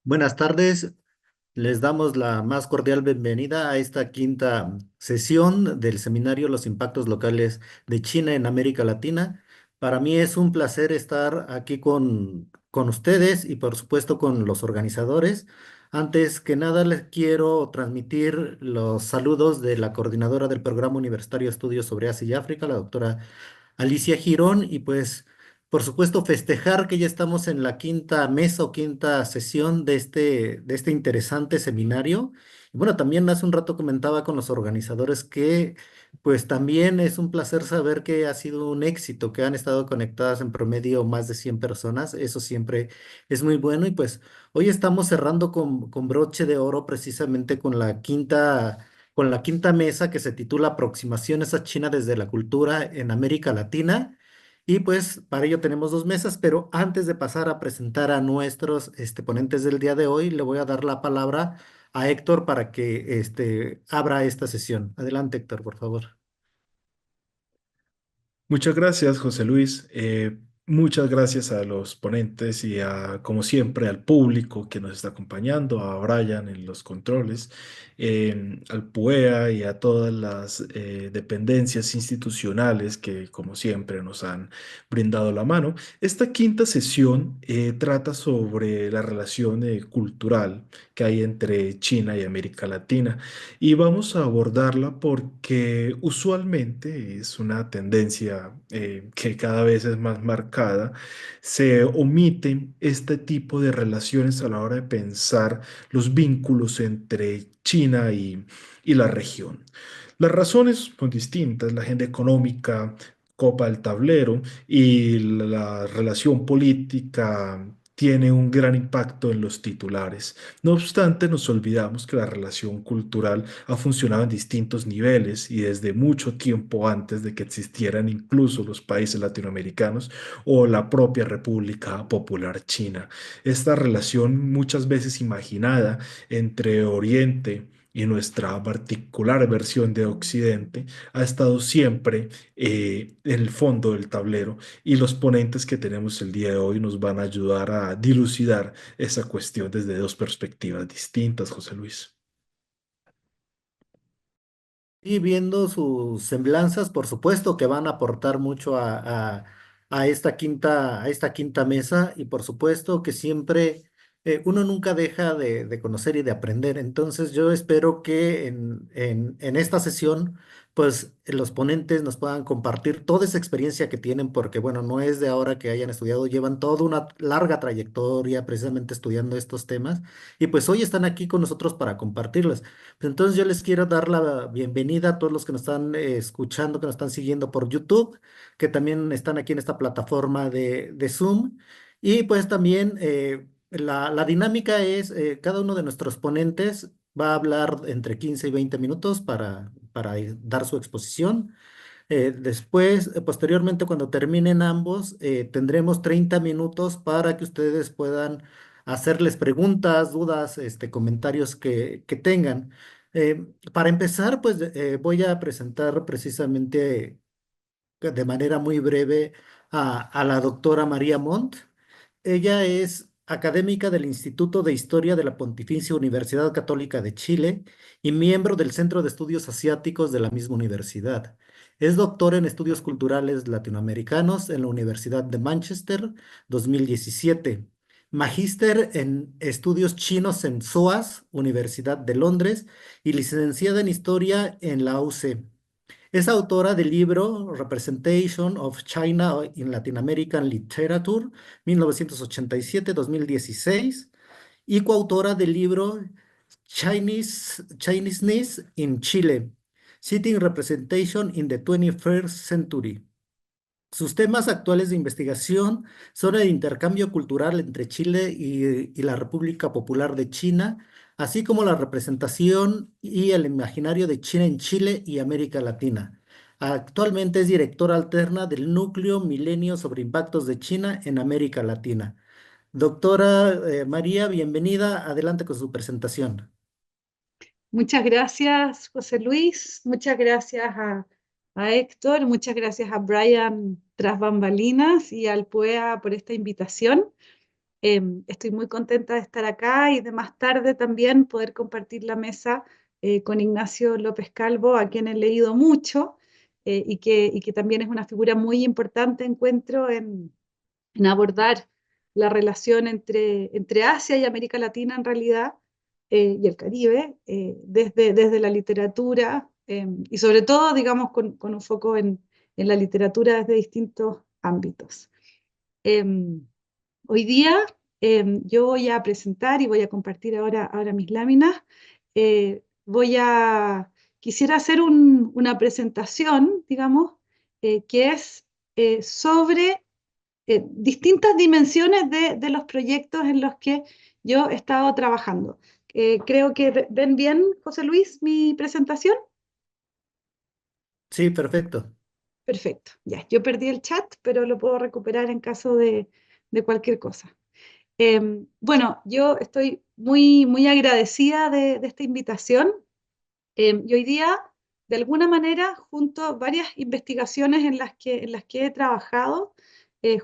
Buenas tardes, les damos la más cordial bienvenida a esta quinta sesión del seminario Los impactos locales de China en América Latina. Para mí es un placer estar aquí con ustedes y por supuesto con los organizadores. Antes que nada les quiero transmitir los saludos de la coordinadora del Programa Universitario de Estudios sobre Asia y África, la doctora Alicia Girón, y pues por supuesto festejar que ya estamos en la quinta mesa o quinta sesión de este interesante seminario. Y bueno, también hace un rato comentaba con los organizadores que pues también es un placer saber que ha sido un éxito, que han estado conectadas en promedio más de 100 personas. Eso siempre es muy bueno, y pues hoy estamos cerrando con broche de oro precisamente con la quinta mesa, que se titula Aproximaciones a China desde la cultura en América Latina. Y pues para ello tenemos dos mesas, pero antes de pasar a presentar a nuestros ponentes del día de hoy, le voy a dar la palabra a Héctor para que abra esta sesión. Adelante, Héctor, por favor. Muchas gracias, José Luis. Muchas gracias a los ponentes y como siempre, al público que nos está acompañando, a Brian en los controles, al PUEA y a todas las dependencias institucionales que, como siempre, nos han brindado la mano. Esta quinta sesión trata sobre la relación cultural que hay entre China y América Latina. Y vamos a abordarla porque usualmente es una tendencia que cada vez es más marcada. Se omiten este tipo de relaciones a la hora de pensar los vínculos entre China y la región. Las razones son distintas, la agenda económica copa el tablero y la relación política tiene un gran impacto en los titulares. No obstante, nos olvidamos que la relación cultural ha funcionado en distintos niveles y desde mucho tiempo antes de que existieran incluso los países latinoamericanos o la propia República Popular China. Esta relación muchas veces imaginada entre Oriente y nuestra particular versión de Occidente ha estado siempre en el fondo del tablero, y los ponentes que tenemos el día de hoy nos van a ayudar a dilucidar esa cuestión desde dos perspectivas distintas, José Luis. Y viendo sus semblanzas, por supuesto que van a aportar mucho a esta quinta mesa, y por supuesto que siempre uno nunca deja de conocer y de aprender. Entonces yo espero que en esta sesión pues los ponentes nos puedan compartir toda esa experiencia que tienen, porque bueno, no es de ahora que hayan estudiado, llevan toda una larga trayectoria precisamente estudiando estos temas, y pues hoy están aquí con nosotros para compartirlas. Entonces yo les quiero dar la bienvenida a todos los que nos están escuchando, que nos están siguiendo por YouTube, que también están aquí en esta plataforma de Zoom. Y pues también la dinámica es, cada uno de nuestros ponentes va a hablar entre 15 y 20 minutos para dar su exposición. Después, posteriormente, cuando terminen ambos, tendremos 30 minutos para que ustedes puedan hacerles preguntas, dudas, comentarios que tengan. Para empezar, pues voy a presentar precisamente de manera muy breve a la doctora María Montt. Ella es académica del Instituto de Historia de la Pontificia Universidad Católica de Chile y miembro del Centro de Estudios Asiáticos de la misma universidad. Es doctora en Estudios Culturales Latinoamericanos en la Universidad de Manchester 2017. Magíster en Estudios Chinos en SOAS, Universidad de Londres, y licenciada en Historia en la UC. Es autora del libro Representation of China in Latin American Literature, 1987-2016, y coautora del libro Chineseness in Chile, Sitting Representation in the 21st Century. Sus temas actuales de investigación son el intercambio cultural entre Chile y la República Popular de China, así como la representación y el imaginario de China en Chile y América Latina. Actualmente es directora alterna del Núcleo Milenio sobre Impactos de China en América Latina. Doctora María, bienvenida. Adelante con su presentación. Muchas gracias, José Luis. Muchas gracias a Héctor. Muchas gracias a Brian tras bambalinas y al PUEA por esta invitación. Estoy muy contenta de estar acá y de más tarde también poder compartir la mesa con Ignacio López Calvo, a quien he leído mucho y que también es una figura muy importante, encuentro, en abordar la relación entre Asia y América Latina en realidad, y el Caribe, desde la literatura, y sobre todo, digamos, con un foco en la literatura desde distintos ámbitos. Hoy día yo voy a presentar y voy a compartir ahora mis láminas. Quisiera hacer una presentación, digamos, que es sobre distintas dimensiones de los proyectos en los que yo he estado trabajando. Creo que ven bien, José Luis, mi presentación. Sí, perfecto. Perfecto, ya. Yo perdí el chat, pero lo puedo recuperar en caso de cualquier cosa. Bueno, yo estoy muy agradecida de esta invitación. Y hoy día, de alguna manera, junto a varias investigaciones en las que he trabajado,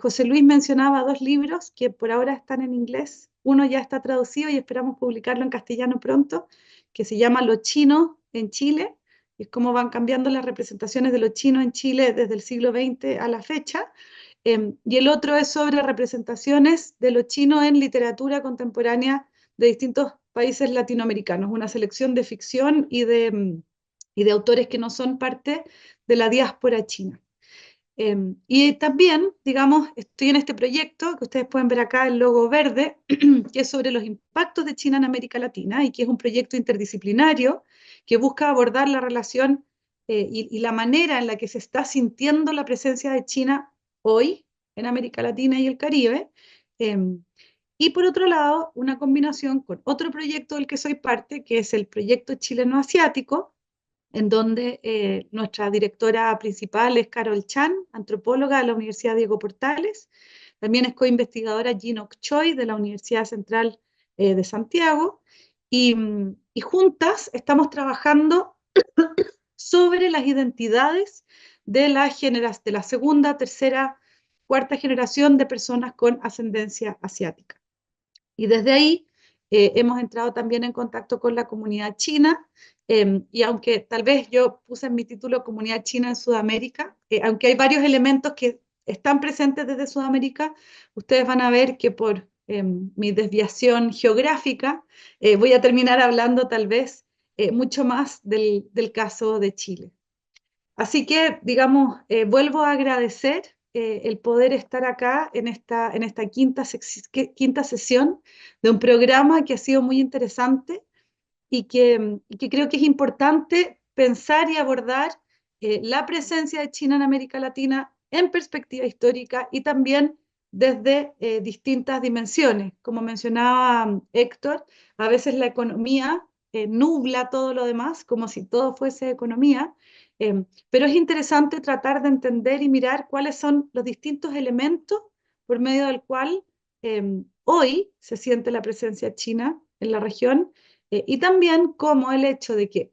José Luis mencionaba dos libros que por ahora están en inglés. Uno ya está traducido y esperamos publicarlo en castellano pronto, que se llama Los chinos en Chile, y es cómo van cambiando las representaciones de los chinos en Chile desde el siglo XX a la fecha. Y el otro es sobre representaciones de los chinos en literatura contemporánea de distintos países latinoamericanos, una selección de ficción y de autores que no son parte de la diáspora china. Y también, digamos, estoy en este proyecto, que ustedes pueden ver acá el logo verde, que es sobre los impactos de China en América Latina y que es un proyecto interdisciplinario que busca abordar la relación y la manera en la que se está sintiendo la presencia de China hoy en América Latina y el Caribe. Y por otro lado, una combinación con otro proyecto del que soy parte, que es el proyecto chileno-asiático, en donde nuestra directora principal es Carol Chan, antropóloga de la Universidad Diego Portales. También es coinvestigadora Jean Ok Choi de la Universidad Central de Santiago. Y juntas estamos trabajando sobre las identidades de la segunda, tercera, cuarta generación de personas con ascendencia asiática. Y desde ahí hemos entrado también en contacto con la comunidad china, y aunque tal vez yo puse en mi título Comunidad China en Sudamérica, aunque hay varios elementos que están presentes desde Sudamérica, ustedes van a ver que por mi desviación geográfica voy a terminar hablando tal vez mucho más del caso de Chile. Así que, digamos, vuelvo a agradecer el poder estar acá en esta quinta sesión de un programa que ha sido muy interesante y que creo que es importante pensar y abordar la presencia de China en América Latina en perspectiva histórica y también desde distintas dimensiones. Como mencionaba Héctor, a veces la economía nubla todo lo demás, como si todo fuese economía, pero es interesante tratar de entender y mirar cuáles son los distintos elementos por medio del cual hoy se siente la presencia china en la región, y también como el hecho de que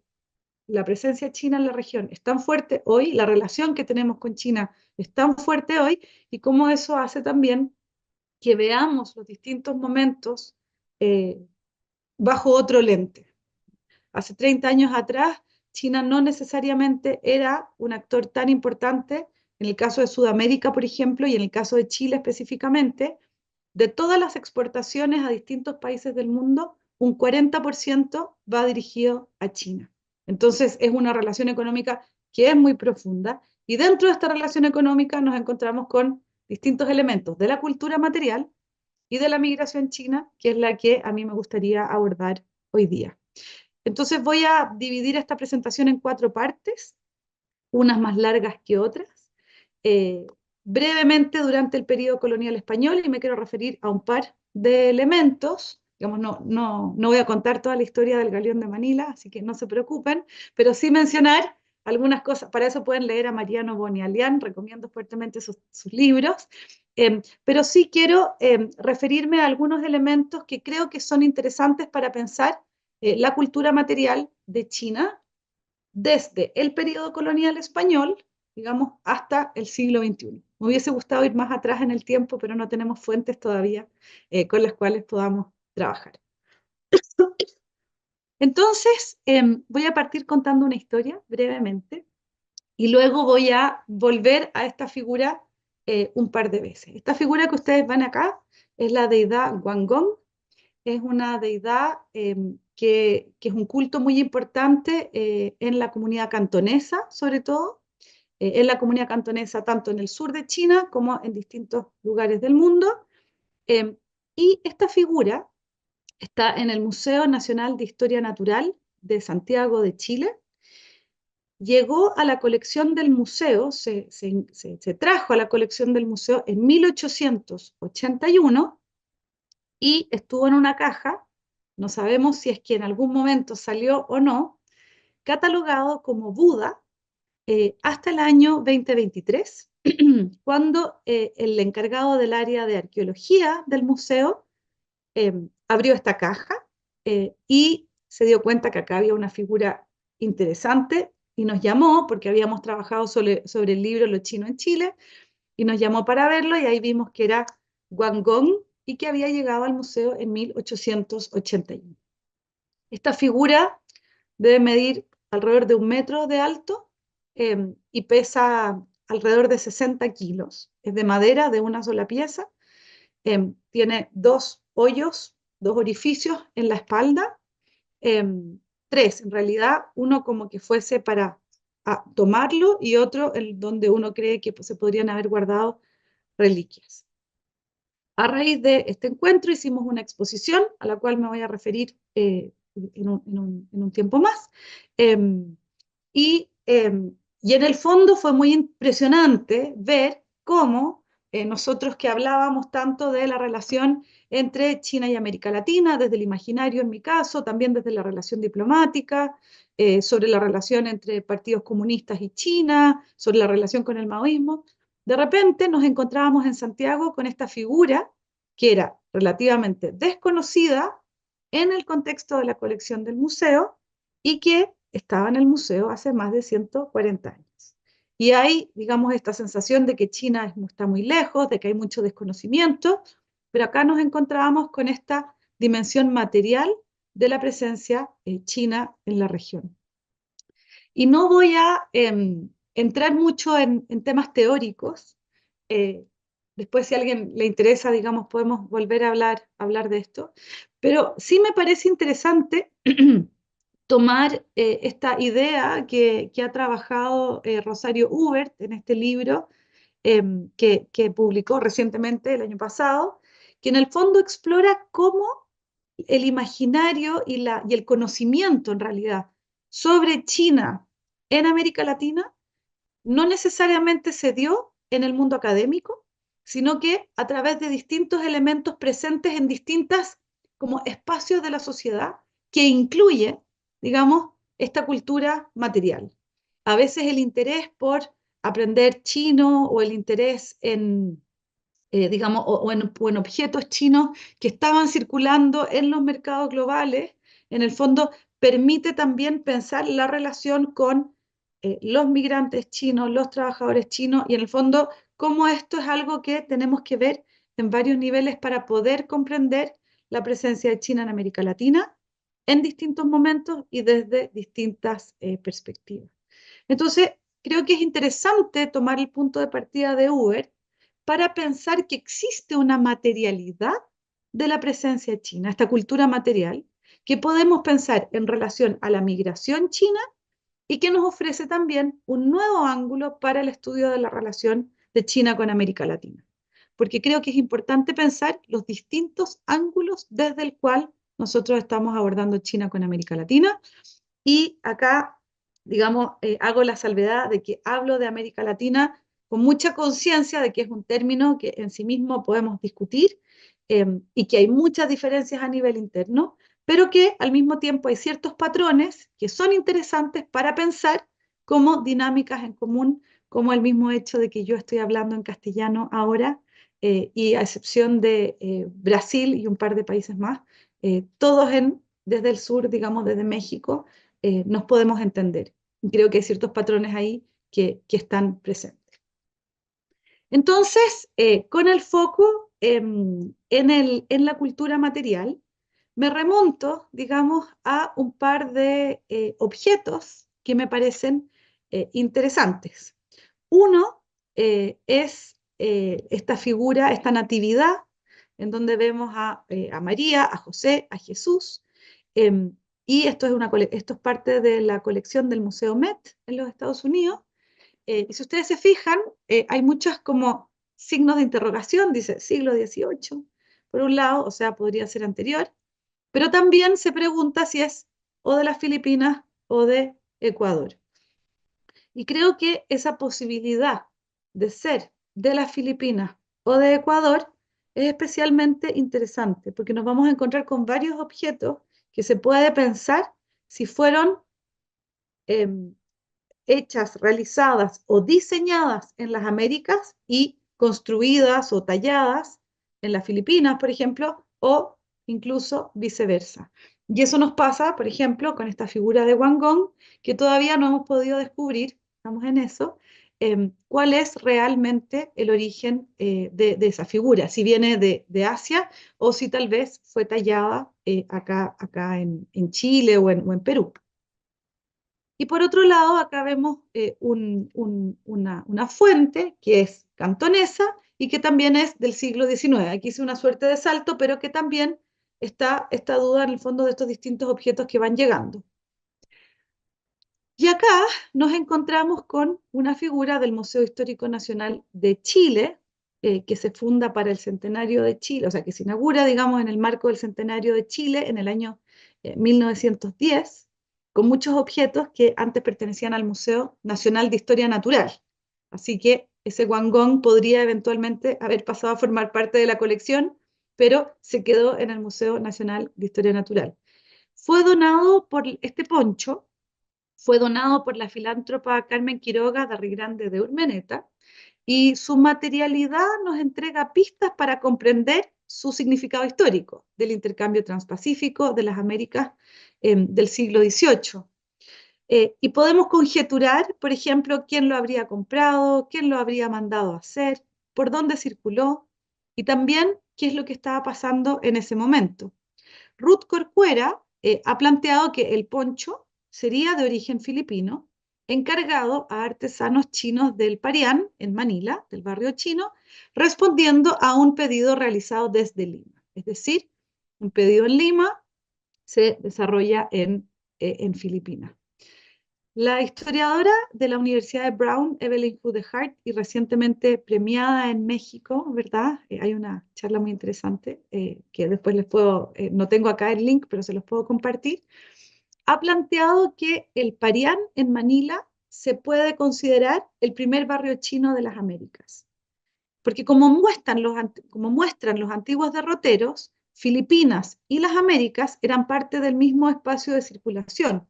la presencia china en la región es tan fuerte hoy, la relación que tenemos con China es tan fuerte hoy, y cómo eso hace también que veamos los distintos momentos eh, bajo otro lente. Hace 30 años atrás, China no necesariamente era un actor tan importante, en el caso de Sudamérica, por ejemplo, y en el caso de Chile específicamente. De todas las exportaciones a distintos países del mundo, un 40% va dirigido a China. Entonces, es una relación económica que es muy profunda, y dentro de esta relación económica nos encontramos con distintos elementos de la cultura material y de la migración china, que es la que a mí me gustaría abordar hoy día. Entonces voy a dividir esta presentación en 4 partes, unas más largas que otras. Eh, Brevemente durante el periodo colonial español, y me quiero referir a un par de elementos. Digamos, no voy a contar toda la historia del Galeón de Manila, así que no se preocupen, pero sí mencionar algunas cosas. Para eso pueden leer a Mariano Bonialian, recomiendo fuertemente sus libros. Pero sí quiero referirme a algunos elementos que creo que son interesantes para pensar la cultura material de China desde el periodo colonial español, digamos, hasta el siglo XXI. Me hubiese gustado ir más atrás en el tiempo, pero no tenemos fuentes todavía con las cuales podamos trabajar. Entonces, voy a partir contando una historia brevemente y luego voy a volver a esta figura un par de veces. Esta figura que ustedes ven acá es la deidad Guanggong. Es una deidad que es un culto muy importante en la comunidad cantonesa, sobre todo, en la comunidad cantonesa tanto en el sur de China como en distintos lugares del mundo. Eh, y esta figura está en el Museo Nacional de Historia Natural de Santiago de Chile. Llegó a la colección del museo, se trajo a la colección del museo en 1881 y estuvo en una caja, no sabemos si es que en algún momento salió o no, catalogado como Buda hasta el año 2023, cuando el encargado del área de arqueología del museo abrió esta caja y se dio cuenta que acá había una figura interesante y nos llamó, porque habíamos trabajado sobre el libro Lo chino en Chile, y nos llamó para verlo y ahí vimos que era Guanggong y que había llegado al museo en 1881. Esta figura debe medir alrededor de 1 metro de alto y pesa alrededor de 60 kilos. Es de madera, de una sola pieza. Tiene 2 hoyos, 2 orificios en la espalda, 3 en realidad, uno como que fuese para tomarlo y otro donde uno cree que se podrían haber guardado reliquias. A raíz de este encuentro hicimos una exposición a la cual me voy a referir en un tiempo más. Em, y en el fondo fue muy impresionante ver cómo nosotros que hablábamos tanto de la relación entre China y América Latina, desde el imaginario en mi caso, también desde la relación diplomática, sobre la relación entre partidos comunistas y China, sobre la relación con el maoísmo, de repente nos encontrábamos en Santiago con esta figura que era relativamente desconocida en el contexto de la colección del museo y que estaba en el museo hace más de 140 años. Y hay, digamos, esta sensación de que China está muy lejos, de que hay mucho desconocimiento, pero acá nos encontrábamos con esta dimensión material de la presencia china en la región. Y no voy a entrar mucho en temas teóricos. Eh, Después, si a alguien le interesa, digamos, podemos volver a hablar de esto. Pero sí me parece interesante tomar esta idea que ha trabajado Rosario Hubert en este libro que publicó recientemente el año pasado, que en el fondo explora cómo el imaginario y el conocimiento en realidad sobre China en América Latina no necesariamente se dio en el mundo académico, sino que a través de distintos elementos presentes en distintas como espacios de la sociedad que incluye, digamos, esta cultura material. A veces el interés por aprender chino o el interés en, digamos, o en objetos chinos que estaban circulando en los mercados globales, en el fondo permite también pensar la relación con los migrantes chinos, los trabajadores chinos, y en el fondo cómo esto es algo que tenemos que ver en varios niveles para poder comprender la presencia de China en América Latina en distintos momentos y desde distintas perspectivas. Entonces, creo que es interesante tomar el punto de partida de Uber para pensar que existe una materialidad de la presencia china, esta cultura material, que podemos pensar en relación a la migración china y que nos ofrece también un nuevo ángulo para el estudio de la relación de China con América Latina. Porque creo que es importante pensar los distintos ángulos desde el cual nosotros estamos abordando China con América Latina. Y acá, digamos, hago la salvedad de que hablo de América Latina con mucha conciencia de que es un término que en sí mismo podemos discutir y que hay muchas diferencias a nivel interno, pero que al mismo tiempo hay ciertos patrones que son interesantes para pensar como dinámicas en común, como el mismo hecho de que yo estoy hablando en castellano ahora y a excepción de Brasil y un par de países más, todos desde el sur, digamos, desde México, nos podemos entender. Y creo que hay ciertos patrones ahí que están presentes. Entonces, con el foco en la cultura material, me remonto, digamos, a un par de objetos que me parecen interesantes. Uno es esta figura, esta natividad, en donde vemos a María, a José, a Jesús, em, y esto es parte de la colección del Museo Met en los Estados Unidos. Y si ustedes se fijan, hay muchos como signos de interrogación, dice siglo XVIII, por un lado, o sea, podría ser anterior, pero también se pregunta si es o de las Filipinas o de Ecuador. Y creo que esa posibilidad de ser de las Filipinas o de Ecuador es especialmente interesante, porque nos vamos a encontrar con varios objetos que se puede pensar si fueron em, hechas, realizadas o diseñadas en las Américas y construidas o talladas en las Filipinas, por ejemplo, o incluso viceversa. Y eso nos pasa, por ejemplo, con esta figura de Wanggong, que todavía no hemos podido descubrir, estamos en eso, cuál es realmente el origen de esa figura, si viene de Asia o si tal vez fue tallada acá en Chile o en Perú. Y por otro lado, acá vemos una fuente que es cantonesa y que también es del siglo XIX. Aquí hice una suerte de salto, pero que también está esta duda en el fondo de estos distintos objetos que van llegando. Y acá nos encontramos con una figura del Museo Histórico Nacional de Chile, que se funda para el centenario de Chile, o sea, que se inaugura, digamos, en el marco del centenario de Chile en el año 1910, con muchos objetos que antes pertenecían al Museo Nacional de Historia Natural. Así que ese guangón podría eventualmente haber pasado a formar parte de la colección, pero se quedó en el Museo Nacional de Historia Natural. Fue donado por este poncho, fue donado por la filántropa Carmen Quiroga de Rigrande de Urmeneta, y su materialidad nos entrega pistas para comprender su significado histórico del intercambio transpacífico de las Américas del siglo XVIII. Y podemos conjeturar, por ejemplo, quién lo habría comprado, quién lo habría mandado a hacer, por dónde circuló y también qué es lo que estaba pasando en ese momento. Ruth Corcuera ha planteado que el poncho sería de origen filipino, encargado a artesanos chinos del Parián, en Manila, del barrio chino, respondiendo a un pedido realizado desde Lima. Es decir, un pedido en Lima se desarrolla en Filipinas. La historiadora de la Universidad de Brown, Evelyn Hude Hart, y recientemente premiada en México, ¿verdad? Hay una charla muy interesante que después les puedo, no tengo acá el link, pero se los puedo compartir, ha planteado que el Parián en Manila se puede considerar el primer barrio chino de las Américas. Porque como muestran los antiguos derroteros, Filipinas y las Américas eran parte del mismo espacio de circulación.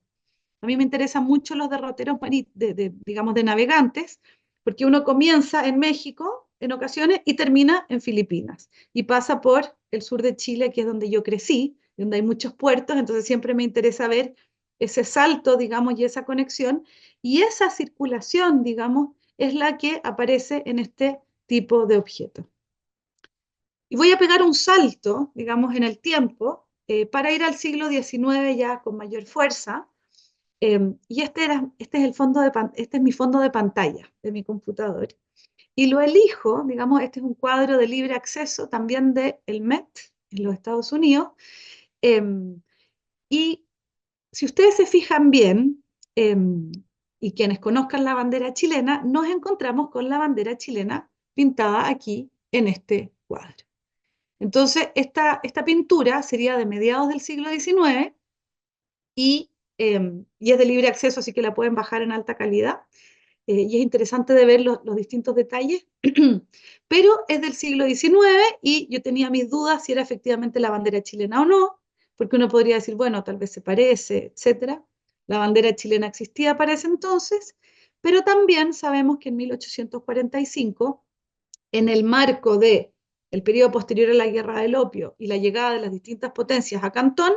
A mí me interesan mucho los derroteros, digamos, de navegantes, porque uno comienza en México en ocasiones y termina en Filipinas. Y pasa por el sur de Chile, que es donde yo crecí, donde hay muchos puertos, entonces siempre me interesa ver ese salto, digamos, y esa conexión. Y esa circulación, digamos, es la que aparece en este tipo de objeto. Y voy a pegar un salto, digamos, en el tiempo, para ir al siglo XIX ya con mayor fuerza. Y este es este es mi fondo de pantalla de mi computador. Y lo elijo, digamos, este es un cuadro de libre acceso también de el Met en los Estados Unidos. Y si ustedes se fijan bien, y quienes conozcan la bandera chilena, nos encontramos con la bandera chilena pintada aquí en este cuadro. Entonces, esta pintura sería de mediados del siglo XIX y es de libre acceso, así que la pueden bajar en alta calidad. Y es interesante de ver los distintos detalles, pero es del siglo XIX y yo tenía mis dudas si era efectivamente la bandera chilena o no, porque uno podría decir, bueno, tal vez se parece, etcétera. La bandera chilena existía para ese entonces, pero también sabemos que en 1845, en el marco de el periodo posterior a la Guerra del Opio y la llegada de las distintas potencias a Cantón,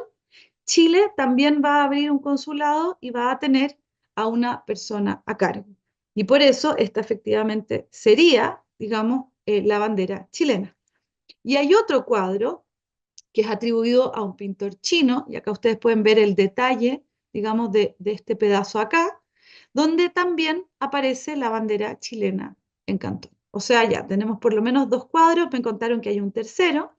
Chile también va a abrir un consulado y va a tener a una persona a cargo. Y por eso esta efectivamente sería digamos, la bandera chilena. Y hay otro cuadro que es atribuido a un pintor chino, y acá ustedes pueden ver el detalle, digamos, de este pedazo acá, donde también aparece la bandera chilena en Cantón. O sea, ya tenemos por lo menos dos cuadros, me contaron que hay un tercero,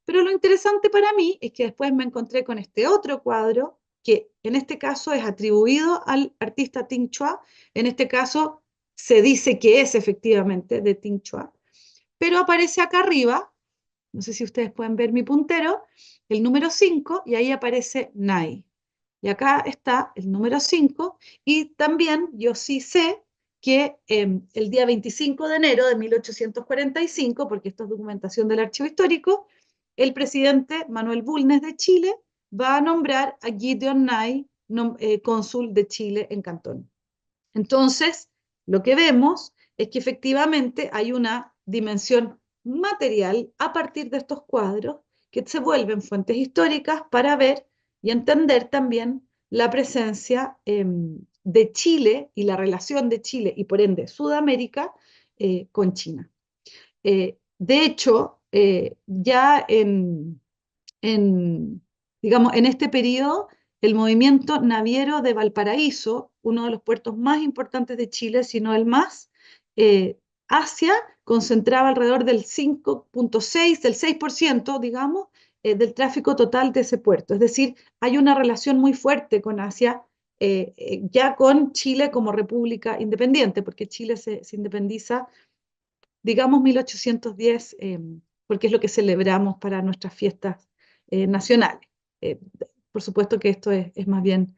pero lo interesante para mí es que después me encontré con este otro cuadro, que en este caso es atribuido al artista Ting Chua, en este caso se dice que es efectivamente de Ting Chua, pero aparece acá arriba, no sé si ustedes pueden ver mi puntero, el número 5 y ahí aparece Nai. Y acá está el número 5 y también yo sí sé que el día 25 de enero de 1845, porque esto es documentación del archivo histórico, el presidente Manuel Bulnes de Chile va a nombrar a Gideon Nye cónsul de Chile en Cantón. Entonces, lo que vemos es que efectivamente hay una dimensión material a partir de estos cuadros que se vuelven fuentes históricas para ver y entender también la presencia de Chile y la relación de Chile y por ende Sudamérica con China. De hecho, ya en, digamos, en este periodo, el movimiento naviero de Valparaíso, uno de los puertos más importantes de Chile, si no el más, Asia concentraba alrededor del 5,6, del 6%, digamos, del tráfico total de ese puerto. Es decir, hay una relación muy fuerte con Asia, ya con Chile como república independiente, porque Chile se independiza digamos 1810, porque es lo que celebramos para nuestras fiestas nacionales. Eh, por supuesto que esto es más bien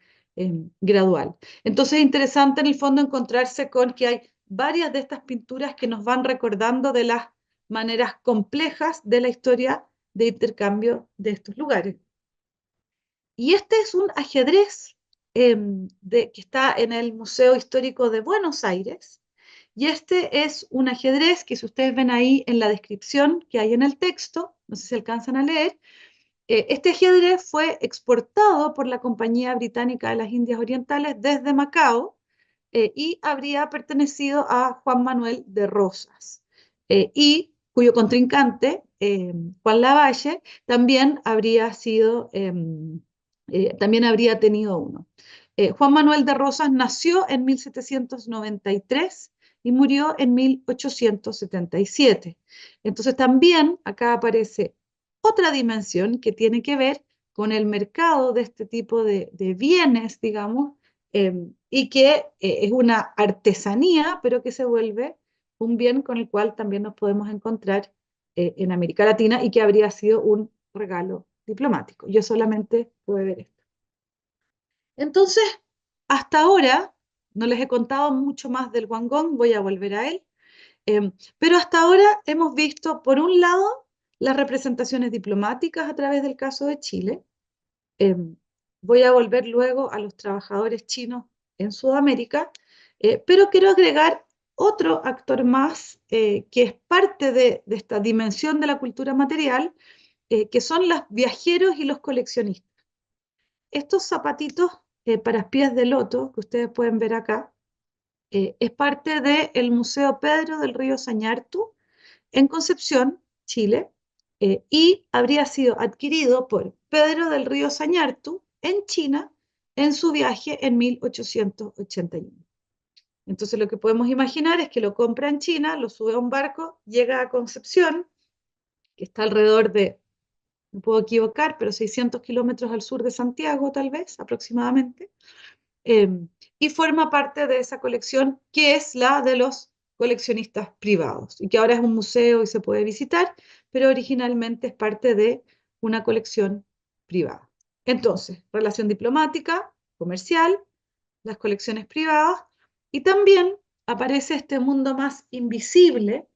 gradual. Entonces es interesante en el fondo encontrarse con que hay varias de estas pinturas que nos van recordando de las maneras complejas de la historia de intercambio de estos lugares. Y este es un ajedrez que está en el Museo Histórico de Buenos Aires, y este es un ajedrez que si ustedes ven ahí en la descripción que hay en el texto, no sé si alcanzan a leer, este ajedrez fue exportado por la Compañía Británica de las Indias Orientales desde Macao y habría pertenecido a Juan Manuel de Rosas, y cuyo contrincante, Juan Lavalle, también habría tenido uno. Juan Manuel de Rosas nació en 1793 y murió en 1877. Entonces también acá aparece otra dimensión que tiene que ver con el mercado de este tipo de bienes, digamos, y que es una artesanía, pero que se vuelve un bien con el cual también nos podemos encontrar en América Latina y que habría sido un regalo diplomático. Yo solamente pude ver esto. Entonces, hasta ahora, no les he contado mucho más del Guangdong, voy a volver a él, pero hasta ahora hemos visto, por un lado, las representaciones diplomáticas a través del caso de Chile. Voy a volver luego a los trabajadores chinos en Sudamérica, pero quiero agregar otro actor más que es parte de esta dimensión de la cultura material, que son los viajeros y los coleccionistas. Estos zapatitos para pies de loto que ustedes pueden ver acá, es parte del Museo Pedro del Río Sañartu en Concepción, Chile, y habría sido adquirido por Pedro del Río Sañartu en China en su viaje en 1881. Entonces lo que podemos imaginar es que lo compra en China, lo sube a un barco, llega a Concepción, que está alrededor de, me puedo equivocar, pero 600 kilómetros al sur de Santiago, tal vez, aproximadamente, eh, y forma parte de esa colección que es la de los coleccionistas privados y que ahora es un museo y se puede visitar, pero originalmente es parte de una colección privada. Entonces, relación diplomática, comercial, las colecciones privadas y también aparece este mundo más invisible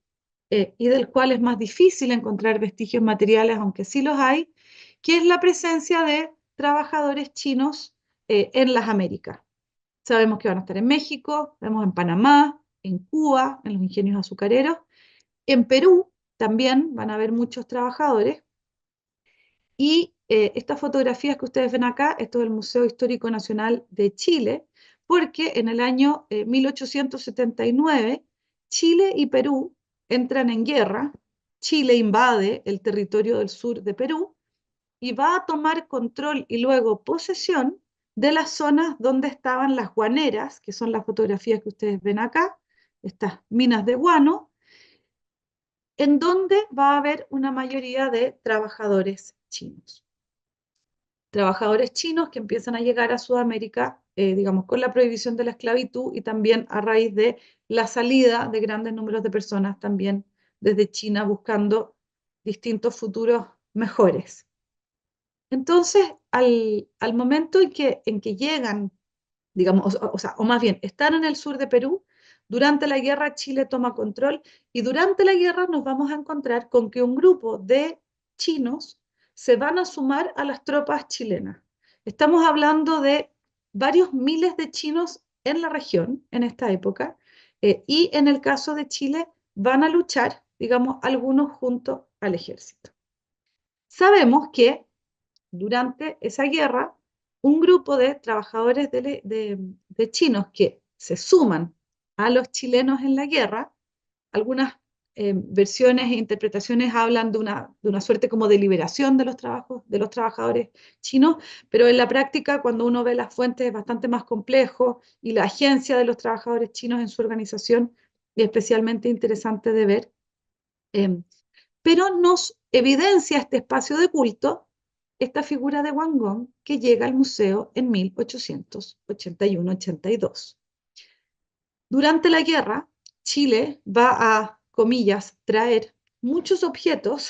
y del cual es más difícil encontrar vestigios materiales, aunque sí los hay, que es la presencia de trabajadores chinos en las Américas. Sabemos que van a estar en México, vemos en Panamá, en Cuba, en los ingenios azucareros. En Perú también van a haber muchos trabajadores. Y estas fotografías que ustedes ven acá, esto es el Museo Histórico Nacional de Chile, porque en el año 1879 Chile y Perú entran en guerra, Chile invade el territorio del sur de Perú y va a tomar control y luego posesión de las zonas donde estaban las guaneras, que son las fotografías que ustedes ven acá, estas minas de guano, en donde va a haber una mayoría de trabajadores chinos. Trabajadores chinos que empiezan a llegar a Sudamérica, digamos, con la prohibición de la esclavitud y también a raíz de la salida de grandes números de personas también desde China buscando distintos futuros mejores. Entonces, al momento en que llegan, digamos, o más bien, están en el sur de Perú, durante la guerra Chile toma control y durante la guerra nos vamos a encontrar con que un grupo de chinos se van a sumar a las tropas chilenas. Estamos hablando de varios miles de chinos en la región en esta época, y en el caso de Chile van a luchar, digamos, algunos junto al ejército. Sabemos que durante esa guerra, un grupo de trabajadores de chinos que se suman a los chilenos en la guerra, algunas versiones e interpretaciones hablan de una suerte como de liberación de de los trabajadores chinos, pero en la práctica, cuando uno ve las fuentes, es bastante más complejo y la agencia de los trabajadores chinos en su organización es especialmente interesante de ver, eh, pero nos evidencia este espacio de culto esta figura de Wang Gong que llega al museo en 1881-82. Durante la guerra, Chile va a, comillas, traer muchos objetos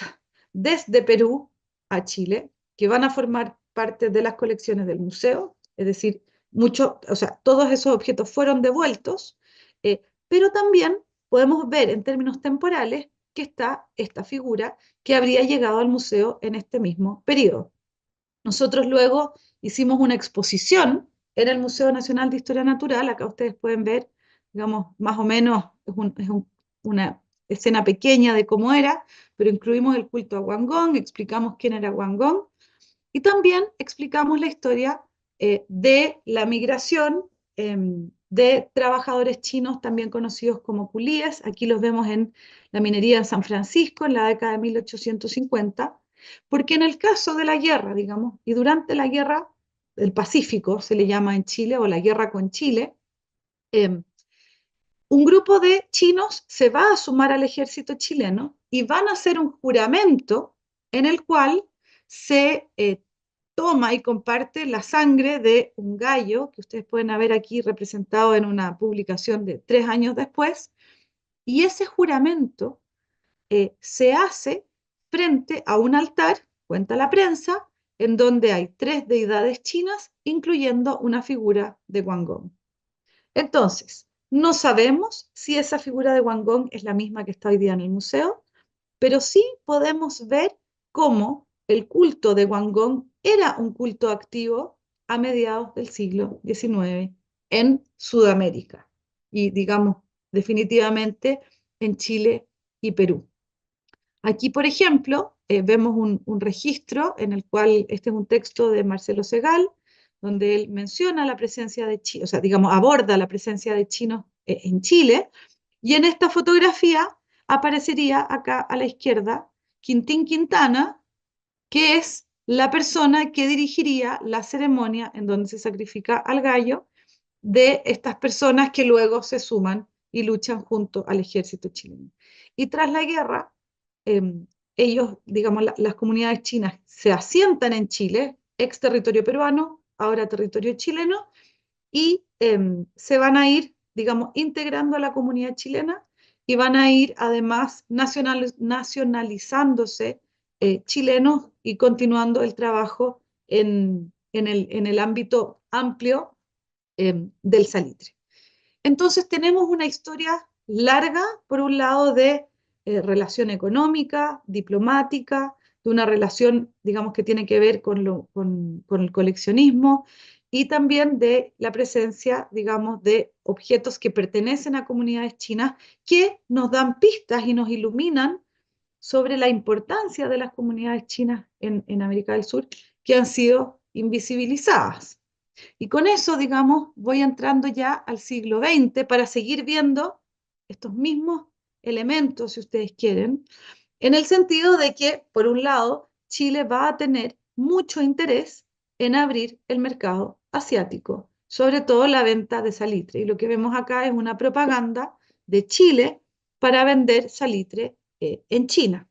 desde Perú a Chile que van a formar parte de las colecciones del museo, es decir, o sea, todos esos objetos fueron devueltos, pero también podemos ver en términos temporales que está esta figura que habría llegado al museo en este mismo periodo. Nosotros luego hicimos una exposición en el Museo Nacional de Historia Natural. Acá ustedes pueden ver, digamos, más o menos, una escena pequeña de cómo era, pero incluimos el culto a Wang Gong, explicamos quién era Wang Gong, y también explicamos la historia de la migración de trabajadores chinos, también conocidos como culíes. Aquí los vemos en la minería en San Francisco en la década de 1850, porque en el caso de la guerra, digamos, y durante la guerra del Pacífico, se le llama en Chile, o la guerra con Chile, un grupo de chinos se va a sumar al ejército chileno y van a hacer un juramento en el cual se toma y comparte la sangre de un gallo, que ustedes pueden ver aquí representado en una publicación de 3 años después, y ese juramento se hace frente a un altar, cuenta la prensa, en donde hay 3 deidades chinas, incluyendo una figura de Wang Gong. Entonces, no sabemos si esa figura de Wang Gong es la misma que está hoy día en el museo, pero sí podemos ver cómo el culto de Wang Gong era un culto activo a mediados del siglo XIX en Sudamérica y, digamos, definitivamente en Chile y Perú. Aquí, por ejemplo, vemos un registro en el cual, este es un texto de Marcelo Segal, donde él menciona la presencia de chinos, o sea, digamos, aborda la presencia de chinos en Chile, y en esta fotografía aparecería acá a la izquierda Quintín Quintana, que es la persona que dirigiría la ceremonia en donde se sacrifica al gallo de estas personas que luego se suman y luchan junto al ejército chileno. Y tras la guerra, eh, ellos, digamos, las comunidades chinas se asientan en Chile, ex territorio peruano, ahora territorio chileno, y se van a ir, digamos, integrando a la comunidad chilena y van a ir además nacionalizándose chilenos y continuando el trabajo en el ámbito amplio del salitre. Entonces tenemos una historia larga, por un lado, de relación económica, diplomática, de una relación, digamos, que tiene que ver con el coleccionismo y también de la presencia, digamos, de objetos que pertenecen a comunidades chinas que nos dan pistas y nos iluminan sobre la importancia de las comunidades chinas en América del Sur que han sido invisibilizadas. Y con eso, digamos, voy entrando ya al siglo XX para seguir viendo estos mismos elementos, si ustedes quieren, en el sentido de que, por un lado, Chile va a tener mucho interés en abrir el mercado asiático, sobre todo la venta de salitre. Y lo que vemos acá es una propaganda de Chile para vender salitre en China.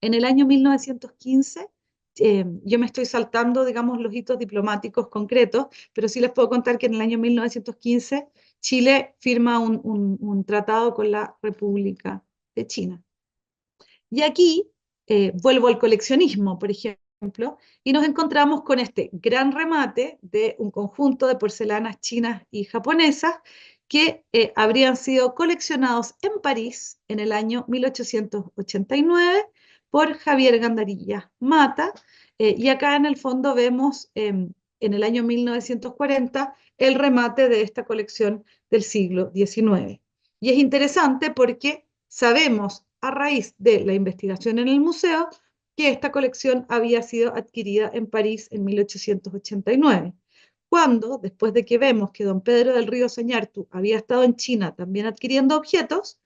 En el año 1915, yo me estoy saltando, digamos, los hitos diplomáticos concretos, pero sí les puedo contar que en el año 1915 Chile firma un tratado con la República de China. Y aquí vuelvo al coleccionismo, por ejemplo, y nos encontramos con este gran remate de un conjunto de porcelanas chinas y japonesas que habrían sido coleccionados en París en el año 1889 por Javier Gandarilla Mata, y acá en el fondo vemos en el año 1940 el remate de esta colección del siglo XIX. Y es interesante porque sabemos a raíz de la investigación en el museo que esta colección había sido adquirida en París en 1889. Cuando, después de que vemos que don Pedro del Río Señartu había estado en China también adquiriendo objetos,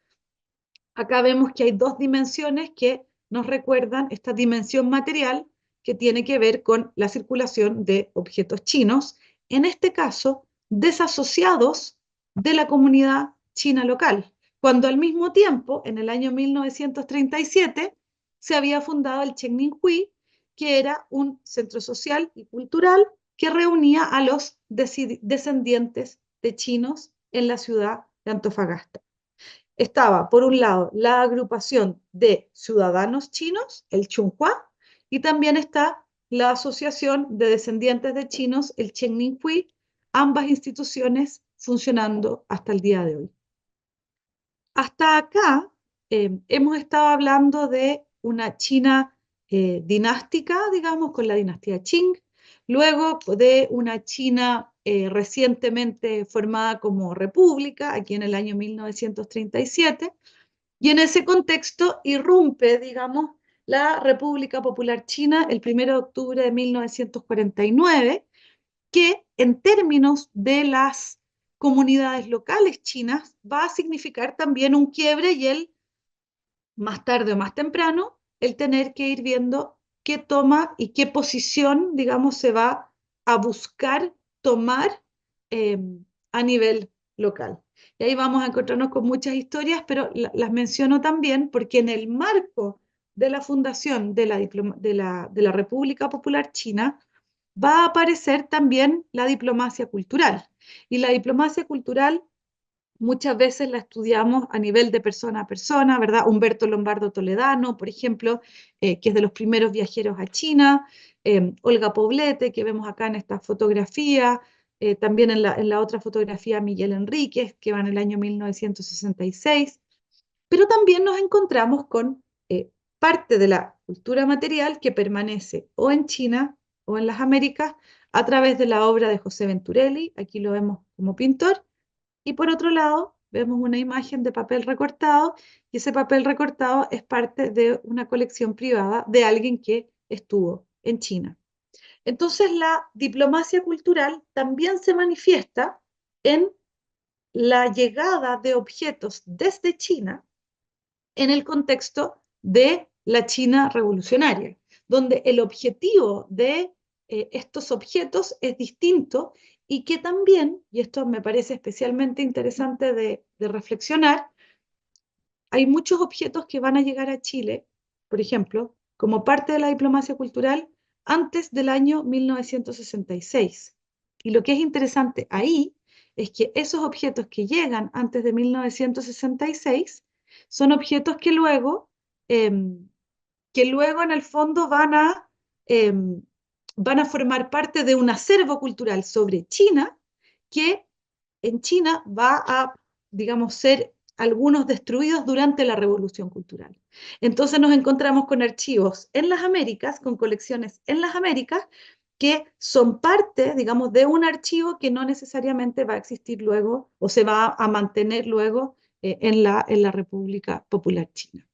acá vemos que hay dos dimensiones que nos recuerdan esta dimensión material que tiene que ver con la circulación de objetos chinos, en este caso desasociados de la comunidad china local, cuando al mismo tiempo, en el año 1937, se había fundado el Chengninhui, que era un centro social y cultural que reunía a los descendientes de chinos en la ciudad de Antofagasta. Estaba, por un lado, la agrupación de ciudadanos chinos, el Chunhua, y también está la Asociación de Descendientes de Chinos, el Chengninhui, ambas instituciones funcionando hasta el día de hoy. Hasta acá hemos estado hablando de una China dinástica, digamos, con la dinastía Qing, luego de una China recientemente formada como república, aquí en el año 1937, y en ese contexto irrumpe, digamos, la República Popular China el 1 de octubre de 1949, que en términos de las comunidades locales chinas va a significar también un quiebre y el, más tarde o más temprano, el tener que ir viendo qué toma y qué posición, digamos, se va a buscar tomar eh, a nivel local. Y ahí vamos a encontrarnos con muchas historias, pero las menciono también porque en el marco de la fundación de la República Popular China va a aparecer también la diplomacia cultural. Y la diplomacia cultural muchas veces la estudiamos a nivel de persona a persona, ¿verdad? Humberto Lombardo Toledano, por ejemplo, que es de los primeros viajeros a China, Olga Poblete, que vemos acá en esta fotografía, también en la otra fotografía Miguel Enríquez, que va en el año 1966, pero también nos encontramos con parte de la cultura material que permanece o en China o en las Américas a través de la obra de José Venturelli, aquí lo vemos como pintor, y por otro lado, vemos una imagen de papel recortado, y ese papel recortado es parte de una colección privada de alguien que estuvo en China. Entonces, la diplomacia cultural también se manifiesta en la llegada de objetos desde China en el contexto de la China revolucionaria, donde el objetivo de estos objetos es distinto y que también, y esto me parece especialmente interesante de reflexionar, hay muchos objetos que van a llegar a Chile, por ejemplo, como parte de la diplomacia cultural antes del año 1966. Y lo que es interesante ahí es que esos objetos que llegan antes de 1966 son objetos eh, que luego en el fondo eh, van a formar parte de un acervo cultural sobre China, que en China va a, digamos, ser algunos destruidos durante la Revolución Cultural. Entonces nos encontramos con archivos en las Américas, con colecciones en las Américas, que son parte, digamos, de un archivo que no necesariamente va a existir luego o se va a mantener luego en la República Popular China.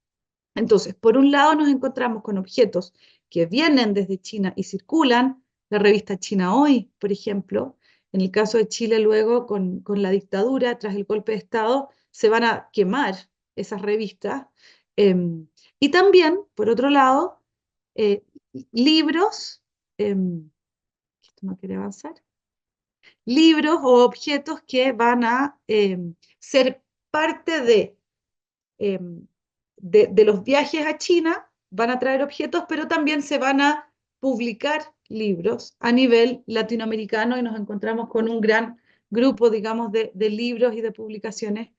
Entonces, por un lado nos encontramos con objetos que vienen desde China y circulan, la revista China Hoy, por ejemplo, en el caso de Chile luego con la dictadura, tras el golpe de Estado, se van a quemar esas revistas. Y también, por otro lado, libros, esto no quiere avanzar, libros o objetos que van a ser parte de los viajes a China, van a traer objetos, pero también se van a publicar libros a nivel latinoamericano y nos encontramos con un gran grupo, digamos, de libros y de publicaciones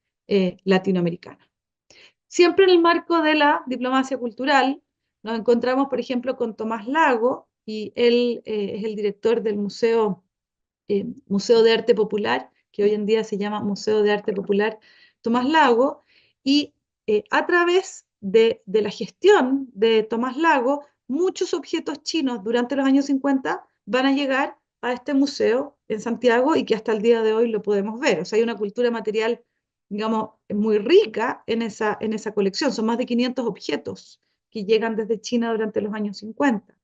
latinoamericanas. Siempre en el marco de la diplomacia cultural, nos encontramos, por ejemplo, con Tomás Lago, y él es el director del Museo de Arte Popular, que hoy en día se llama Museo de Arte Popular Tomás Lago, y a través de la gestión de Tomás Lago, muchos objetos chinos durante los años 50 van a llegar a este museo en Santiago y que hasta el día de hoy lo podemos ver. O sea, hay una cultura material, digamos, muy rica en esa colección. Son más de 500 objetos que llegan desde China durante los años 50.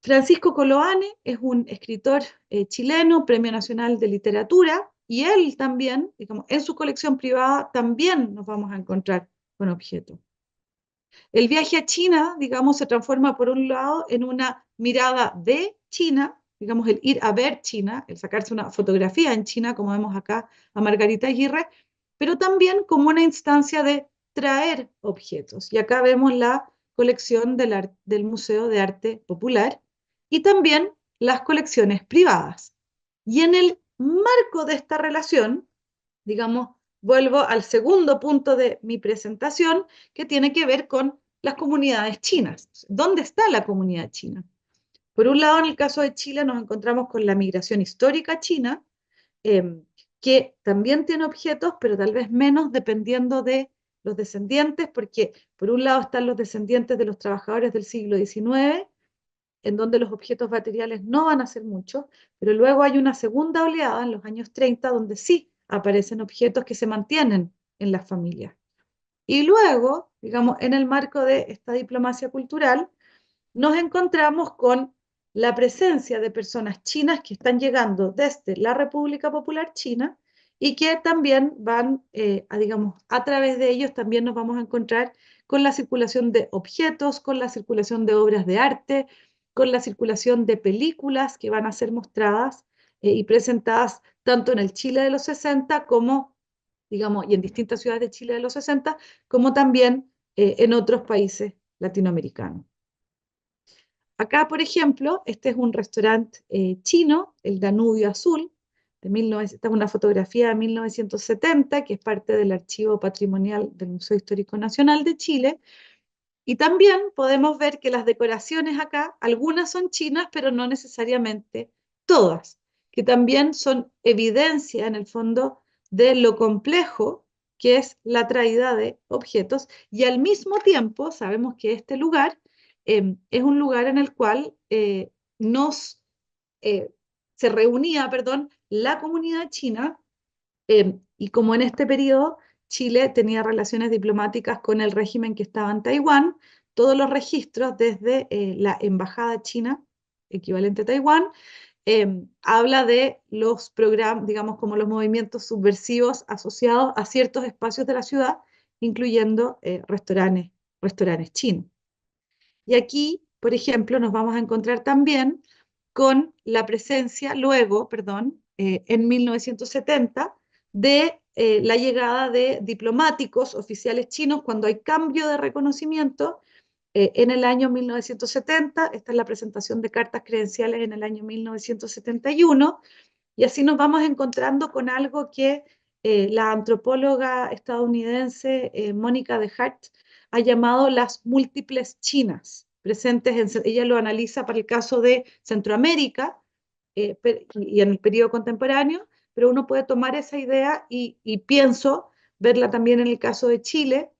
Francisco Coloane es un escritor chileno, Premio Nacional de Literatura, y él también, digamos, en su colección privada, también nos vamos a encontrar con objetos. El viaje a China, digamos, se transforma por un lado en una mirada de China, digamos, el ir a ver China, el sacarse una fotografía en China, como vemos acá a Margarita Aguirre, pero también como una instancia de traer objetos. Y acá vemos la colección del Museo de Arte Popular y también las colecciones privadas. Y en el marco de esta relación, digamos, vuelvo al segundo punto de mi presentación, que tiene que ver con las comunidades chinas. ¿Dónde está la comunidad china? Por un lado, en el caso de Chile, nos encontramos con la migración histórica china, que también tiene objetos, pero tal vez menos dependiendo de los descendientes, porque por un lado están los descendientes de los trabajadores del siglo XIX, en donde los objetos materiales no van a ser muchos, pero luego hay una segunda oleada en los años 30, donde sí aparecen objetos que se mantienen en las familias. Y luego, digamos, en el marco de esta diplomacia cultural, nos encontramos con la presencia de personas chinas que están llegando desde la República Popular China y que también van, digamos, a través de ellos también nos vamos a encontrar con la circulación de objetos, con la circulación de obras de arte, con la circulación de películas que van a ser mostradas y presentadas tanto en el Chile de los 60 como, digamos, y en distintas ciudades de Chile de los 60, como también en otros países latinoamericanos. Acá, por ejemplo, este es un restaurante chino, el Danubio Azul, esta es una fotografía de 1970, que es parte del archivo patrimonial del Museo Histórico Nacional de Chile, y también podemos ver que las decoraciones acá, algunas son chinas, pero no necesariamente todas, que también son evidencia en el fondo de lo complejo que es la traída de objetos, y al mismo tiempo sabemos que este lugar es un lugar en el cual eh, se reunía, perdón, la comunidad china, y como en este periodo Chile tenía relaciones diplomáticas con el régimen que estaba en Taiwán, todos los registros desde la embajada china, equivalente a Taiwán, habla de los programas, digamos, como los movimientos subversivos asociados a ciertos espacios de la ciudad, incluyendo restaurantes chinos. Y aquí, por ejemplo, nos vamos a encontrar también con la presencia, luego, perdón, en 1970, de la llegada de diplomáticos oficiales chinos cuando hay cambio de reconocimiento en el año 1970. Esta es la presentación de cartas credenciales en el año 1971, y así nos vamos encontrando con algo que la antropóloga estadounidense Mónica de Hart ha llamado las múltiples chinas presentes. Ella lo analiza para el caso de Centroamérica y en el periodo contemporáneo, pero uno puede tomar esa idea y pienso verla también en el caso de Chile,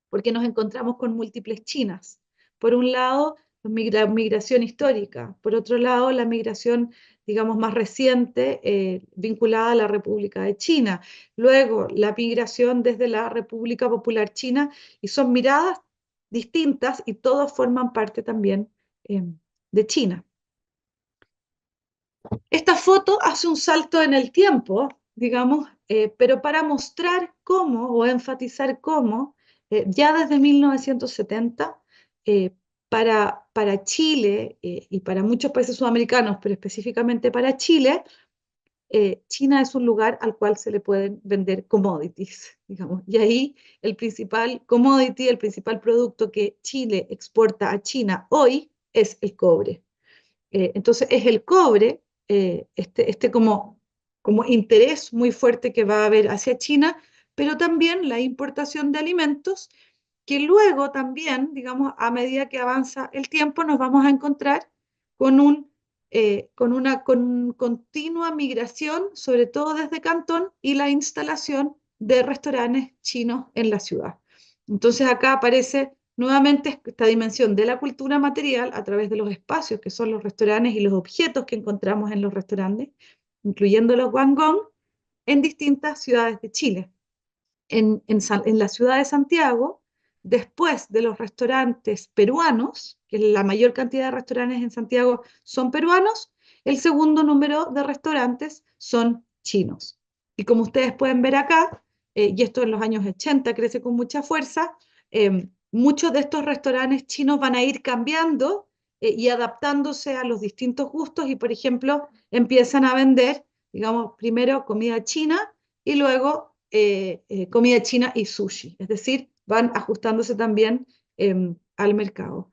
porque nos encontramos con múltiples chinas. Por un lado, la migración histórica, por otro lado, la migración, digamos, más reciente, vinculada a la República de China, luego la migración desde la República Popular China, y son miradas distintas y todos forman parte también de China. Esta foto hace un salto en el tiempo, digamos, pero para mostrar cómo o enfatizar cómo, ya desde 1970, eh, para Chile y para muchos países sudamericanos, pero específicamente para Chile, China es un lugar al cual se le pueden vender commodities, digamos. Y ahí el principal commodity, el principal producto que Chile exporta a China hoy es el cobre. Entonces es el cobre, este como interés muy fuerte que va a haber hacia China, pero también la importación de alimentos, que luego también, digamos, a medida que avanza el tiempo, nos vamos a encontrar con con continua migración, sobre todo desde Cantón, y la instalación de restaurantes chinos en la ciudad. Entonces acá aparece nuevamente esta dimensión de la cultura material a través de los espacios que son los restaurantes y los objetos que encontramos en los restaurantes, incluyendo los guangdong, en distintas ciudades de Chile. En la ciudad de Santiago, después de los restaurantes peruanos, que la mayor cantidad de restaurantes en Santiago son peruanos, el segundo número de restaurantes son chinos. Y como ustedes pueden ver acá, y esto en los años 80 crece con mucha fuerza, muchos de estos restaurantes chinos van a ir cambiando y adaptándose a los distintos gustos y, por ejemplo, empiezan a vender, digamos, primero comida china y luego comida china y sushi, es decir, van ajustándose también al mercado.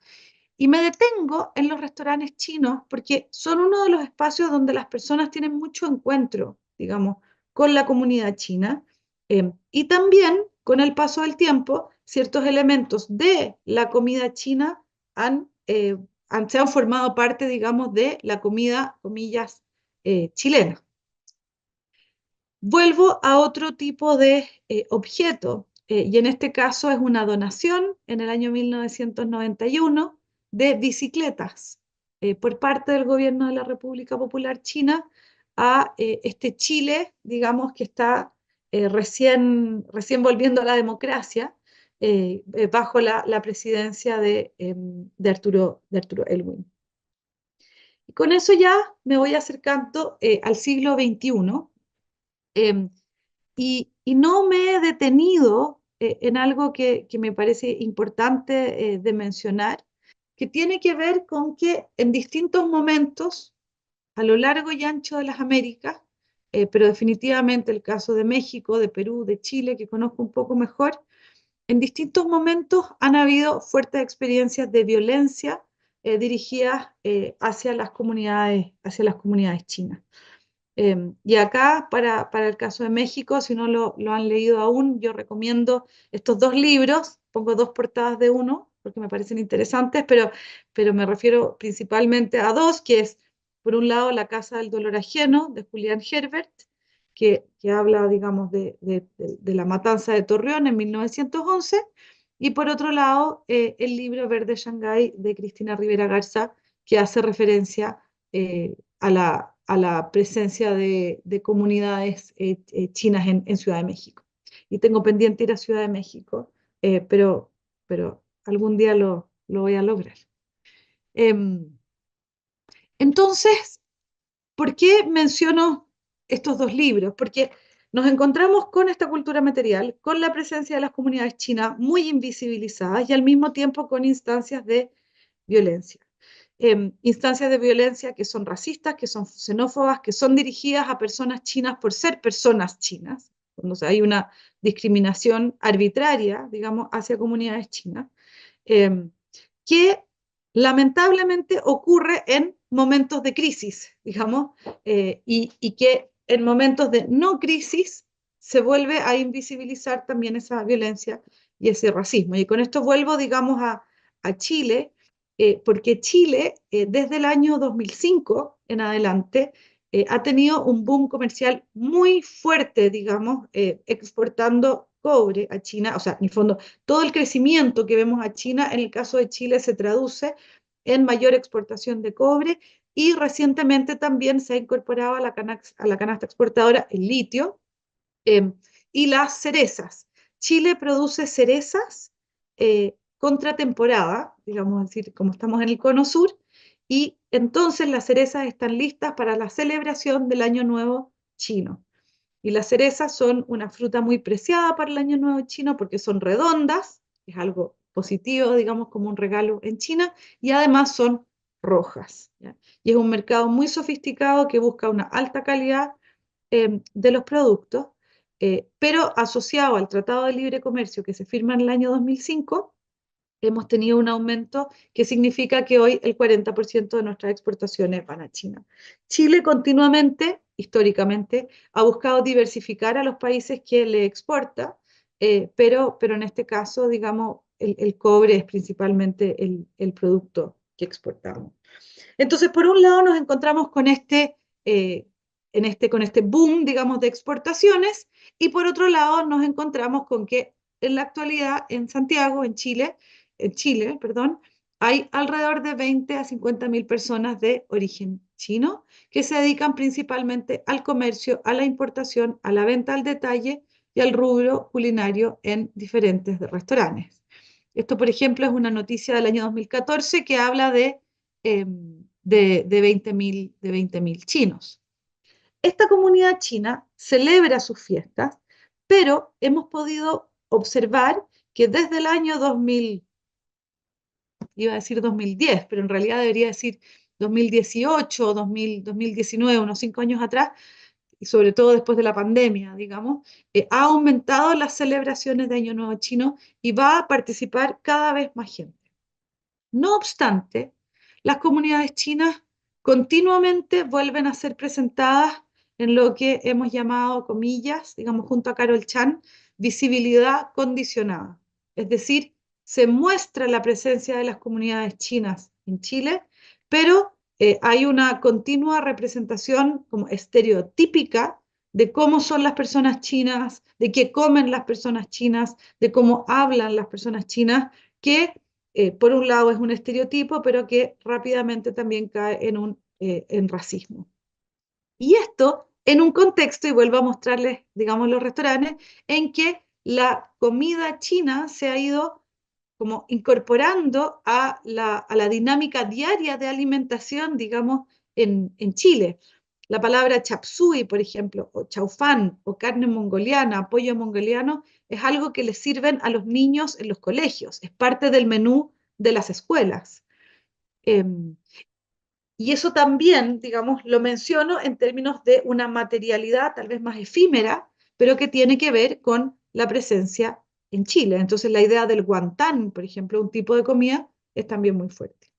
Y me detengo en los restaurantes chinos porque son uno de los espacios donde las personas tienen mucho encuentro, digamos, con la comunidad china y también con el paso del tiempo, ciertos elementos de la comida china se han formado parte, digamos, de la comida, comillas, chilena. Vuelvo a otro tipo de objeto, y en este caso es una donación en el año 1991 de bicicletas por parte del gobierno de la República Popular China a este Chile, digamos, que está recién volviendo a la democracia bajo la presidencia de Arturo Elwin. Y con eso ya me voy acercando al siglo XXI. Y no me he detenido en algo que me parece importante de mencionar, que tiene que ver con que en distintos momentos, a lo largo y ancho de las Américas, pero definitivamente el caso de México, de Perú, de Chile, que conozco un poco mejor, en distintos momentos han habido fuertes experiencias de violencia dirigidas hacia las comunidades chinas. Y acá, para el caso de México, si no lo han leído aún, yo recomiendo estos dos libros, pongo dos portadas de uno, porque me parecen interesantes, pero me refiero principalmente a dos, que es, por un lado, La Casa del Dolor Ajeno, de Julián Herbert, que habla, digamos, de la matanza de Torreón en 1911, y por otro lado, el libro Verde Shanghái, de Cristina Rivera Garza, que hace referencia a la presencia de comunidades chinas en Ciudad de México. Y tengo pendiente ir a Ciudad de México, pero algún día lo voy a lograr. Em, entonces, ¿por qué menciono estos dos libros? Porque nos encontramos con esta cultura material, con la presencia de las comunidades chinas muy invisibilizadas y al mismo tiempo con instancias de violencia. Instancias de violencia que son racistas, que son xenófobas, que son dirigidas a personas chinas por ser personas chinas, cuando hay una discriminación arbitraria, digamos, hacia comunidades chinas, que lamentablemente ocurre en momentos de crisis, digamos, y que en momentos de no crisis se vuelve a invisibilizar también esa violencia y ese racismo. Y con esto vuelvo, digamos, a Chile, porque Chile, desde el año 2005 en adelante, ha tenido un boom comercial muy fuerte, digamos, exportando cobre a China, o sea, en el fondo, todo el crecimiento que vemos a China, en el caso de Chile, se traduce en mayor exportación de cobre y recientemente también se ha incorporado a la canasta exportadora el litio y las cerezas. Chile produce cerezas contra temporada, digamos decir, como estamos en el cono sur, y entonces las cerezas están listas para la celebración del Año Nuevo chino. Y las cerezas son una fruta muy preciada para el Año Nuevo chino porque son redondas, es algo positivo, digamos, como un regalo en China, y además son rojas, ¿ya? Y es un mercado muy sofisticado que busca una alta calidad de los productos, pero asociado al Tratado de Libre Comercio que se firma en el año 2005, hemos tenido un aumento que significa que hoy el 40% de nuestras exportaciones van a China. Chile continuamente, históricamente, ha buscado diversificar a los países que le exporta, pero en este caso, digamos, el cobre es principalmente el producto que exportamos. Entonces, por un lado nos encontramos con con este boom, digamos, de exportaciones, y por otro lado nos encontramos con que en la actualidad en Santiago, en Chile, perdón, hay alrededor de 20 a 50 mil personas de origen chino que se dedican principalmente al comercio, a la importación, a la venta al detalle y al rubro culinario en diferentes restaurantes. Esto, por ejemplo, es una noticia del año 2014 que habla de 20.000 chinos. Esta comunidad china celebra sus fiestas, pero hemos podido observar que desde el año 2000, iba a decir 2010, pero en realidad debería decir 2018, 2019, unos 5 años atrás, y sobre todo después de la pandemia, digamos, ha aumentado las celebraciones de Año Nuevo Chino y va a participar cada vez más gente. No obstante, las comunidades chinas continuamente vuelven a ser presentadas en lo que hemos llamado, comillas, digamos, junto a Carol Chan, visibilidad condicionada. Es decir, se muestra la presencia de las comunidades chinas en Chile, pero hay una continua representación como estereotípica de cómo son las personas chinas, de qué comen las personas chinas, de cómo hablan las personas chinas, que por un lado es un estereotipo, pero que rápidamente también cae en racismo. Y esto en un contexto, y vuelvo a mostrarles, digamos, los restaurantes, en que la comida china se ha ido como incorporando a la dinámica diaria de alimentación, digamos, en Chile. La palabra chap suey, por ejemplo, o chaufán, o carne mongoliana, pollo mongoliano, es algo que les sirven a los niños en los colegios, es parte del menú de las escuelas. Y eso también, digamos, lo menciono en términos de una materialidad tal vez más efímera, pero que tiene que ver con la presencia en Chile. Entonces la idea del guantán, por ejemplo, un tipo de comida, es también muy fuerte.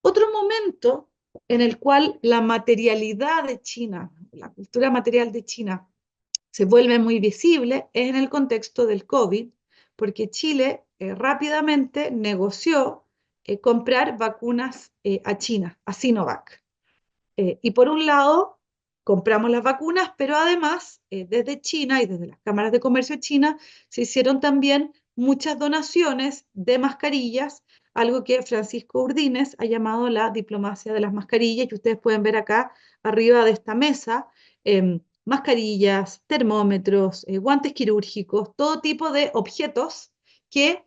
Otro momento en el cual la materialidad de China, la cultura material de China, se vuelve muy visible es en el contexto del COVID, porque Chile rápidamente negoció comprar vacunas a China, a Sinovac. Y por un lado, compramos las vacunas, pero además, desde China y desde las cámaras de comercio de China, se hicieron también muchas donaciones de mascarillas, algo que Francisco Urdines ha llamado la diplomacia de las mascarillas, que ustedes pueden ver acá arriba de esta mesa, mascarillas, termómetros, guantes quirúrgicos, todo tipo de objetos que,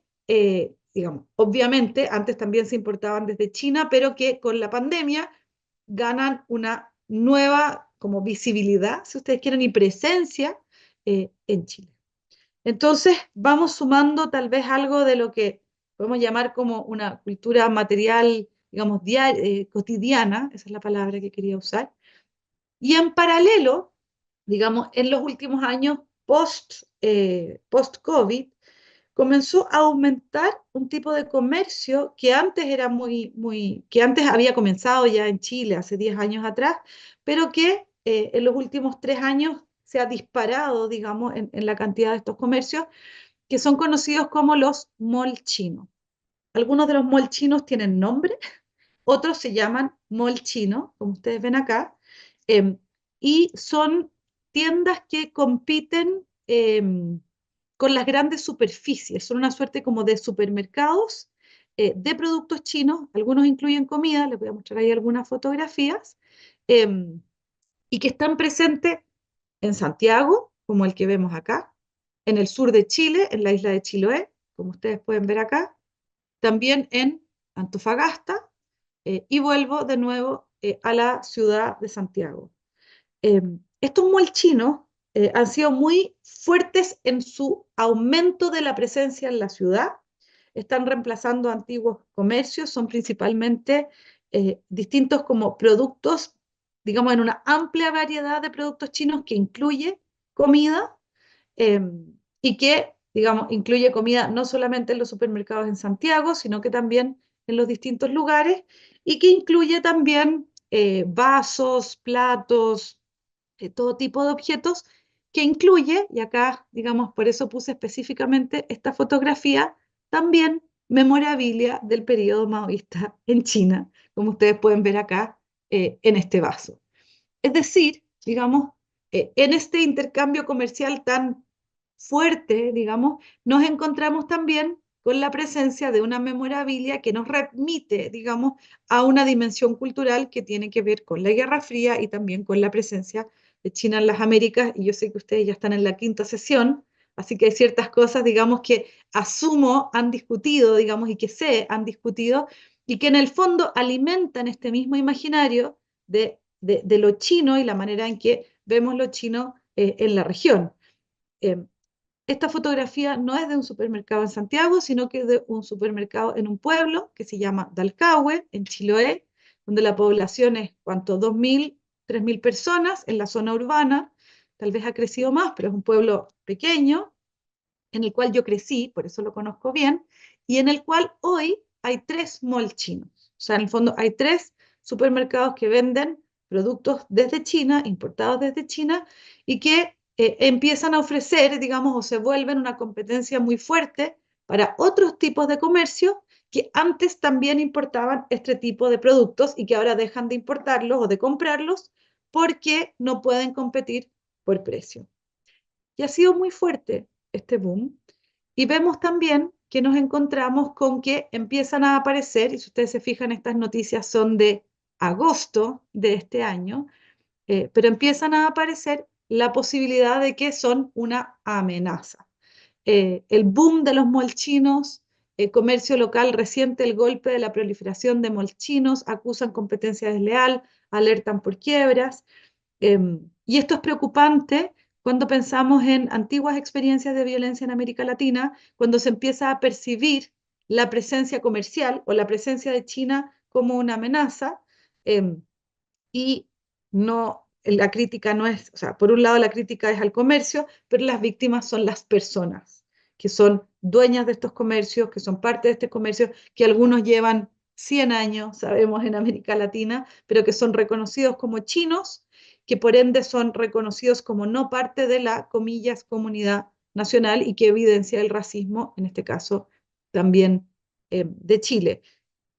digamos, obviamente antes también se importaban desde China, pero que con la pandemia ganan una nueva como visibilidad, si ustedes quieren, y presencia en Chile. Entonces, vamos sumando tal vez algo de lo que podemos llamar como una cultura material, digamos, cotidiana, esa es la palabra que quería usar, y en paralelo, digamos, en los últimos años post-COVID, comenzó a aumentar un tipo de comercio que antes era que antes había comenzado ya en Chile hace 10 años atrás, pero que en los últimos 3 años se ha disparado, digamos, en la cantidad de estos comercios, que son conocidos como los mall chinos. Algunos de los mall chinos tienen nombre, otros se llaman mall chino, como ustedes ven acá, eh, y son tiendas que compiten con las grandes superficies. Son una suerte como de supermercados de productos chinos. Algunos incluyen comida, les voy a mostrar ahí algunas fotografías, eh, y que están presentes en Santiago, como el que vemos acá, en el sur de Chile, en la isla de Chiloé, como ustedes pueden ver acá, también en Antofagasta, y vuelvo de nuevo a la ciudad de Santiago. Estos malls chinos han sido muy fuertes en su aumento de la presencia en la ciudad, están reemplazando antiguos comercios, son principalmente distintos como productos, digamos, en una amplia variedad de productos chinos que incluye comida eh, y que, digamos, incluye comida no solamente en los supermercados en Santiago, sino que también en los distintos lugares y que incluye también vasos, platos, todo tipo de objetos que incluye, y acá, digamos, por eso puse específicamente esta fotografía, también memorabilia del periodo maoísta en China, como ustedes pueden ver acá en este vaso. Es decir, digamos, en este intercambio comercial tan fuerte, digamos, nos encontramos también con la presencia de una memorabilia que nos remite, digamos, a una dimensión cultural que tiene que ver con la Guerra Fría y también con la presencia de China en las Américas. Y yo sé que ustedes ya están en la quinta sesión, así que hay ciertas cosas, digamos, que asumo han discutido, digamos, y que sé han discutido, y que en el fondo alimentan este mismo imaginario de lo chino y la manera en que vemos lo chino en la región. Eh, esta fotografía no es de un supermercado en Santiago, sino que es de un supermercado en un pueblo que se llama Dalcahue, en Chiloé, donde la población es, ¿cuánto? 2.000, 3.000 personas en la zona urbana. Tal vez ha crecido más, pero es un pueblo pequeño, en el cual yo crecí, por eso lo conozco bien, y en el cual hoy hay 3 malls chinos. O sea, en el fondo hay 3 supermercados que venden productos desde China, importados desde China, y que empiezan a ofrecer, digamos, o se vuelven una competencia muy fuerte para otros tipos de comercio que antes también importaban este tipo de productos y que ahora dejan de importarlos o de comprarlos porque no pueden competir por precio. Y ha sido muy fuerte este boom. Y vemos también que nos encontramos con que empiezan a aparecer, y si ustedes se fijan, estas noticias son de agosto de este año, pero empiezan a aparecer la posibilidad de que son una amenaza. El boom de los molchinos, el comercio local resiente el golpe de la proliferación de molchinos, acusan competencia desleal, alertan por quiebras. Y esto es preocupante cuando pensamos en antiguas experiencias de violencia en América Latina, cuando se empieza a percibir la presencia comercial o la presencia de China como una amenaza. eh, y no, la crítica no es, o sea, por un lado la crítica es al comercio, pero las víctimas son las personas, que son dueñas de estos comercios, que son parte de este comercio, que algunos llevan 100 años, sabemos, en América Latina, pero que son reconocidos como chinos, que por ende son reconocidos como no parte de la, comillas, comunidad nacional y que evidencia el racismo, en este caso también de Chile.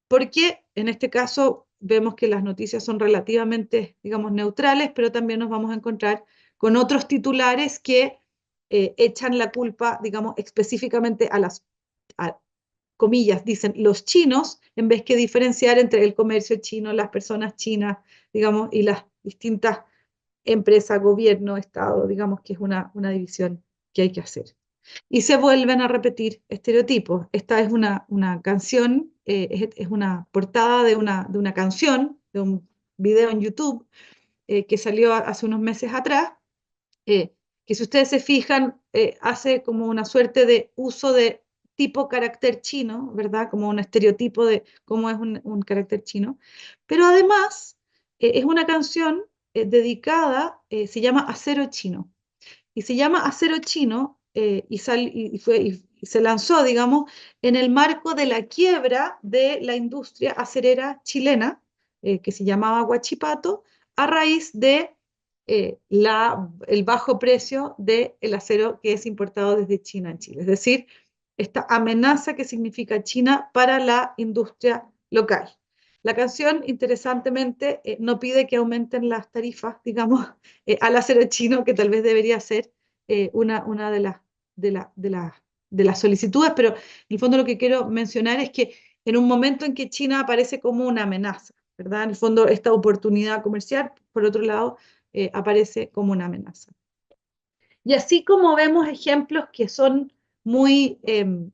Porque en este caso vemos que las noticias son relativamente, digamos, neutrales, pero también nos vamos a encontrar con otros titulares que echan la culpa, digamos, específicamente a las, a, comillas, dicen los chinos, en vez que diferenciar entre el comercio chino, las personas chinas, digamos, y las distintas empresas, gobierno, Estado, digamos que es una división que hay que hacer y se vuelven a repetir estereotipos. Esta es una canción, es una portada de una canción, de un video en YouTube que salió hace unos meses atrás, eh, que si ustedes se fijan, hace como una suerte de uso de tipo carácter chino, ¿verdad? Como un estereotipo de cómo es un carácter chino. Pero además es una canción dedicada, se llama Acero Chino y se llama Acero Chino y se lanzó, digamos, en el marco de la quiebra de la industria acerera chilena, que se llamaba Huachipato, a raíz de el bajo precio del acero que es importado desde China en Chile. Es decir, esta amenaza que significa China para la industria local. La canción, interesantemente, no pide que aumenten las tarifas, digamos, al acero chino, que tal vez debería ser una de las solicitudes, pero en el fondo lo que quiero mencionar es que en un momento en que China aparece como una amenaza, ¿verdad? En el fondo esta oportunidad comercial, por otro lado, aparece como una amenaza. Y así como vemos ejemplos que son muy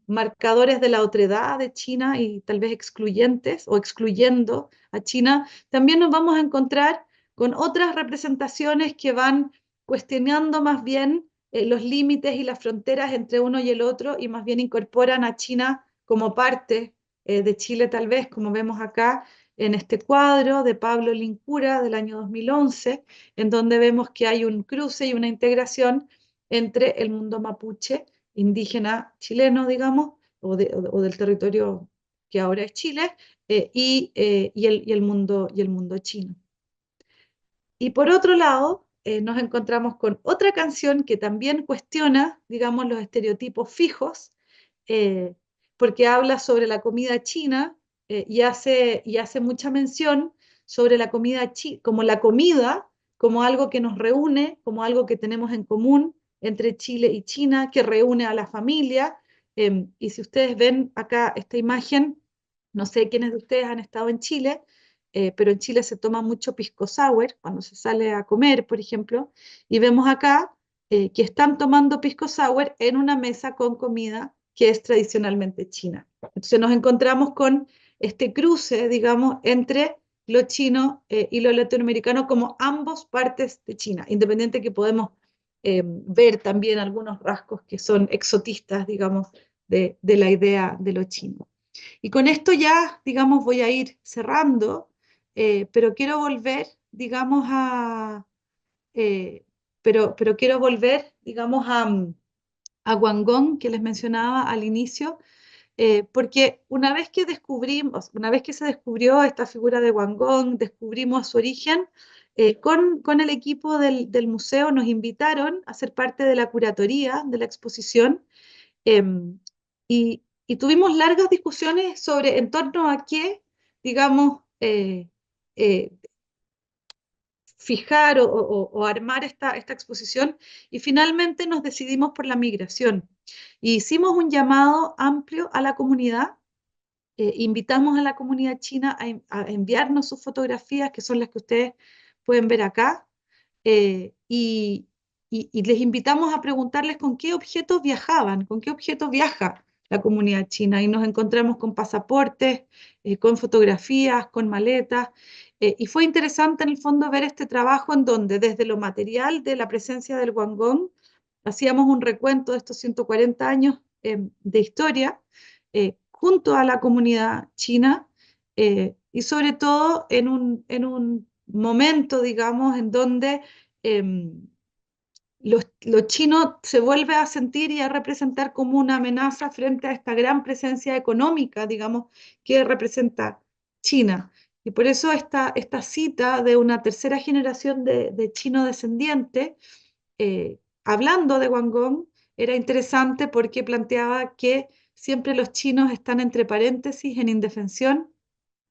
marcadores de la otredad de China y tal vez excluyentes o excluyendo a China, también nos vamos a encontrar con otras representaciones que van cuestionando más bien los límites y las fronteras entre uno y el otro, y más bien incorporan a China como parte de Chile, tal vez, como vemos acá en este cuadro de Pablo Lincura del año 2011, en donde vemos que hay un cruce y una integración entre el mundo mapuche, indígena chileno, digamos, o del territorio que ahora es Chile, y el mundo chino. Y por otro lado, nos encontramos con otra canción que también cuestiona, digamos, los estereotipos fijos, eh, porque habla sobre la comida china, y hace mucha mención sobre la comida como la comida, como algo que nos reúne, como algo que tenemos en común entre Chile y China, que reúne a la familia. Y si ustedes ven acá esta imagen, no sé quiénes de ustedes han estado en Chile, pero en Chile se toma mucho pisco sour cuando se sale a comer, por ejemplo, y vemos acá que están tomando pisco sour en una mesa con comida que es tradicionalmente china. Entonces nos encontramos con este cruce, digamos, entre lo chino y lo latinoamericano como ambos partes de China, independiente que podemos ver también algunos rasgos que son exotistas, digamos, de la idea de lo chino. Y con esto ya, digamos, voy a ir cerrando, pero quiero volver, digamos, eh, pero quiero volver, digamos, a Guangdong, que les mencionaba al inicio, porque una vez que se descubrió esta figura de Guangdong, descubrimos su origen, con el equipo del museo nos invitaron a ser parte de la curatoría de la exposición. Y tuvimos largas discusiones sobre en torno a qué, digamos, eh, fijar o armar esta exposición, y finalmente nos decidimos por la migración. Y hicimos un llamado amplio a la comunidad, invitamos a la comunidad china a enviarnos sus fotografías, que son las que ustedes pueden ver acá, y les invitamos a preguntarles con qué objetos viajaban, con qué objetos viaja la comunidad china, y nos encontramos con pasaportes, con fotografías, con maletas, y fue interesante en el fondo ver este trabajo en donde desde lo material de la presencia del Guangdong hacíamos un recuento de estos 140 años de historia, junto a la comunidad china, y sobre todo en un momento, digamos, en donde lo chino se vuelve a sentir y a representar como una amenaza frente a esta gran presencia económica, digamos, que representa China. Y por eso esta cita de una tercera generación de chino descendiente, hablando de Guangdong, era interesante porque planteaba que siempre los chinos están entre paréntesis en indefensión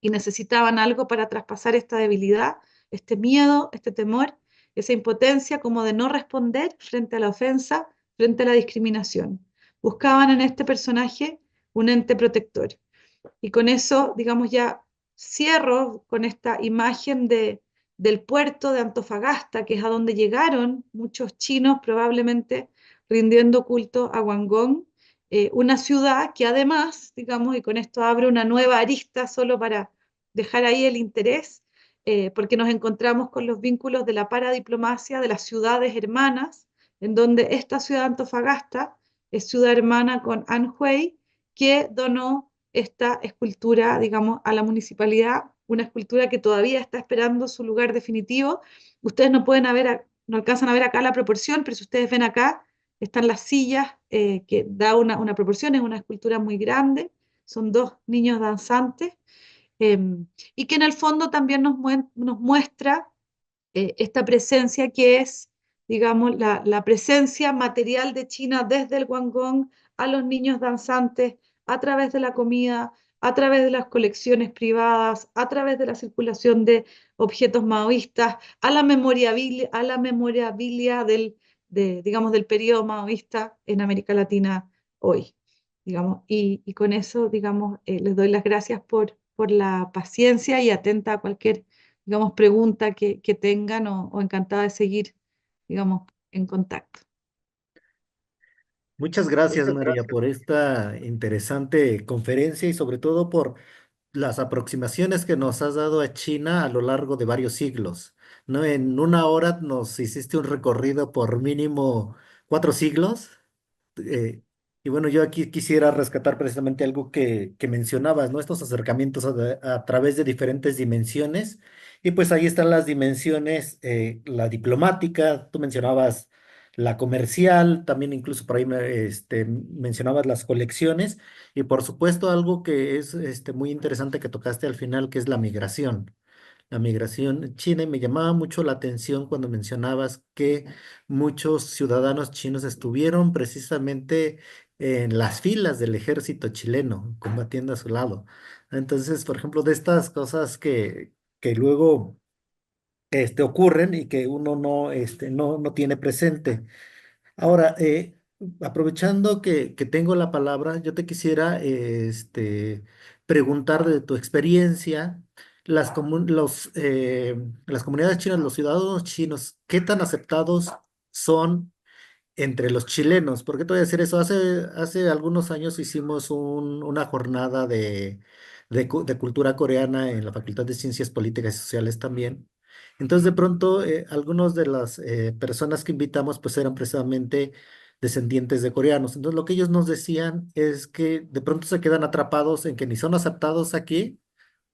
y necesitaban algo para traspasar esta debilidad, este miedo, este temor, esa impotencia como de no responder frente a la ofensa, frente a la discriminación. Buscaban en este personaje un ente protector. Y con eso, digamos, ya cierro con esta imagen del puerto de Antofagasta, que es a donde llegaron muchos chinos, probablemente rindiendo culto a Guangdong, una ciudad que además, digamos, y con esto abre una nueva arista solo para dejar ahí el interés, porque nos encontramos con los vínculos de la paradiplomacia de las ciudades hermanas, en donde esta ciudad de Antofagasta es ciudad hermana con Anhui, que donó esta escultura, digamos, a la municipalidad, una escultura que todavía está esperando su lugar definitivo. Ustedes no pueden no alcanzan a ver acá la proporción, pero si ustedes ven acá, están las sillas, que da una proporción, es una escultura muy grande, son dos niños danzantes, eh, y que en el fondo también nos muestra esta presencia que es, digamos, la presencia material de China desde el Guangdong a los niños danzantes, a través de la comida, a través de las colecciones privadas, a través de la circulación de objetos maoístas, a la memorabilia digamos, del periodo maoísta en América Latina hoy. Digamos, y con eso, digamos, les doy las gracias por la paciencia y atenta a cualquier, digamos, pregunta que tengan, o encantada de seguir, digamos, en contacto. Muchas gracias, María, por esta interesante conferencia y sobre todo por las aproximaciones que nos has dado a China a lo largo de varios siglos. ¿no? En una hora nos hiciste un recorrido por mínimo 4 siglos. eh, y bueno, yo aquí quisiera rescatar precisamente algo que mencionabas, ¿no? Estos acercamientos a través de diferentes dimensiones. Y pues ahí están las dimensiones, la diplomática, tú mencionabas la comercial, también incluso por ahí mencionabas las colecciones. Y por supuesto algo que es muy interesante que tocaste al final, que es la migración. La migración china, y me llamaba mucho la atención cuando mencionabas que muchos ciudadanos chinos estuvieron precisamente en las filas del ejército chileno, combatiendo a su lado. Entonces, por ejemplo, de estas cosas que luego ocurren y que uno no tiene presente. Ahora, aprovechando que tengo la palabra, yo te quisiera preguntar de tu experiencia, las comunidades chinas, los ciudadanos chinos, ¿qué tan aceptados son entre los chilenos? ¿Por qué te voy a decir eso? Hace algunos años hicimos una jornada de cultura coreana en la Facultad de Ciencias Políticas y Sociales también. Entonces, de pronto, algunos de las personas que invitamos, pues eran precisamente descendientes de coreanos. Entonces, lo que ellos nos decían es que de pronto se quedan atrapados en que ni son aceptados aquí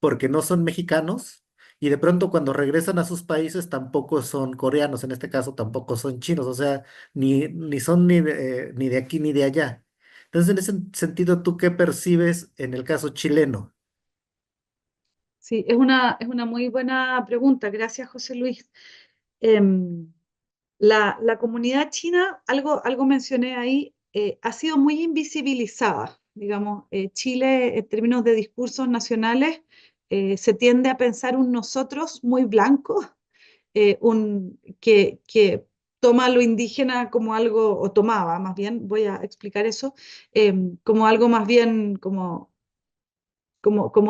porque no son mexicanos. Y de pronto cuando regresan a sus países tampoco son coreanos, en este caso tampoco son chinos, o sea, ni son ni de aquí ni de allá. Entonces, en ese sentido, ¿tú qué percibes en el caso chileno? Sí, es una muy buena pregunta. Gracias, José Luis. Em, la comunidad china, algo mencioné ahí, ha sido muy invisibilizada. Digamos, Chile, en términos de discursos nacionales, se tiende a pensar un nosotros muy blanco, que toma lo indígena como algo, o tomaba más bien, voy a explicar eso, como algo más bien como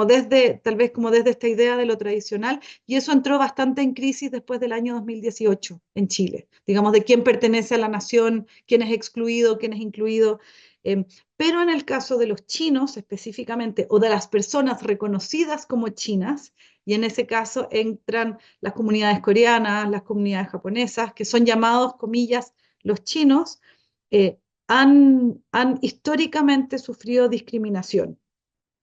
desde, tal vez como desde esta idea de lo tradicional, y eso entró bastante en crisis después del año 2018 en Chile, digamos, de quién pertenece a la nación, quién es excluido, quién es incluido. eh, pero en el caso de los chinos específicamente, o de las personas reconocidas como chinas, y en ese caso entran las comunidades coreanas, las comunidades japonesas, que son llamados, comillas, los chinos, han históricamente sufrido discriminación.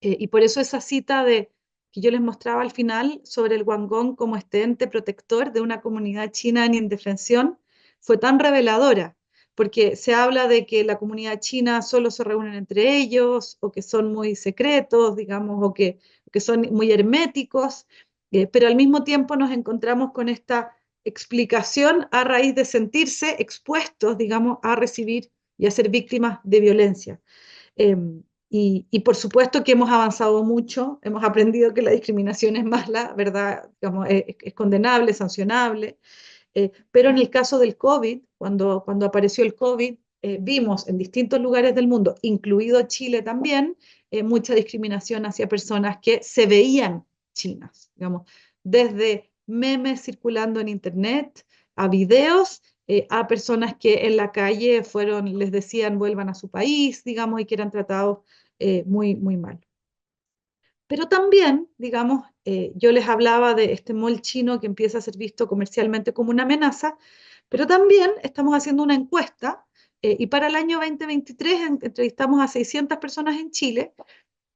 Y por eso esa cita que yo les mostraba al final sobre el Guangdong como este ente protector de una comunidad china en indefensión fue tan reveladora, porque se habla de que la comunidad china solo se reúnen entre ellos, o que son muy secretos, digamos, o que son muy herméticos, pero al mismo tiempo nos encontramos con esta explicación a raíz de sentirse expuestos, digamos, a recibir y a ser víctimas de violencia. Y por supuesto que hemos avanzado mucho, hemos aprendido que la discriminación es mala, ¿verdad? Digamos, es condenable, sancionable, pero en el caso del COVID, cuando apareció el COVID, vimos en distintos lugares del mundo, incluido Chile también, mucha discriminación hacia personas que se veían chinas, digamos, desde memes circulando en internet, a videos, a personas que en la calle les decían vuelvan a su país, digamos, y que eran tratados muy, muy mal. Pero también, digamos, yo les hablaba de este mall chino que empieza a ser visto comercialmente como una amenaza, pero también estamos haciendo una encuesta, y para el año 2023 entrevistamos a 600 personas en Chile,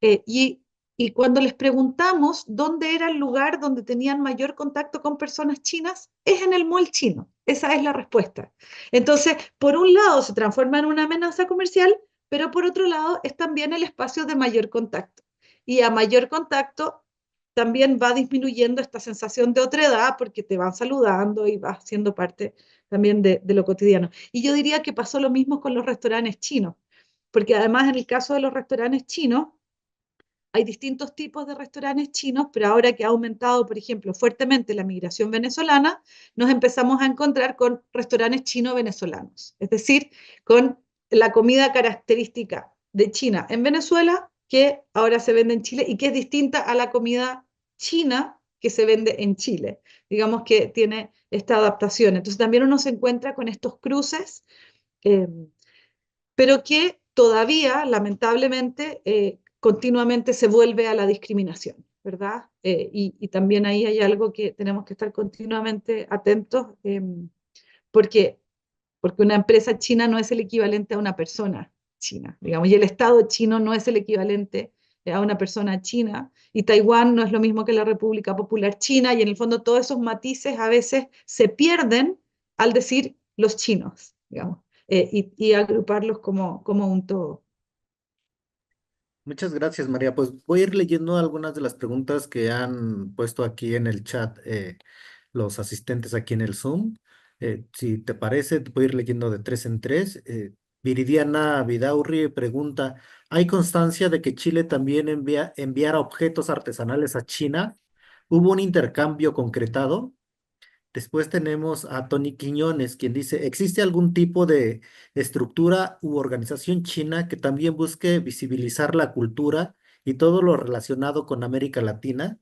eh, y, y cuando les preguntamos dónde era el lugar donde tenían mayor contacto con personas chinas, es en el mall chino. Esa es la respuesta. Entonces, por un lado se transforma en una amenaza comercial, pero por otro lado es también el espacio de mayor contacto. Y a mayor contacto también va disminuyendo esta sensación de otredad porque te van saludando y vas siendo parte también de lo cotidiano. Y yo diría que pasó lo mismo con los restaurantes chinos, porque además en el caso de los restaurantes chinos, hay distintos tipos de restaurantes chinos, pero ahora que ha aumentado, por ejemplo, fuertemente la migración venezolana, nos empezamos a encontrar con restaurantes chino-venezolanos, es decir, con la comida característica de China en Venezuela, que ahora se vende en Chile y que es distinta a la comida china que se vende en Chile. Digamos que tiene esta adaptación. Entonces también uno se encuentra con estos cruces, eh, pero que todavía, lamentablemente, continuamente se vuelve a la discriminación. ¿verdad? Y también ahí hay algo que tenemos que estar continuamente atentos, porque, porque una empresa china no es el equivalente a una persona china, digamos, y el Estado chino no es el equivalente a una persona china, y Taiwán no es lo mismo que la República Popular China, y en el fondo todos esos matices a veces se pierden al decir los chinos, digamos, y agruparlos como un todo. Muchas gracias, María. Pues voy a ir leyendo algunas de las preguntas que han puesto aquí en el chat los asistentes aquí en el Zoom. Si te parece, te voy a ir leyendo de tres en tres. Viridiana Vidaurri pregunta, ¿hay constancia de que Chile también enviara objetos artesanales a China? ¿Hubo un intercambio concretado? Después tenemos a Tony Quiñones, quien dice, ¿existe algún tipo de estructura u organización china que también busque visibilizar la cultura y todo lo relacionado con América Latina?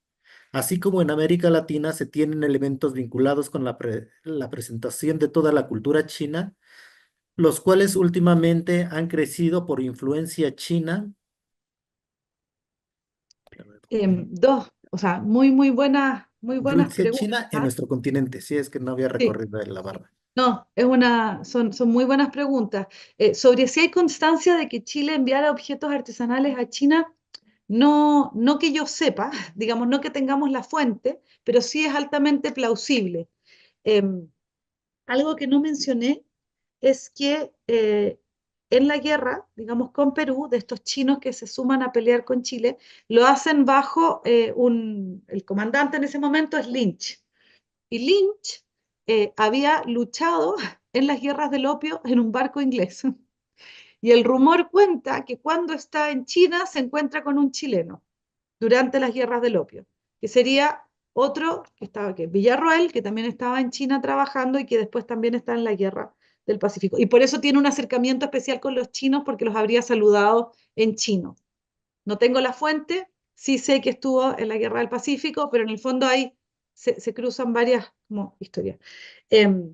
Así como en América Latina se tienen elementos vinculados con la presentación de toda la cultura china, los cuales últimamente han crecido por influencia china. Dos, o sea, muy buenas Influencia preguntas. china en nuestro continente, si es que no había Sí, recorrido de la barra. no, son muy buenas preguntas. Sobre si hay constancia de que Chile enviara objetos artesanales a China, no, no que yo sepa, digamos, no que tengamos la fuente, pero sí es altamente plausible. Em, Algo que no mencioné es que en la guerra, digamos, con Perú, de estos chinos que se suman a pelear con Chile, lo hacen bajo el comandante en ese momento es Lynch. Y Lynch había luchado en las guerras del opio en un barco inglés. Y el rumor cuenta que cuando está en China se encuentra con un chileno durante las guerras del opio, que sería otro que estaba, que Villarroel, que también estaba en China trabajando y que después también está en la guerra del Pacífico. Y por eso tiene un acercamiento especial con los chinos, porque los habría saludado en chino. No tengo la fuente, sí sé que estuvo en la guerra del Pacífico, pero en el fondo ahí se cruzan varias como, historias. Eh,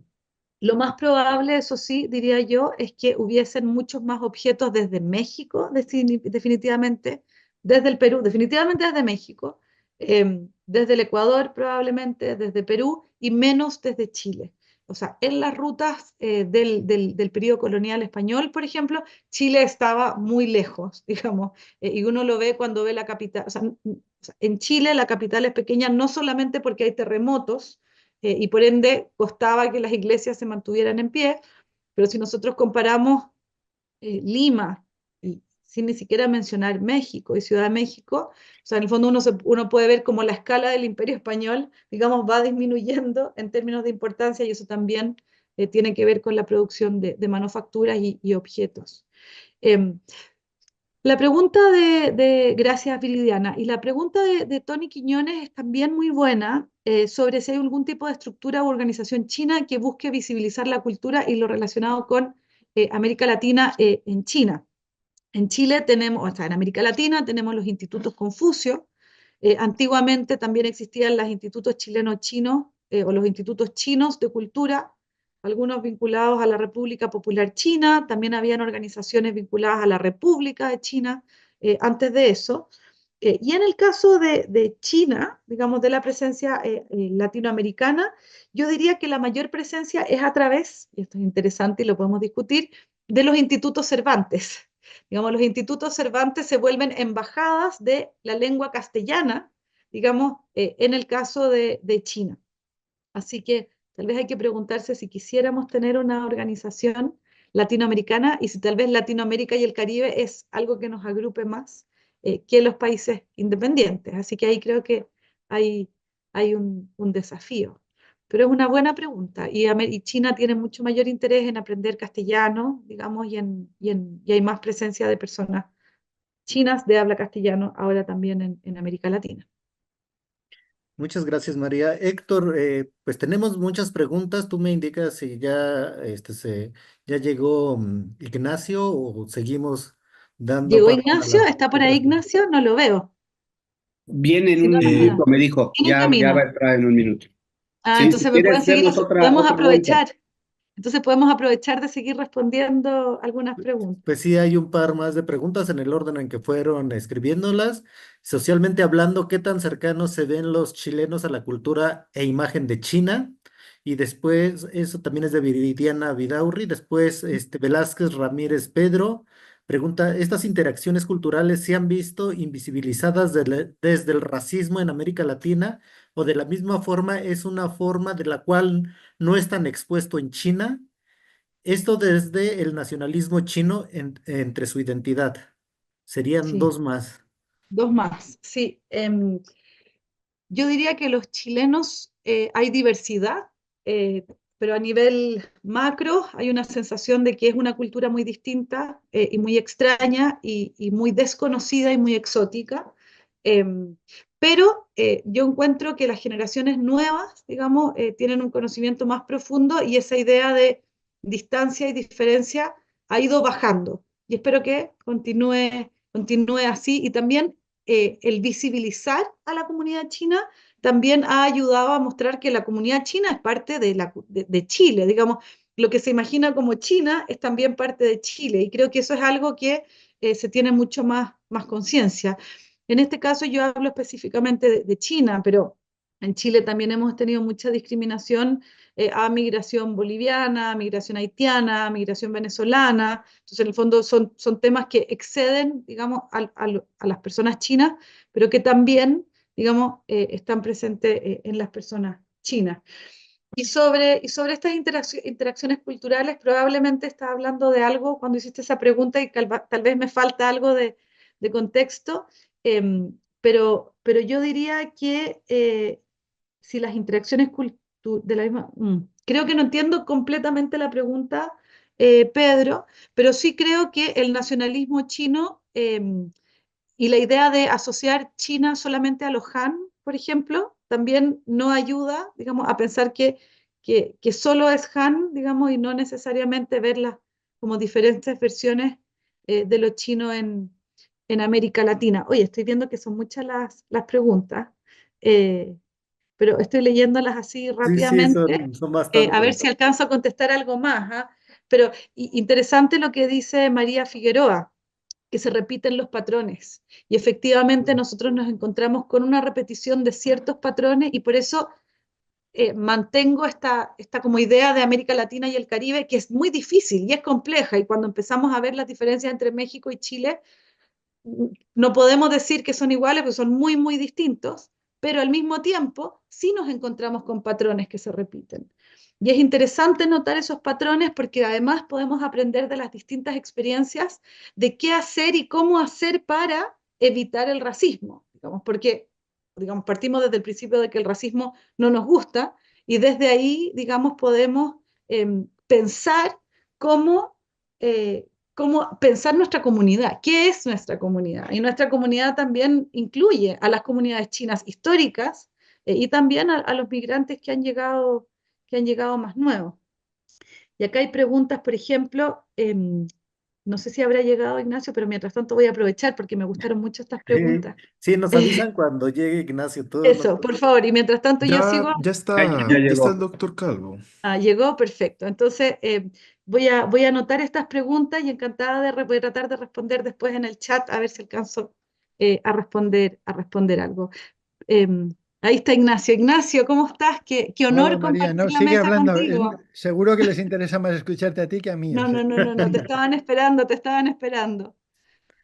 lo más probable, eso sí, diría yo, es que hubiesen muchos más objetos desde México, definitivamente, desde el Perú, definitivamente desde México, desde el Ecuador probablemente, desde Perú y menos desde Chile. O sea, en las rutas del periodo colonial español, por ejemplo, Chile estaba muy lejos, digamos, y uno lo ve cuando ve la capital. O sea, en Chile la capital es pequeña no solamente porque hay terremotos, y por ende costaba que las iglesias se mantuvieran en pie, pero si nosotros comparamos Lima, y sin ni siquiera mencionar México y Ciudad de México, o sea, en el fondo uno puede ver cómo la escala del Imperio Español, digamos, va disminuyendo en términos de importancia y eso también tiene que ver con la producción de manufacturas y objetos. Eh, la pregunta gracias Viridiana, y la pregunta de Tony Quiñones es también muy buena sobre si hay algún tipo de estructura u organización china que busque visibilizar la cultura y lo relacionado con América Latina en China. En Chile tenemos, o sea, en América Latina tenemos los institutos Confucio. Antiguamente también existían los institutos chileno-chinos o los institutos chinos de cultura, algunos vinculados a la República Popular China, también habían organizaciones vinculadas a la República de China antes de eso. Y en el caso de China, digamos, de la presencia latinoamericana, yo diría que la mayor presencia es a través, y esto es interesante y lo podemos discutir, de los institutos Cervantes. Digamos, los institutos Cervantes se vuelven embajadas de la lengua castellana, digamos, en el caso de China. Así que tal vez hay que preguntarse si quisiéramos tener una organización latinoamericana y si tal vez Latinoamérica y el Caribe es algo que nos agrupe más que los países independientes. Así que ahí creo que hay, hay un desafío. Pero es una buena pregunta y China tiene mucho mayor interés en aprender castellano, digamos, y hay más presencia de personas chinas de habla castellano ahora también en América Latina. Muchas gracias, María. Héctor, pues tenemos muchas preguntas. Tú me indicas si ya llegó Ignacio o seguimos dando ¿Llegó paso a Ignacio? las ¿Está por ahí otras. Ignacio? No lo veo. Viene en Si no, un no me da. minuto, me dijo, Tiene ya va a camino. entrar en un minuto. Ah, Sí, si entonces me pueden quieres, seguir, vemos podemos otra vuelta. aprovechar. Entonces podemos aprovechar de seguir respondiendo algunas preguntas. Pues sí, hay un par más de preguntas en el orden en que fueron escribiéndolas. Socialmente hablando, ¿qué tan cercanos se ven los chilenos a la cultura e imagen de China? Y después, eso también es de Viridiana Vidaurri. Después, Velázquez Ramírez Pedro pregunta, ¿estas interacciones culturales se han visto invisibilizadas desde el racismo en América Latina o de la misma forma es una forma de la cual no es tan expuesto en China? Esto desde el nacionalismo chino entre su identidad. Serían Sí, dos más. dos más. Sí, yo diría que los chilenos hay diversidad, pero a nivel macro hay una sensación de que es una cultura muy distinta y muy extraña y muy desconocida y muy exótica. Em, pero yo encuentro que las generaciones nuevas, digamos, tienen un conocimiento más profundo y esa idea de distancia y diferencia ha ido bajando. Y espero que continúe así y también el visibilizar a la comunidad china también ha ayudado a mostrar que la comunidad china es parte de Chile, digamos, lo que se imagina como China es también parte de Chile y creo que eso es algo que se tiene mucho más conciencia. En este caso yo hablo específicamente de China, pero en Chile también hemos tenido mucha discriminación a migración boliviana, a migración haitiana, a migración venezolana. Entonces, en el fondo son temas que exceden, digamos, a las personas chinas, pero que también, digamos, están presentes en las personas chinas. Y sobre estas interacciones culturales, probablemente estás hablando de algo cuando hiciste esa pregunta y tal vez me falta algo de contexto, pero yo diría que si las interacciones de la misma... Creo que no entiendo completamente la pregunta, Pedro, pero sí creo que el nacionalismo chino y la idea de asociar China solamente a los Han, por ejemplo, también no ayuda, digamos, a pensar que solo es Han, digamos, y no necesariamente verlas como diferentes versiones de lo chino en América Latina. Oye, estoy viendo que son muchas las preguntas. Eh, pero estoy leyéndolas así Sí, sí, rápidamente, son a ver bastantes. si alcanzo a contestar algo más. ¿Ah? Pero interesante lo que dice María Figueroa, que se repiten los patrones. Y efectivamente nosotros nos encontramos con una repetición de ciertos patrones y por eso mantengo esta como idea de América Latina y el Caribe, que es muy difícil y es compleja. Y cuando empezamos a ver las diferencias entre México y Chile, no podemos decir que son iguales porque son muy distintos, pero al mismo tiempo sí nos encontramos con patrones que se repiten. Y es interesante notar esos patrones porque además podemos aprender de las distintas experiencias de qué hacer y cómo hacer para evitar el racismo, digamos, porque digamos, partimos desde el principio de que el racismo no nos gusta y desde ahí, digamos, podemos pensar cómo cómo pensar nuestra comunidad, qué es nuestra comunidad. Y nuestra comunidad también incluye a las comunidades chinas históricas y también a los migrantes que han llegado más nuevos. Y acá hay preguntas, por ejemplo, no sé si habrá llegado Ignacio, pero mientras tanto voy a aprovechar porque me gustaron mucho estas Sí, preguntas. sí, nos avisan cuando llegue Ignacio. Todo no- Eso, por favor, y mientras tanto yo sigo. Ya Ya está llegó. el doctor Calvo. Ah, llegó, perfecto. Entonces, voy a anotar estas preguntas y encantada voy a tratar de responder después en el chat a ver si alcanzo a responder algo. Ahí está Ignacio. Ignacio, ¿cómo estás? Qué Hola honor María, no, compartir la sigue mesa hablando. contigo. Seguro que les interesa más escucharte a ti que a mí. O No, sea. no, no, no, no, te estaban esperando, te estaban esperando.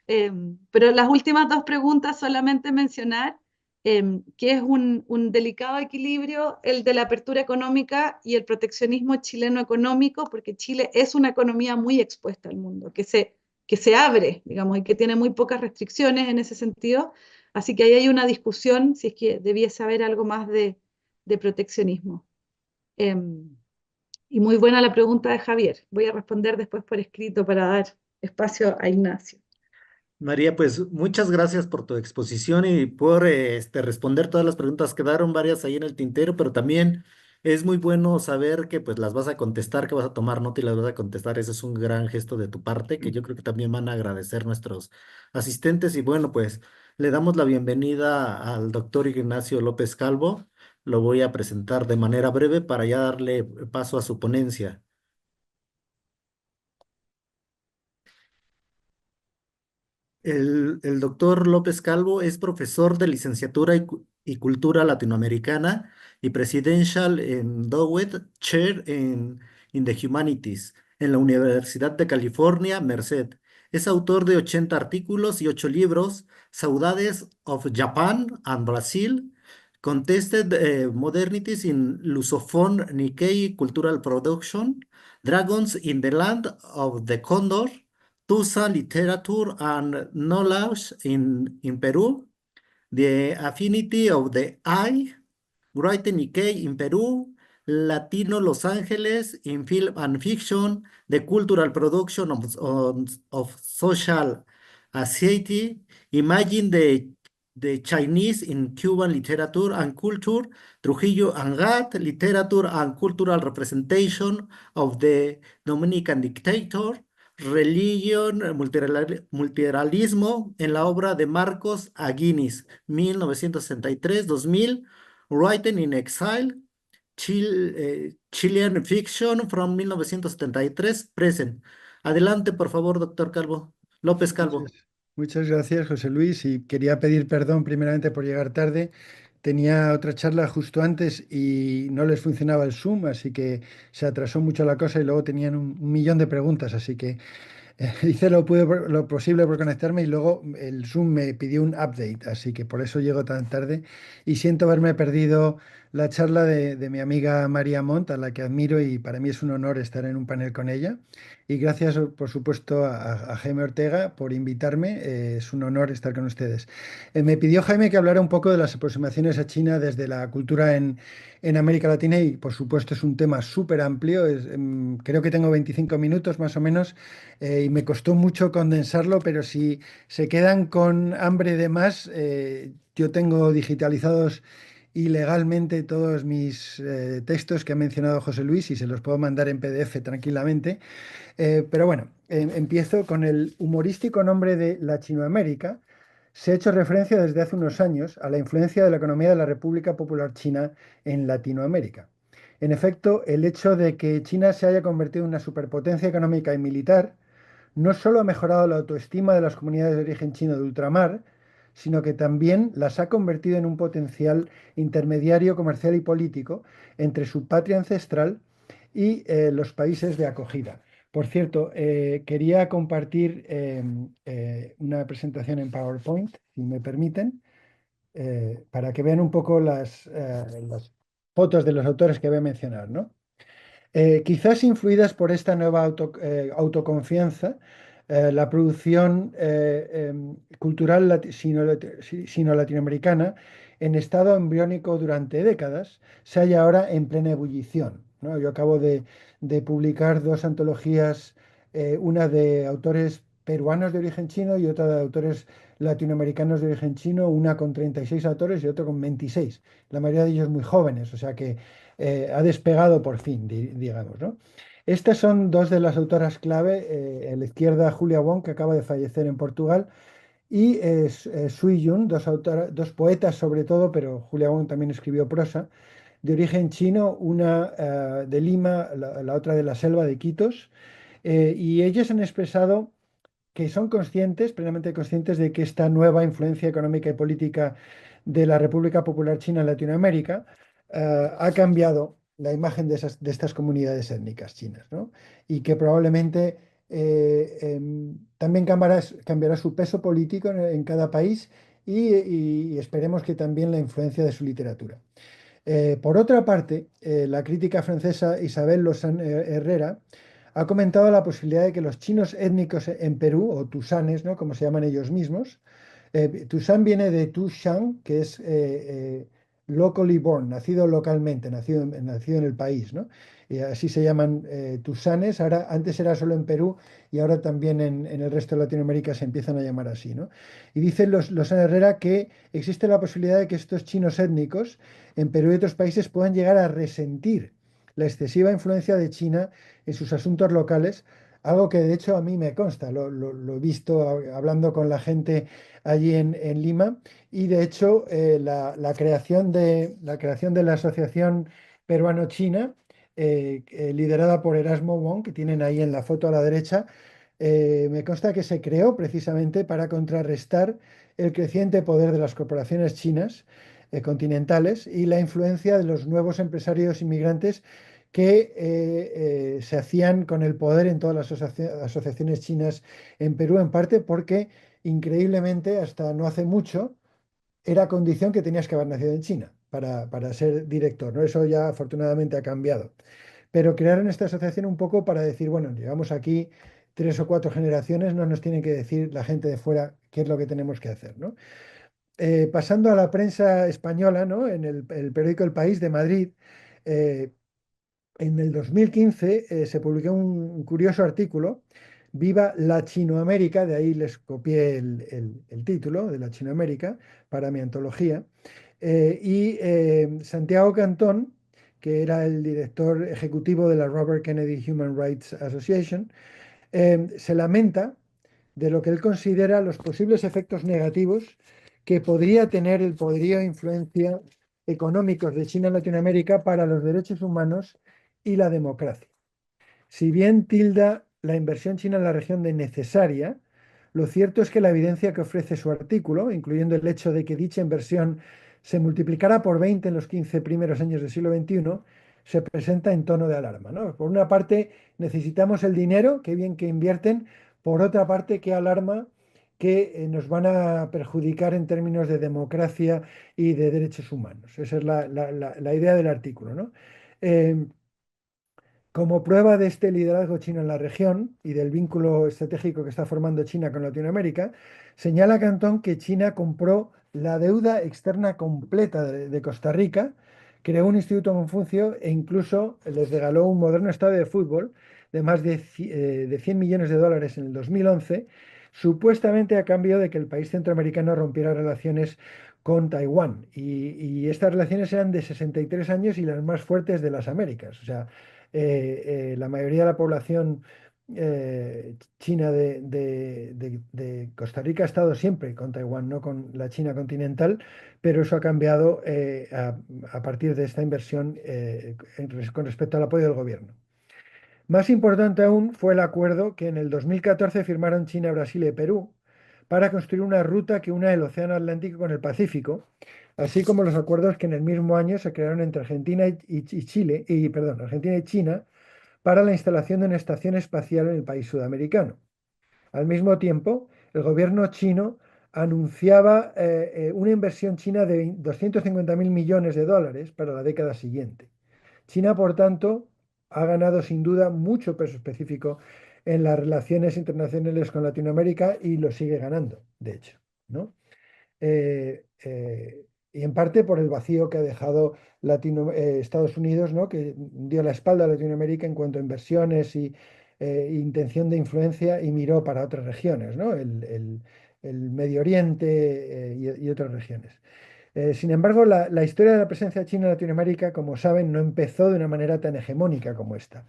Pero las últimas dos preguntas solamente mencionar que es un delicado equilibrio el de la apertura económica y el proteccionismo chileno económico, porque Chile es una economía muy expuesta al mundo, que se abre, digamos, y que tiene muy pocas restricciones en ese sentido. Así que ahí hay una discusión si es que debiese haber algo más de proteccionismo. Em, y muy buena la pregunta de Javier. Voy a responder después por escrito para dar espacio a Ignacio. María, pues muchas gracias por tu exposición y por responder todas las preguntas. Quedaron varias ahí en el tintero, pero también es muy bueno saber que pues las vas a contestar, que vas a tomar nota y las vas a contestar. Ese es un gran gesto de tu parte que yo creo que también van a agradecer nuestros asistentes. Y bueno, pues le damos la bienvenida al doctor Ignacio López Calvo. Lo voy a presentar de manera breve para ya darle paso a su ponencia. El doctor López Calvo es profesor de licenciatura y cultura latinoamericana y Presidential Endowed Chair in the Humanities en la Universidad de California, Merced. Es autor de 80 artículos y 8 libros, Saudades of Japan and Brazil, Contested Modernities in Lusophone Nikkei Cultural Production, Dragons in the Land of the Condor, Tusa Literature and Knowledge in Peru, The Affinity of the Eye, Writing Nikkei in Peru, Latino Los Angeles in Film and Fiction, The Cultural Production of Social Anxiety, Imagine the Chinese in Cuban Literature and Culture, Trujillo and Gat, Literature and Cultural Representation of the Dominican Dictator, Religión, multilateralismo en la obra de Marcos Aguinis, 1963-2000, Writing in Exile, Chilean Fiction from 1973, present. Adelante, por favor, doctor Calvo. López Calvo. Muchas, muchas gracias, José Luis. Y quería pedir perdón primeramente por llegar tarde. Tenía otra charla justo antes y no les funcionaba el Zoom, así que se atrasó mucho la cosa y luego tenían un millón de preguntas, así que hice lo posible por conectarme y luego el Zoom me pidió un update, así que por eso llego tan tarde y siento haberme perdido la charla de mi amiga María Montt, a la que admiro y para mí es un honor estar en un panel con ella. Y gracias, por supuesto, a Jaime Ortega por invitarme. Es un honor estar con ustedes. Me pidió Jaime que hablara un poco de las aproximaciones a China desde la cultura en América Latina y, por supuesto, es un tema súper amplio. Creo que tengo 25 minutos más o menos y me costó mucho condensarlo, pero si se quedan con hambre de más, yo tengo digitalizados ilegalmente todos mis textos que ha mencionado José Luis y se los puedo mandar en PDF tranquilamente. Pero bueno, empiezo con el humorístico nombre de Latinoamérica. Se ha hecho referencia desde hace unos años a la influencia de la economía de la República Popular China en Latinoamérica. En efecto, el hecho de que China se haya convertido en una superpotencia económica y militar no solo ha mejorado la autoestima de las comunidades de origen chino de ultramar, sino que también las ha convertido en un potencial intermediario comercial y político entre su patria ancestral y los países de acogida. Por cierto, quería compartir una presentación en PowerPoint, si me permiten, para que vean un poco las fotos de los autores que voy a mencionar, ¿no? Quizás influidas por esta nueva autoconfianza, la producción cultural sino-latinoamericana en estado embriónico durante décadas se halla ahora en plena ebullición, ¿no? Yo acabo de publicar dos antologías, una de autores peruanos de origen chino y otra de autores latinoamericanos de origen chino, una con 36 autores y otra con 26, la mayoría de ellos muy jóvenes, o sea que ha despegado por fin, digamos, ¿no? Estas son dos de las autoras clave, a la izquierda Julia Wong, que acaba de fallecer en Portugal, y Sui Yun, dos poetas sobre todo, pero Julia Wong también escribió prosa, de origen chino, una de Lima, la otra de la selva de Iquitos, y ellos han expresado que son conscientes, plenamente conscientes de que esta nueva influencia económica y política de la República Popular China en Latinoamérica ha cambiado la imagen de estas comunidades étnicas chinas, ¿no? Y que probablemente también cambiará su peso político en cada país y esperemos que también la influencia de su literatura. Por otra parte, la crítica francesa Isabel Lozán Herrera ha comentado la posibilidad de que los chinos étnicos en Perú, o tusanes, ¿no?, como se llaman ellos mismos, Tusán viene de Tushan, que es locally born, nacido localmente, nacido en el país, ¿no? Y así se llaman tusanes. Ahora, antes era solo en Perú y ahora también en el resto de Latinoamérica se empiezan a llamar así, ¿no? Y dicen los Herrera que existe la posibilidad de que estos chinos étnicos en Perú y otros países puedan llegar a resentir la excesiva influencia de China en sus asuntos locales, algo que de hecho a mí me consta, lo he visto hablando con la gente allí en Lima, y de hecho la creación de la Asociación Peruano-China, liderada por Erasmo Wong, que tienen ahí en la foto a la derecha, Me consta que se creó precisamente para contrarrestar el creciente poder de las corporaciones chinas continentales y la influencia de los nuevos empresarios inmigrantes que se hacían con el poder en todas las asociaciones chinas en Perú, en parte porque increíblemente hasta no hace mucho era condición que tenías que haber nacido en China para ser director, ¿no? Eso ya afortunadamente ha cambiado. Pero crearon esta asociación un poco para decir, bueno, llevamos aquí 3 o 4 generaciones, no nos tiene que decir la gente de fuera qué es lo que tenemos que hacer, ¿no? Pasando a la prensa española, ¿no? En el periódico El País de Madrid, eh, en el 2015 se publicó un curioso artículo, Viva la Chinoamérica, de ahí les copié el título de la Chinoamérica para mi antología, y Santiago Cantón, que era el director ejecutivo de la Robert Kennedy Human Rights Association, se lamenta de lo que él considera los posibles efectos negativos que podría tener el poderío e influencia económicos de China en Latinoamérica para los derechos humanos y la democracia. Si bien tilda la inversión china en la región de necesaria, lo cierto es que la evidencia que ofrece su artículo, incluyendo el hecho de que dicha inversión se multiplicará por 20 en los 15 primeros años del siglo XXI, se presenta en tono de alarma, ¿no? Por una parte, necesitamos el dinero, qué bien que invierten; por otra parte, qué alarma que nos van a perjudicar en términos de democracia y de derechos humanos. Esa es la idea del artículo, ¿no? Eh, Como prueba de este liderazgo chino en la región y del vínculo estratégico que está formando China con Latinoamérica, señala Cantón que China compró la deuda externa completa de Costa Rica, creó un instituto Confucio e incluso les regaló un moderno estadio de fútbol de más de 100 millones de dólares en el 2011, supuestamente a cambio de que el país centroamericano rompiera relaciones con Taiwán. Y estas relaciones eran de 63 años y las más fuertes de las Américas. O sea, la mayoría de la población china de Costa Rica ha estado siempre con Taiwán, no con la China continental, pero eso ha cambiado a partir de esta inversión con respecto al apoyo del gobierno. Más importante aún fue el acuerdo que en el 2014 firmaron China, Brasil y Perú para construir una ruta que una el Océano Atlántico con el Pacífico, así como los acuerdos que en el mismo año se crearon entre Argentina y Chile, perdón, Argentina y China, para la instalación de una estación espacial en el país sudamericano. Al mismo tiempo, el gobierno chino anunciaba una inversión china de 250.000 millones de dólares para la década siguiente. China, por tanto, ha ganado sin duda mucho peso específico en las relaciones internacionales con Latinoamérica y lo sigue ganando, de hecho, ¿no? Y en parte por el vacío que ha dejado Estados Unidos, ¿no? Que dio la espalda a Latinoamérica en cuanto a inversiones y intención de influencia y miró para otras regiones, ¿no? El Medio Oriente y otras regiones. Sin embargo, la historia de la presencia china en Latinoamérica, como saben, no empezó de una manera tan hegemónica como esta.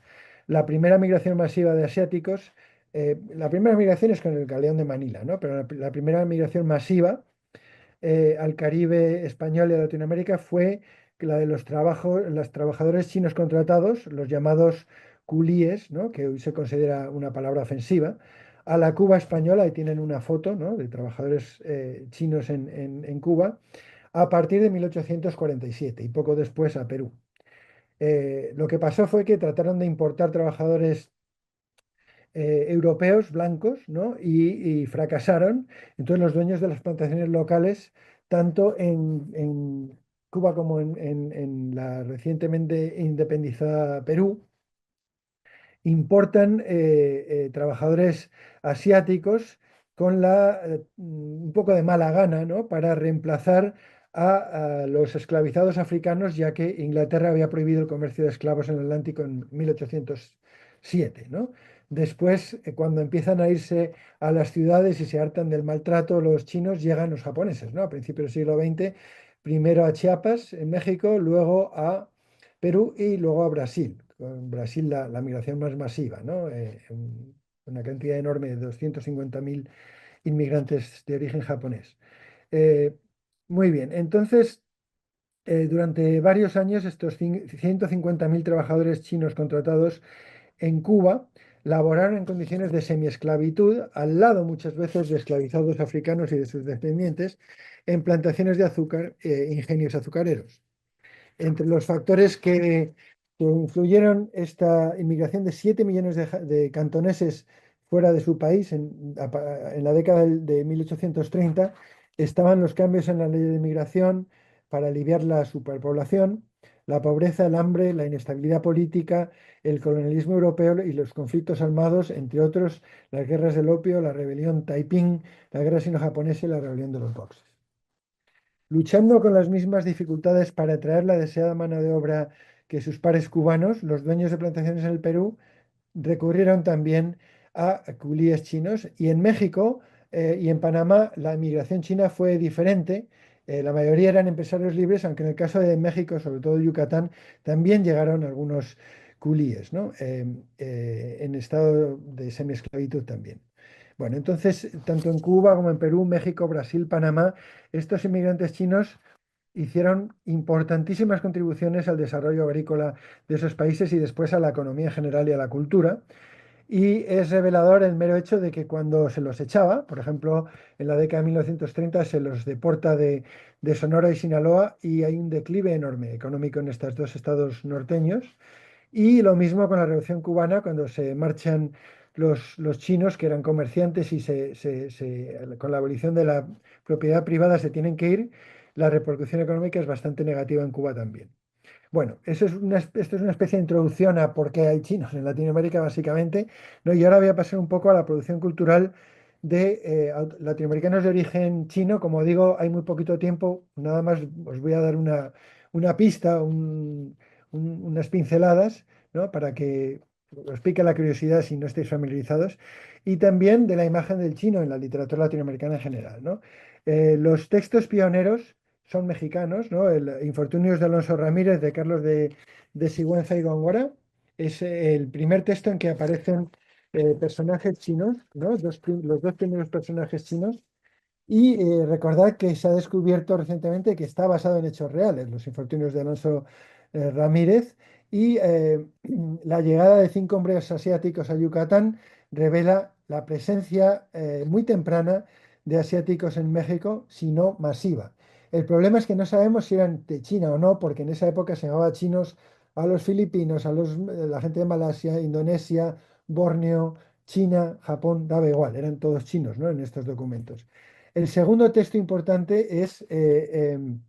La primera migración masiva de asiáticos, la primera migración es con el galeón de Manila, ¿no? Pero la primera migración masiva al Caribe español y a Latinoamérica fue la de los trabajadores chinos contratados, los llamados culíes, ¿no? Que hoy se considera una palabra ofensiva, a la Cuba española. Ahí tienen una foto, ¿no? De trabajadores chinos en Cuba, a partir de 1847 y poco después a Perú. Lo que pasó fue que trataron de importar trabajadores europeos blancos, ¿no? Y fracasaron. Entonces los dueños de las plantaciones locales, tanto en Cuba como en la recientemente independizada Perú, importan trabajadores asiáticos con un poco de mala gana, ¿no? Para reemplazar a los esclavizados africanos, ya que Inglaterra había prohibido el comercio de esclavos en el Atlántico en 1807, ¿no? Después, cuando empiezan a irse a las ciudades y se hartan del maltrato, los chinos, llegan los japoneses, ¿no? A principios del siglo XX, primero a Chiapas, en México, luego a Perú y luego a Brasil. En Brasil la migración más masiva, ¿no? Una cantidad enorme de 250.000 inmigrantes de origen japonés. Eh, Muy bien, entonces durante varios años estos 150.000 trabajadores chinos contratados en Cuba, laboraron en condiciones de semiesclavitud, al lado muchas veces de esclavizados africanos y de sus descendientes, en plantaciones de azúcar, ingenios azucareros. Entre los factores que influyeron esta inmigración de 7 millones de cantoneses fuera de su país en la década de 1830 estaban los cambios en la ley de inmigración para aliviar la superpoblación, la pobreza, el hambre, la inestabilidad política, el colonialismo europeo y los conflictos armados, entre otros, las guerras del opio, la rebelión Taiping, la guerra sino-japonesa y la rebelión de los Boxers. Luchando con las mismas dificultades para atraer la deseada mano de obra que sus pares cubanos, los dueños de plantaciones en el Perú recurrieron también a culíes chinos, y en México y en Panamá la inmigración china fue diferente. La mayoría eran empresarios libres, aunque en el caso de México, sobre todo Yucatán, también llegaron algunos culíes, ¿no? En estado de semiesclavitud también. Bueno, entonces, tanto en Cuba como en Perú, México, Brasil, Panamá, estos inmigrantes chinos hicieron importantísimas contribuciones al desarrollo agrícola de esos países y después a la economía en general y a la cultura. Y es revelador el mero hecho de que cuando se los echaba, por ejemplo, en la década de 1930 se los deporta de Sonora y Sinaloa, y hay un declive enorme económico en estos dos estados norteños. Y lo mismo con la Revolución Cubana, cuando se marchan los chinos, que eran comerciantes, y con la abolición de la propiedad privada se tienen que ir, la repercusión económica es bastante negativa en Cuba también. Bueno, esto es una especie de introducción a por qué hay chinos en Latinoamérica, básicamente, ¿no? Y ahora voy a pasar un poco a la producción cultural de latinoamericanos de origen chino. Como digo, hay muy poquito tiempo, nada más os voy a dar una pista, unas pinceladas, ¿no? Para que os pique la curiosidad si no estáis familiarizados, y también de la imagen del chino en la literatura latinoamericana en general, ¿no? Los textos pioneros son mexicanos, ¿no? El Infortunios de Alonso Ramírez, de Carlos de Sigüenza y Góngora, es el primer texto en que aparecen personajes chinos, ¿no? Los dos primeros personajes chinos. Y recordad que se ha descubierto recientemente que está basado en hechos reales, los infortunios de Alonso Ramírez, y la llegada de 5 hombres asiáticos a Yucatán revela la presencia muy temprana de asiáticos en México, si no masiva. El problema es que no sabemos si eran de China o no, porque en esa época se llamaba chinos a los filipinos, la gente de Malasia, Indonesia, Borneo, China, Japón, daba igual, eran todos chinos, ¿no? En estos documentos. El segundo texto importante es El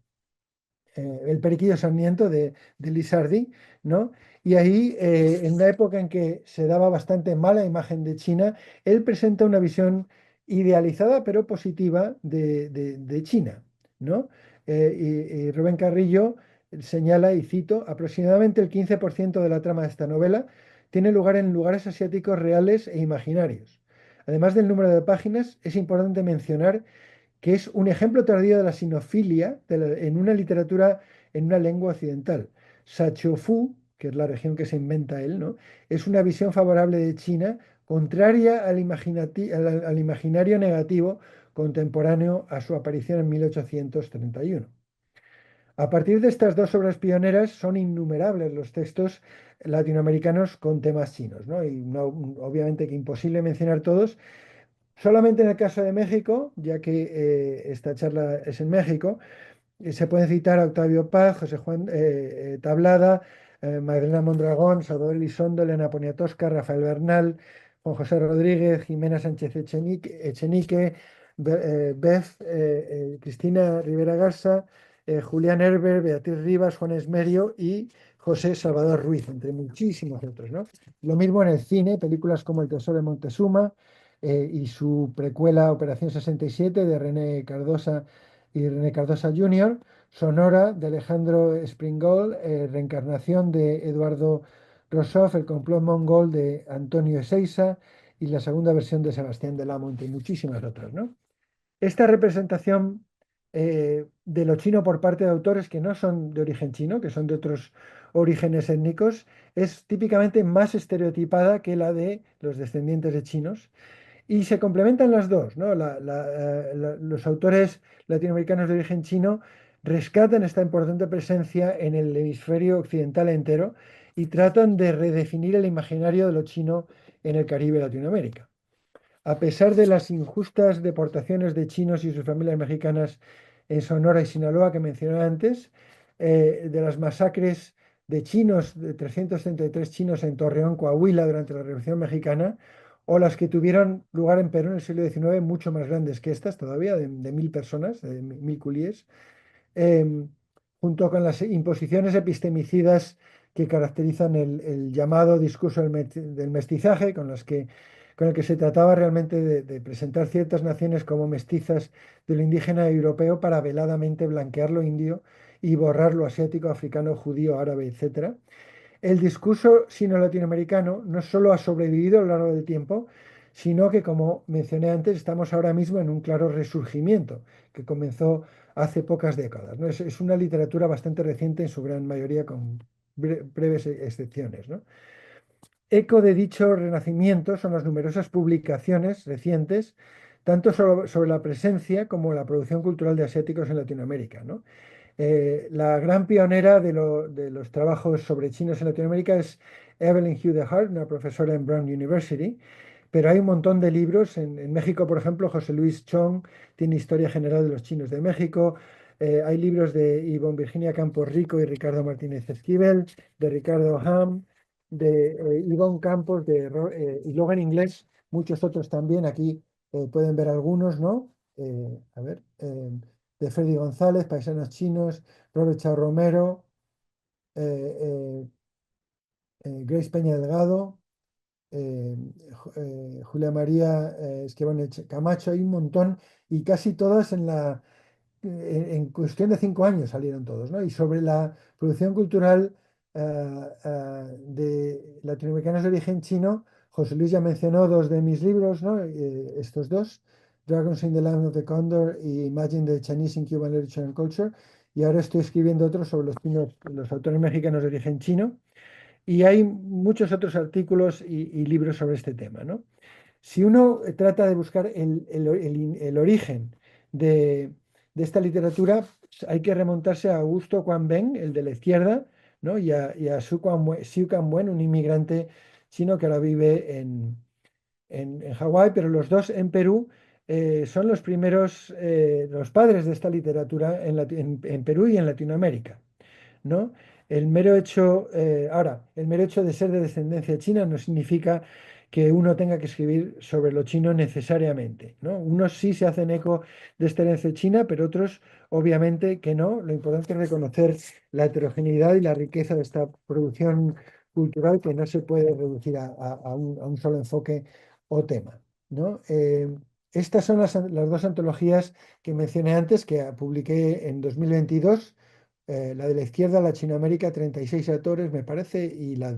Periquillo Sarmiento de Lizardi, ¿no? Y ahí, en una época en que se daba bastante mala imagen de China, él presenta una visión idealizada pero positiva de China, ¿no? Y Rubén Carrillo señala, y cito, aproximadamente el 15% de la trama de esta novela tiene lugar en lugares asiáticos reales e imaginarios. Además del número de páginas, es importante mencionar que es un ejemplo tardío de la sinofilia en una literatura, en una lengua occidental. Sachofu, que es la región que se inventa él, ¿no? Es una visión favorable de China, contraria al imaginario negativo contemporáneo a su aparición en 1831. A partir de estas dos obras pioneras son innumerables los textos latinoamericanos con temas chinos, ¿no? Y obviamente que imposible mencionar todos. Solamente en el caso de México, ya que esta charla es en México, se pueden citar a Octavio Paz, José Juan Tablada, Magdalena Mondragón, Salvador Elizondo, Elena Poniatowska, Rafael Bernal, Juan José Rodríguez, Jimena Sánchez Echenique, Beth, Cristina Rivera Garza, Julián Herber, Beatriz Rivas, Juan Esmerio y José Salvador Ruiz, entre muchísimos otros, ¿no? Lo mismo en el cine, películas como El Tesoro de Montezuma y su precuela Operación 67 de René Cardosa y René Cardosa Jr., Sonora de Alejandro Springall, Reencarnación de Eduardo Rossoff, El complot mongol de Antonio Ezeiza y la segunda versión de Sebastián Del Amo, entre muchísimas otras, ¿no? Esta representación de lo chino por parte de autores que no son de origen chino, que son de otros orígenes étnicos, es típicamente más estereotipada que la de los descendientes de chinos. Y se complementan las dos, ¿no? Los autores latinoamericanos de origen chino rescatan esta importante presencia en el hemisferio occidental entero y tratan de redefinir el imaginario de lo chino en el Caribe y Latinoamérica. A pesar de las injustas deportaciones de chinos y sus familias mexicanas en Sonora y Sinaloa que mencioné antes, de las masacres de chinos, de 333 chinos en Torreón, Coahuila, durante la Revolución Mexicana, o las que tuvieron lugar en Perú en el siglo XIX, mucho más grandes que estas todavía, de 1.000 personas, de 1.000 culíes, em, junto con las imposiciones epistemicidas que caracterizan el llamado discurso del mestizaje, con el que se trataba realmente de presentar ciertas naciones como mestizas de lo indígena europeo para veladamente blanquear lo indio y borrar lo asiático, africano, judío, árabe, etcétera. El discurso sino-latinoamericano no solo ha sobrevivido a lo largo del tiempo, sino que, como mencioné antes, estamos ahora mismo en un claro resurgimiento que comenzó hace pocas décadas, ¿no? Es una literatura bastante reciente en su gran mayoría, con breves excepciones, ¿no? Eco de dicho renacimiento son las numerosas publicaciones recientes, tanto sobre la presencia como la producción cultural de asiáticos en Latinoamérica, ¿no? La gran pionera de los trabajos sobre chinos en Latinoamérica es Evelyn Hugh de Hart, una profesora en Brown University, pero hay un montón de libros. En México, por ejemplo, José Luis Chong tiene Historia General de los Chinos de México. Hay libros de Ivonne Virginia Campos Rico y Ricardo Martínez Esquivel, de Ricardo Ham, de Ivonne Campos, y luego en inglés muchos otros también. Aquí pueden ver algunos, ¿no? A ver. De Freddy González, Paisanos Chinos, Robert Chao Romero, eh, eh, Grace Peña Delgado, eh, Julia María Esquivone Camacho, hay un montón, y casi todas en cuestión de 5 años salieron todos, ¿no? Y sobre la producción cultural de latinoamericanos de origen chino, José Luis ya mencionó dos de mis libros, ¿no? Estos dos, Dragons in the Land of the Condor y Imagine the Chinese in Cuban Literature and Culture, y ahora estoy escribiendo otro sobre los autores mexicanos de origen chino, y hay muchos otros artículos y libros sobre este tema, ¿no? Si uno trata de buscar el origen de, de esta literatura, pues hay que remontarse a Augusto Quan Beng, el de la izquierda, ¿no? Y a Xiu Canwen, un inmigrante chino que ahora vive en Hawái, pero los dos en Perú son los primeros, los padres de esta literatura en Perú y en Latinoamérica, ¿no? El mero hecho de ser de descendencia china no significa que uno tenga que escribir sobre lo chino necesariamente, ¿no? Unos sí se hacen eco de esta herencia china, pero otros obviamente que no. Lo importante es reconocer la heterogeneidad y la riqueza de esta producción cultural, que no se puede reducir a un solo enfoque o tema, ¿no? Estas son las dos antologías que mencioné antes, que publiqué en 2022. La de la izquierda, Latinoamérica, 36 autores, me parece, y la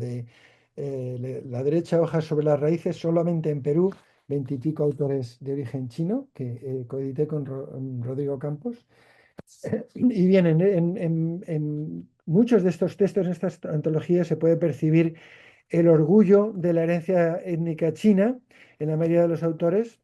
derecha, Hojas sobre las raíces, solamente en Perú, 20 y pico autores de origen chino, que coedité con Rodrigo Campos. Y bien, en muchos de estos textos, en estas antologías, se puede percibir el orgullo de la herencia étnica china en la mayoría de los autores,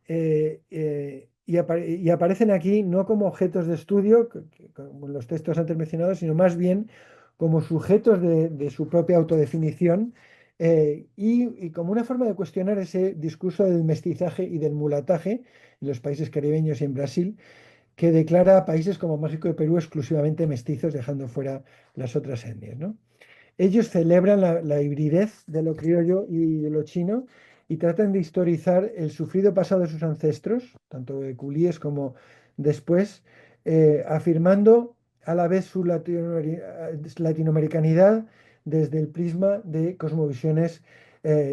y aparecen aquí no como objetos de estudio, como en los textos antes mencionados, sino más bien como sujetos de su propia autodefinición, y como una forma de cuestionar ese discurso del mestizaje y del mulataje en los países caribeños y en Brasil, que declara a países como México y Perú exclusivamente mestizos, dejando fuera las otras etnias, ¿no? Ellos celebran la hibridez de lo criollo y de lo chino, y tratan de historizar el sufrido pasado de sus ancestros, tanto de culíes como después, afirmando a la vez su latinoamericanidad desde el prisma de cosmovisiones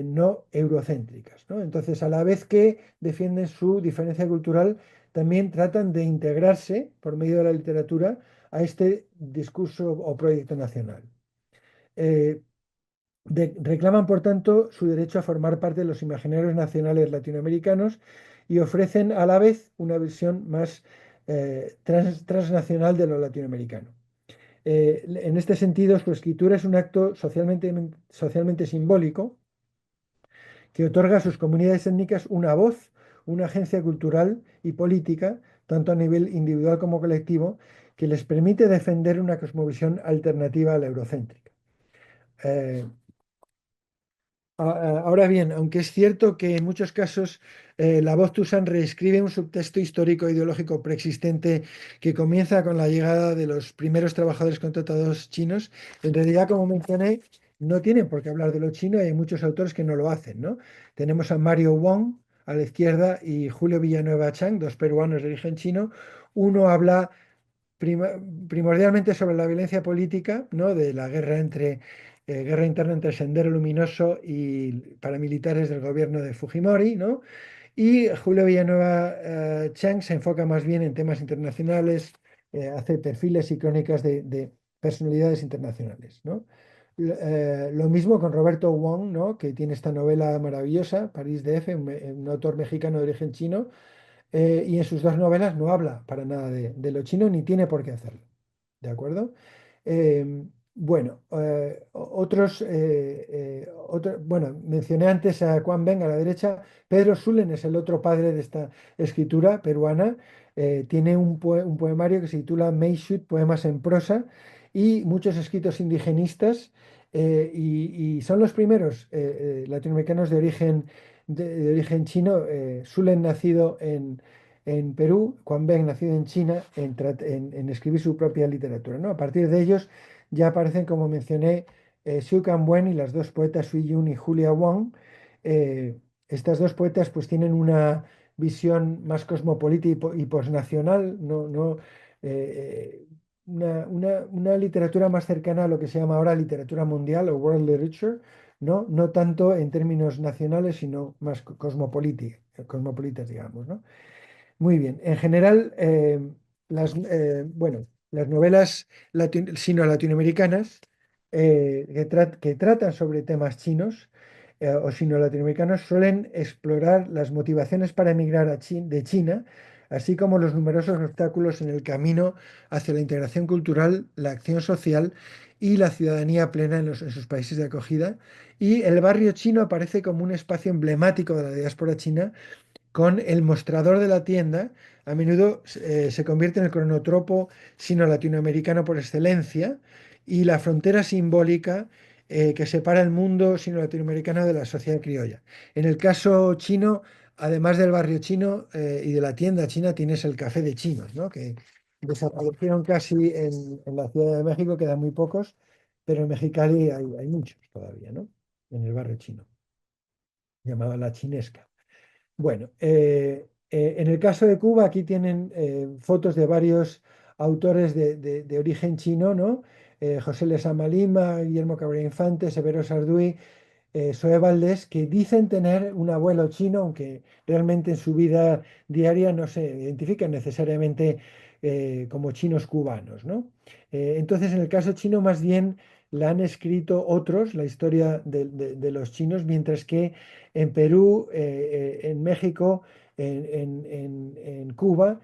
no eurocéntricas, ¿no? Entonces, a la vez que defienden su diferencia cultural, también tratan de integrarse por medio de la literatura a este discurso o proyecto nacional. Eh, Reclaman, por tanto, su derecho a formar parte de los imaginarios nacionales latinoamericanos, y ofrecen a la vez una visión más transnacional de lo latinoamericano. En este sentido, su escritura es un acto socialmente simbólico, que otorga a sus comunidades étnicas una voz, una agencia cultural y política, tanto a nivel individual como colectivo, que les permite defender una cosmovisión alternativa a la eurocéntrica. Ahora bien, aunque es cierto que en muchos casos la voz Tusan reescribe un subtexto histórico e ideológico preexistente que comienza con la llegada de los primeros trabajadores contratados chinos, en realidad, como mencioné, no tienen por qué hablar de lo chino y hay muchos autores que no lo hacen, ¿no? Tenemos a Mario Wong a la izquierda y Julio Villanueva Chang, dos peruanos de origen chino. Uno habla prima- primordialmente sobre la violencia política, ¿no? De la guerra interna entre Sendero Luminoso y paramilitares del gobierno de Fujimori, ¿no? Y Julio Villanueva Chang se enfoca más bien en temas internacionales, hace perfiles y crónicas de personalidades internacionales, ¿no? Lo mismo con Roberto Wong, ¿no? Que tiene esta novela maravillosa, París DF, un autor mexicano de origen chino, y en sus dos novelas no habla para nada de lo chino ni tiene por qué hacerlo. ¿De acuerdo? Bueno, bueno, mencioné antes a Quan Beng a la derecha. Pedro Sulen es el otro padre de esta escritura peruana. Tiene un poemario que se titula Meishut, Poemas en prosa, y muchos escritos indigenistas. Y son los primeros latinoamericanos de origen chino. Sulen nacido en Perú, Quan Beng nacido en China, en escribir su propia literatura, ¿no? A partir de ellos ya aparecen, como mencioné, Xu Canwen y las dos poetas Sui Yun y Julia Wang. Eh, Estas dos poetas pues tienen una visión más cosmopolita y posnacional, una literatura más cercana a lo que se llama ahora literatura mundial o world literature, no tanto en términos nacionales, sino más cosmopolitas, digamos, ¿no? Muy bien. En general, bueno, las novelas sino-latinoamericanas que tratan sobre temas chinos o sino-latinoamericanos suelen explorar las motivaciones para emigrar de China, así como los numerosos obstáculos en el camino hacia la integración cultural, la acción social y la ciudadanía plena en sus países de acogida. Y el barrio chino aparece como un espacio emblemático de la diáspora china con el mostrador de la tienda. A menudo se convierte en el cronotropo sino-latinoamericano por excelencia y la frontera simbólica que separa el mundo sino-latinoamericano de la sociedad criolla. En el caso chino, además del barrio chino y de la tienda china, tienes el café de chinos, ¿no? Que desaparecieron casi en la Ciudad de México, quedan muy pocos, pero en Mexicali hay muchos todavía, ¿no? En el barrio chino, llamado La Chinesca. Bueno, en el caso de Cuba, aquí tienen fotos de varios autores de origen chino, ¿no? José Lezama Lima, Guillermo Cabrera Infante, Severo Sarduy, Zoe Valdés, que dicen tener un abuelo chino, aunque realmente en su vida diaria no se identifican necesariamente como chinos cubanos, ¿no? Entonces, en el caso chino, más bien la han escrito otros, la historia de los chinos, mientras que en Perú, en México, en Cuba,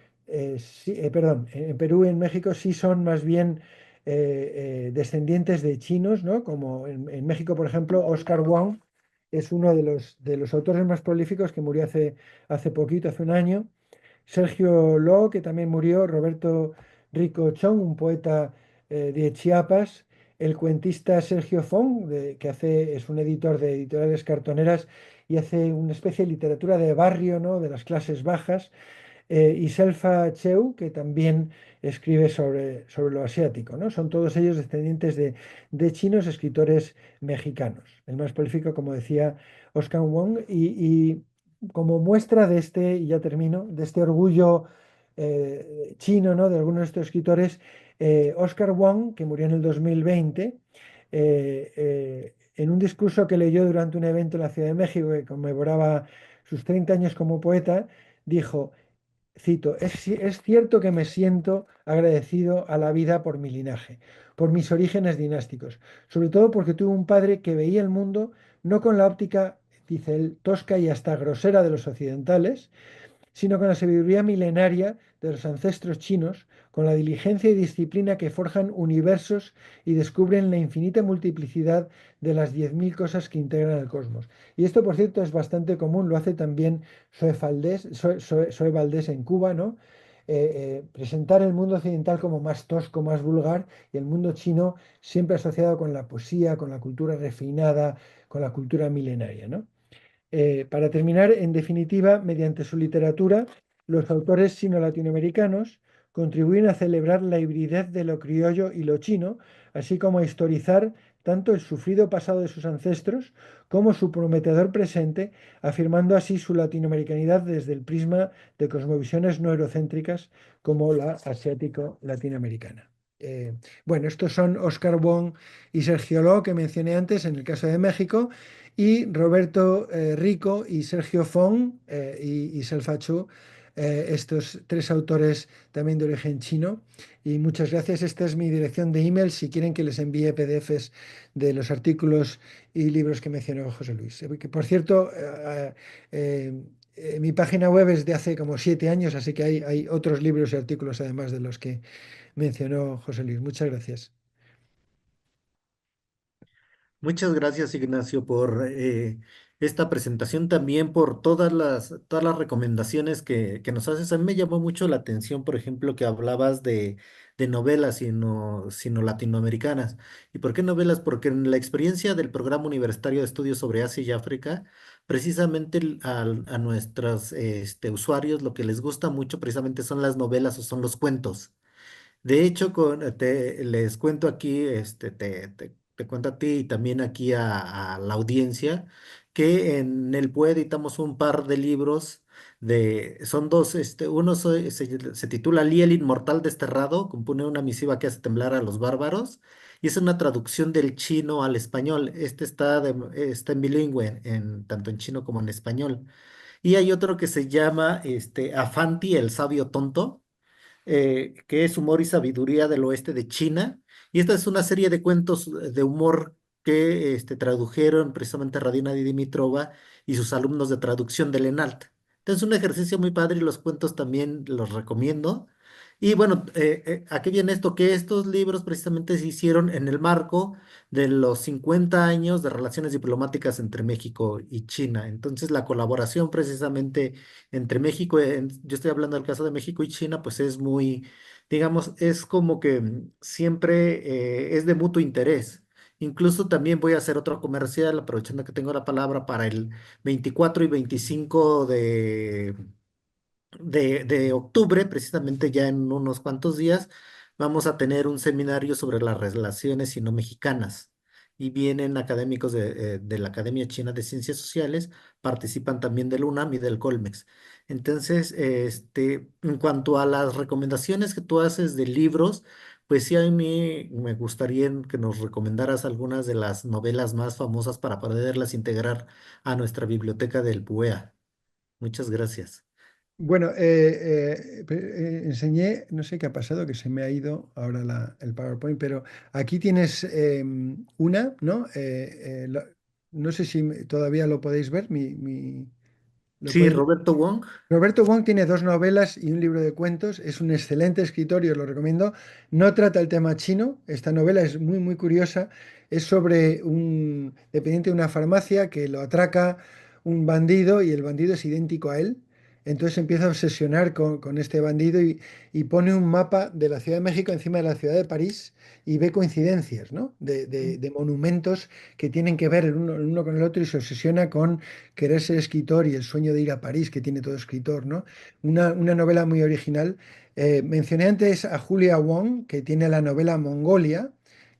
perdón, en Perú y en México sí son más bien descendientes de chinos, ¿no? Como en México, por ejemplo, Oscar Wong es uno de los autores más prolíficos que murió hace poquito, hace un año. Sergio Lo, que también murió, Roberto Rico Chong, un poeta de Chiapas, el cuentista Sergio Fong, es un editor de editoriales cartoneras y hace una especie de literatura de barrio, ¿no? De las clases bajas, y Selfa Cheu, que también escribe sobre lo asiático, ¿no? Son todos ellos descendientes de chinos, escritores mexicanos. El más prolífico, como decía, Oscar Wong, y como muestra y ya termino, de este orgullo chino, ¿no? De algunos de estos escritores, Oscar Wong, que murió en el 2020, en un discurso que leyó durante un evento en la Ciudad de México que conmemoraba sus 30 años como poeta, dijo: Cito, es cierto que me siento agradecido a la vida por mi linaje, por mis orígenes dinásticos, sobre todo porque tuve un padre que veía el mundo no con la óptica, dice él, tosca y hasta grosera de los occidentales, sino con la sabiduría milenaria de los ancestros chinos, con la diligencia y disciplina que forjan universos y descubren la infinita multiplicidad de las 10.000 cosas que integran el cosmos. Y esto, por cierto, es bastante común, lo hace también Zoe Valdés en Cuba, ¿no? presentar el mundo occidental como más tosco, más vulgar, y el mundo chino siempre asociado con la poesía, con la cultura refinada, con la cultura milenaria, ¿no? Para terminar, en definitiva, mediante su literatura, los autores sino-latinoamericanos contribuyen a celebrar la hibridez de lo criollo y lo chino, así como a historizar tanto el sufrido pasado de sus ancestros como su prometedor presente, afirmando así su latinoamericanidad desde el prisma de cosmovisiones no eurocéntricas como la asiático-latinoamericana. Eh, bueno, estos son Oscar Wong y Sergio Ló, que mencioné antes en el caso de México, y Roberto Rico y Sergio Fong y Selfa Chu, estos tres autores también de origen chino. Y muchas gracias. Esta es mi dirección de email si quieren que les envíe PDFs de los artículos y libros que mencionó José Luis. Que por cierto, mi página web es de hace como 7 años, así que hay otros libros y artículos además de los que mencionó José Luis. Muchas gracias. Muchas gracias, Ignacio, por esta presentación, también por todas las recomendaciones que nos haces. A mí me llamó mucho la atención, por ejemplo, que hablabas de novelas sino latinoamericanas. ¿Y por qué novelas? Porque en la experiencia del Programa Universitario de Estudios sobre Asia y África, precisamente a nuestros usuarios lo que les gusta mucho precisamente son las novelas o son los cuentos. De hecho, les cuento aquí, te cuento a ti y también aquí a la audiencia, que en el PUE editamos un par de libros son dos, se titula Lee el Inmortal Desterrado, compone una misiva que hace temblar a los bárbaros, y es una traducción del chino al español. Está en bilingüe, tanto en chino como en español. Y hay otro que se llama Afanti, el sabio tonto, que es Humor y Sabiduría del Oeste de China. Y esta es una serie de cuentos de humor que tradujeron precisamente Radina Dimitrova y sus alumnos de traducción del ENALT. Entonces, un ejercicio muy padre y los cuentos también los recomiendo. Y bueno, ¿a qué viene esto? Que estos libros precisamente se hicieron en el marco de los 50 años de relaciones diplomáticas entre México y China. Entonces, la colaboración precisamente entre México, yo estoy hablando del caso de México y China, pues es muy, digamos, es como que siempre es de mutuo interés. Incluso también voy a hacer otro comercial, aprovechando que tengo la palabra, para el 24 y 25 de octubre, precisamente ya en unos cuantos días, vamos a tener un seminario sobre las relaciones sino-mexicanas. Y vienen académicos de la Academia China de Ciencias Sociales, participan también del UNAM y del Colmex. Entonces, en cuanto a las recomendaciones que tú haces de libros, pues sí, a mí me gustaría que nos recomendaras algunas de las novelas más famosas para poderlas integrar a nuestra biblioteca del BUEA. Muchas gracias. Bueno, enseñé, no sé qué ha pasado, que se me ha ido ahora el PowerPoint, pero aquí tienes una, ¿no? No sé si todavía lo podéis ver, ¿lo Sí, podéis? Roberto Wong. Roberto Wong tiene dos novelas y un libro de cuentos. Es un excelente escritor y os lo recomiendo. No trata el tema chino. Esta novela es muy, muy curiosa. Es sobre un dependiente de una farmacia que lo atraca un bandido y el bandido es idéntico a él. Entonces empieza a obsesionar con este bandido y pone un mapa de la Ciudad de México encima de la ciudad de París y ve coincidencias, ¿no? De monumentos que tienen que ver el uno con el otro y se obsesiona con querer ser escritor y el sueño de ir a París que tiene todo escritor, ¿no? Una novela muy original. Mencioné antes a Julia Wong, que tiene la novela Mongolia,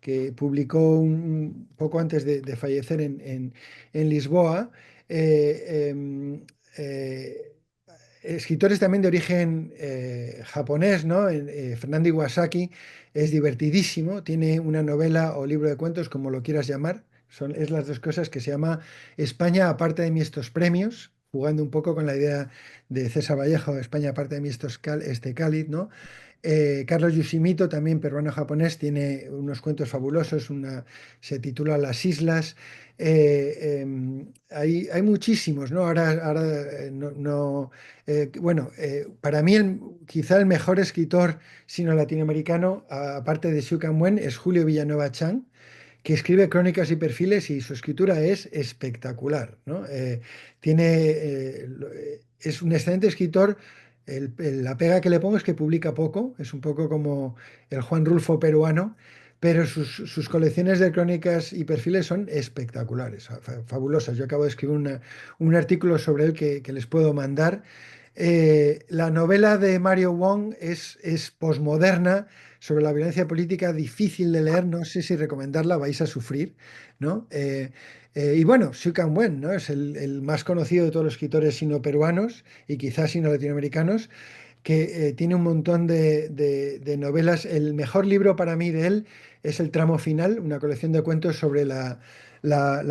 que publicó un poco antes de fallecer en Lisboa. Eh, em, eh, Escritores también de origen japonés, ¿no? Fernando Iwasaki es divertidísimo, tiene una novela o libro de cuentos, como lo quieras llamar, es las dos cosas que se llama España aparte de mí estos premios, jugando un poco con la idea de César Vallejo, España aparte de mí este cáliz, ¿no? Carlos Yoshimito, también peruano-japonés, tiene unos cuentos fabulosos, se titula Las Islas. Hay muchísimos, ¿no? Ahora bueno, para mí quizá el mejor escritor sino latinoamericano, aparte de Xu Wen, es Julio Villanueva Chan, que escribe crónicas y perfiles y su escritura es espectacular, ¿no? Es un excelente escritor La pega que le pongo es que publica poco, es un poco como el Juan Rulfo peruano, pero sus colecciones de crónicas y perfiles son espectaculares, fabulosas. Yo acabo de escribir un artículo sobre él que les puedo mandar. La novela de Mario Wong es posmoderna, sobre la violencia política, difícil de leer, no sé si recomendarla, vais a sufrir, ¿no? Y bueno, Xu Kangwen, ¿no? Es el más conocido de todos los escritores sino-peruanos y quizás sino-latinoamericanos, que tiene un montón de novelas. El mejor libro para mí de él es El tramo final, una colección de cuentos sobre la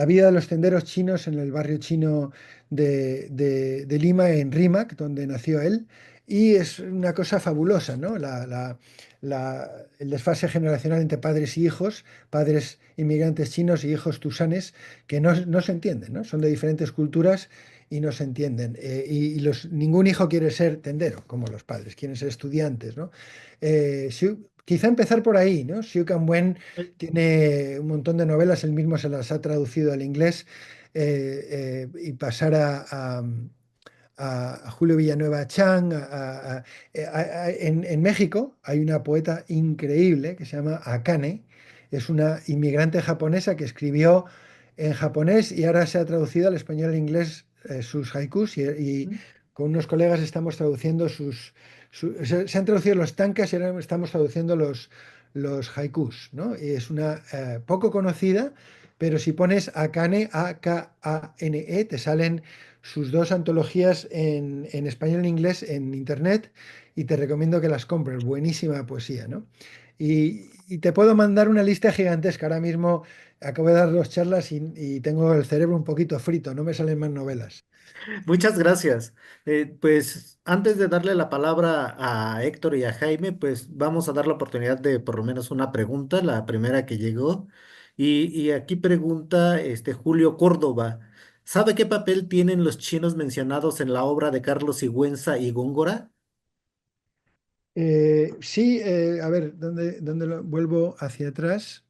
vida de los tenderos chinos en el barrio chino de Lima, en Rímac, donde nació él. Y es una cosa fabulosa, ¿no? El desfase generacional entre padres y hijos, padres inmigrantes chinos y hijos tusanes, que no se entienden, ¿no? Son de diferentes culturas y no se entienden. Ningún hijo quiere ser tendero, como los padres, quieren ser estudiantes, ¿no? Quizá empezar por ahí, ¿no? Xu Wen tiene un montón de novelas, él mismo se las ha traducido al inglés, y pasar a Julio Villanueva Chang. En México hay una poeta increíble que se llama Akane, es una inmigrante japonesa que escribió en japonés y ahora se ha traducido al español e inglés, sus haikus, y con unos colegas estamos traduciendo se han traducido los tankas y ahora estamos traduciendo los haikus, ¿no? Y es una poco conocida, pero si pones Akane, Akane, te salen sus dos antologías en español e inglés en internet y te recomiendo que las compres. Buenísima poesía, ¿no? Y te puedo mandar una lista gigantesca. Ahora mismo acabo de dar dos charlas y tengo el cerebro un poquito frito, no me salen más novelas. Muchas gracias. Pues antes de darle la palabra a Héctor y a Jaime, pues vamos a dar la oportunidad de por lo menos una pregunta, la primera que llegó. Y aquí pregunta Julio Córdoba. ¿Sabe qué papel tienen los chinos mencionados en la obra de Carlos Sigüenza y Góngora? Sí, a ver, ¿dónde vuelvo hacia atrás?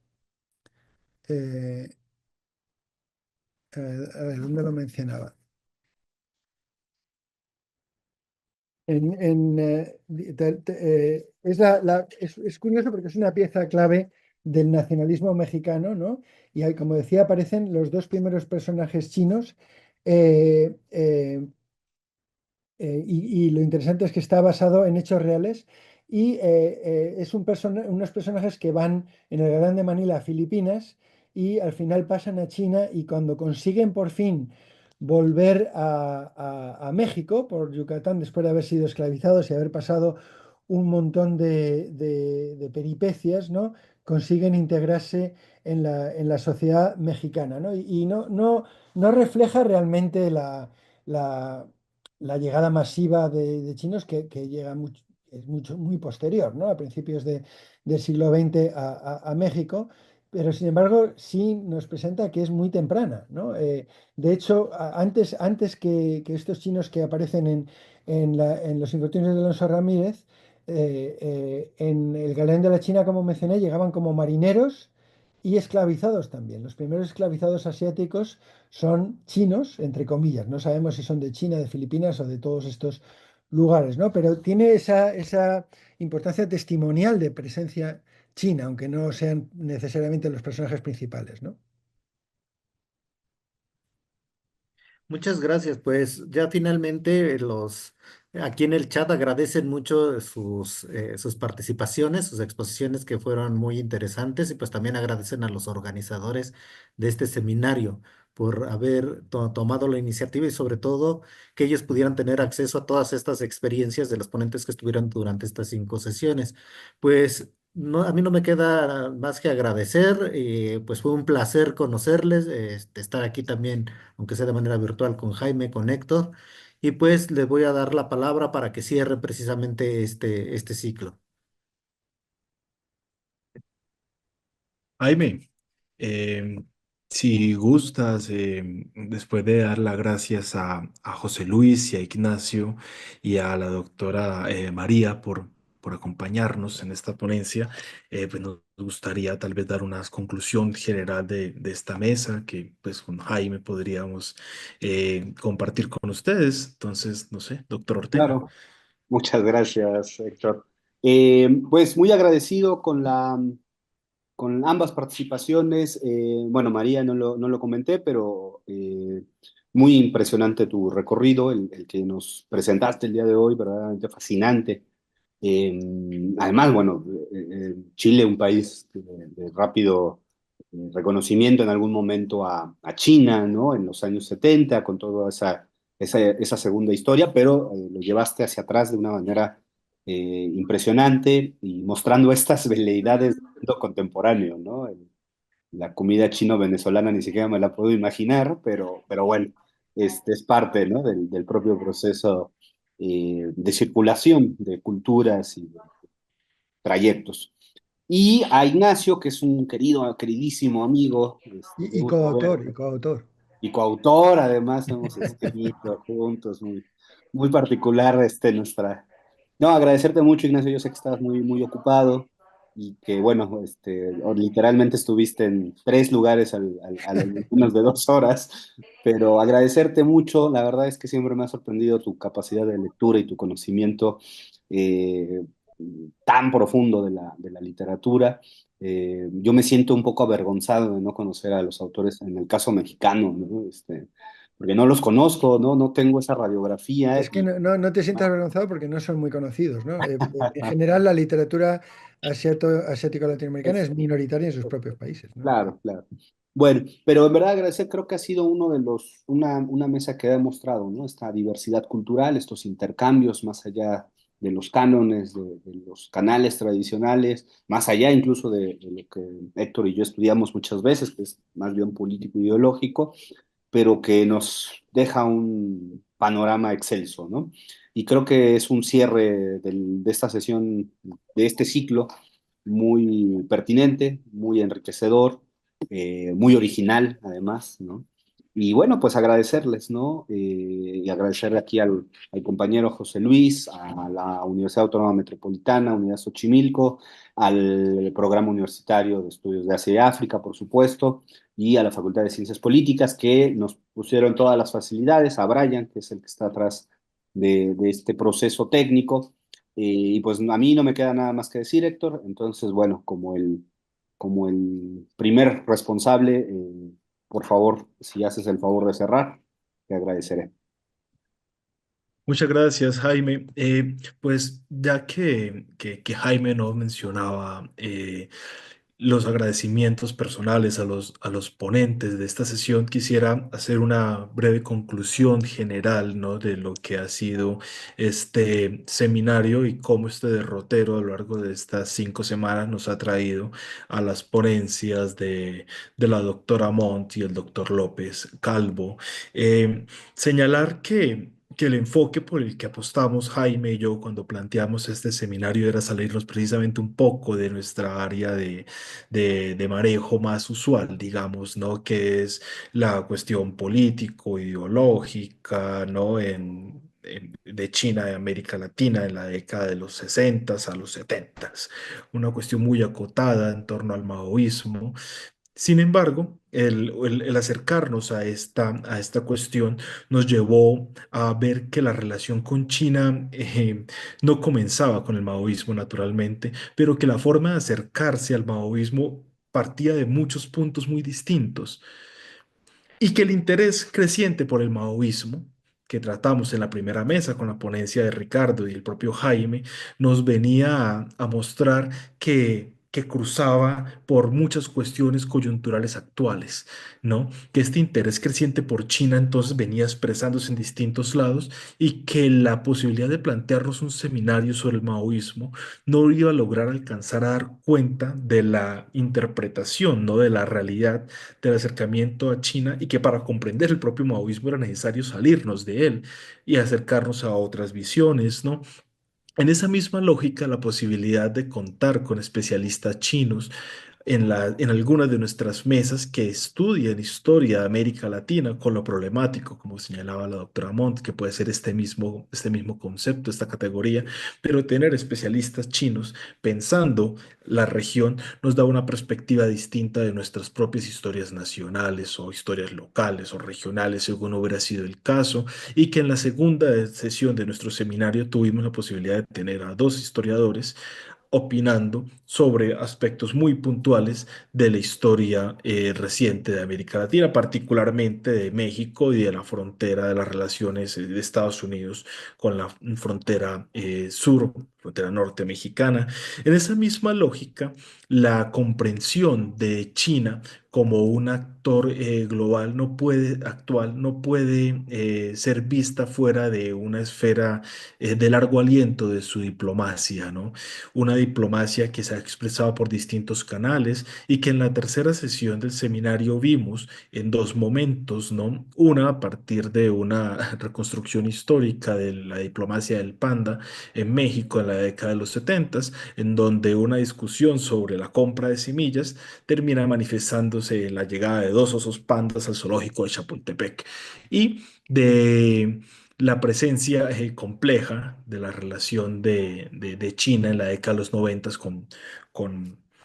Eh, a ver, ¿dónde lo mencionaba? Es curioso porque es una pieza clave del nacionalismo mexicano, ¿no? Y ahí, como decía, aparecen los dos primeros personajes chinos. eh, eh, y lo interesante es que está basado en hechos reales y es unos personajes que van en el Galán de Manila a Filipinas y al final pasan a China, y cuando consiguen por fin volver a México por Yucatán después de haber sido esclavizados y haber pasado un montón de peripecias, ¿no? Consiguen integrarse en la sociedad mexicana, ¿no? Y no refleja realmente la, la llegada masiva de chinos que llega es muy posterior, ¿no? A principios del siglo XX a México, pero sin embargo sí nos presenta que es muy temprana, ¿no? De hecho, antes que estos chinos que aparecen en los infortunios de Alonso Ramírez, en el Galán de la China, como mencioné, llegaban como marineros y esclavizados también. Los primeros esclavizados asiáticos son chinos, entre comillas. No sabemos si son de China, de Filipinas o de todos estos lugares, ¿no? Pero tiene esa importancia testimonial de presencia china, aunque no sean necesariamente los personajes principales, ¿no? Muchas gracias. Pues ya finalmente aquí en el chat agradecen mucho sus participaciones, sus exposiciones que fueron muy interesantes y pues también agradecen a los organizadores de este seminario por haber tomado la iniciativa y sobre todo que ellos pudieran tener acceso a todas estas experiencias de los ponentes que estuvieron durante estas 5 sesiones. Pues no, a mí no me queda más que agradecer, pues fue un placer conocerles, estar aquí también aunque sea de manera virtual, con Jaime, con Héctor, y pues les voy a dar la palabra para que cierre precisamente este ciclo. Jaime, eh, si gustas, después de dar las gracias a José Luis y a Ignacio y a la doctora María por acompañarnos en esta ponencia, pues nos gustaría tal vez dar una conclusión general de esta mesa que pues con Jaime podríamos compartir con ustedes. Entonces, no sé, doctor Ortega. Claro. Muchas gracias, Héctor. Pues muy agradecido con ambas participaciones. Bueno, María no lo comenté, pero muy impresionante tu recorrido, el que nos presentaste el día de hoy, verdaderamente fascinante. Eh, Además, bueno, Chile, un país de rápido reconocimiento en algún momento a China, ¿no? En los años 70 con toda esa segunda historia, pero lo llevaste hacia atrás de una manera impresionante y mostrando estas veleidades del mundo contemporáneo, ¿no? La comida chino-venezolana ni siquiera me la puedo imaginar, pero bueno, este es parte, ¿no? Del propio proceso de circulación de culturas y de trayectos. Y a Ignacio, que es un queridísimo amigo, Y, y gusto coautor, y verte, coautor. y coautor, además hemos escrito juntos, muy particular No, agradecerte mucho, Ignacio, yo sé que estabas muy ocupado y que, bueno, literalmente estuviste en 3 lugares a menos de 2 horas, pero agradecerte mucho, la verdad es que siempre me ha sorprendido tu capacidad de lectura y tu conocimiento eh, tan profundo de la literatura. Yo me siento un poco avergonzado de no conocer a los autores, en el caso mexicano, ¿no? Porque no los conozco, ¿no? No tengo esa radiografía Es que no te sientas avergonzado porque no son muy conocidos, ¿no? En general, la literatura asiático-latinoamericana es minoritaria en sus propios países, ¿no? claro, claro. Bueno, pero en verdad agradecer, creo que ha sido una mesa que ha demostrado, ¿no? Esta diversidad cultural, estos intercambios más allá de los cánones, de los canales tradicionales, más allá incluso de lo que Héctor y yo estudiamos muchas veces, que es más bien político ideológico, pero que nos deja un panorama excelso, ¿no? Y creo que es un cierre de esta sesión, de este ciclo, muy pertinente, muy enriquecedor, muy original, además, ¿no? Y bueno, pues agradecerles, ¿no? Y agradecerle aquí al compañero José Luis, a la Universidad Autónoma Metropolitana, Unidad Xochimilco, al Programa Universitario de Estudios de Asia y África, por supuesto, y a la Facultad de Ciencias Políticas, que nos pusieron todas las facilidades, a Brian, que es el que está atrás de este proceso técnico. Y pues a mí no me queda nada más que decir, Héctor. Entonces, bueno, como el primer responsable, por favor, si haces el favor de cerrar, te agradeceré. Muchas gracias, Jaime. Pues ya que Jaime nos mencionaba los agradecimientos personales a los ponentes de esta sesión, quisiera hacer una breve conclusión general, ¿no? De lo que ha sido este seminario y cómo este derrotero a lo largo de estas 5 semanas nos ha traído a las ponencias de la doctora Montt y el doctor López Calvo. Señalar que el enfoque por el que apostamos Jaime y yo cuando planteamos este seminario era salirnos precisamente un poco de nuestra área de manejo más usual, digamos, ¿no? Que es la cuestión político-ideológica, ¿no? De China, de América Latina, en la década de los 60 a los 70, una cuestión muy acotada en torno al maoísmo. Sin embargo, el acercarnos a esta cuestión nos llevó a ver que la relación con China no comenzaba con el maoísmo naturalmente, pero que la forma de acercarse al maoísmo partía de muchos puntos muy distintos y que el interés creciente por el maoísmo, que tratamos en la primera mesa con la ponencia de Ricardo y el propio Jaime, nos venía a mostrar que cruzaba por muchas cuestiones coyunturales actuales, ¿no? Que este interés creciente por China entonces venía expresándose en distintos lados y que la posibilidad de plantearnos un seminario sobre el maoísmo no iba a lograr alcanzar a dar cuenta de la interpretación, ¿no? De la realidad del acercamiento a China y que para comprender el propio maoísmo era necesario salirnos de él y acercarnos a otras visiones, ¿no? En esa misma lógica, la posibilidad de contar con especialistas chinos en algunas de nuestras mesas que estudian historia de América Latina con lo problemático, como señalaba la doctora Montt, que puede ser este mismo concepto, esta categoría, pero tener especialistas chinos pensando la región nos da una perspectiva distinta de nuestras propias historias nacionales o historias locales o regionales, según hubiera sido el caso, y que en la segunda sesión de nuestro seminario tuvimos la posibilidad de tener a dos historiadores opinando sobre aspectos muy puntuales de la historia reciente de América Latina, particularmente de México y de la frontera de las relaciones de Estados Unidos con la frontera sur, frontera norte mexicana. En esa misma lógica, la comprensión de China como un actor global actual, no puede ser vista fuera de una esfera de largo aliento de su diplomacia, ¿no? Una diplomacia que se ha expresado por distintos canales y que en la tercera sesión del seminario vimos en dos momentos, ¿no? Una a partir de una reconstrucción histórica de la diplomacia del panda en México en la década de los 70, en donde una discusión sobre la compra de semillas termina manifestándose en la llegada de dos osos pandas al zoológico de Chapultepec y de la presencia compleja de la relación de China en la década de los 90 con,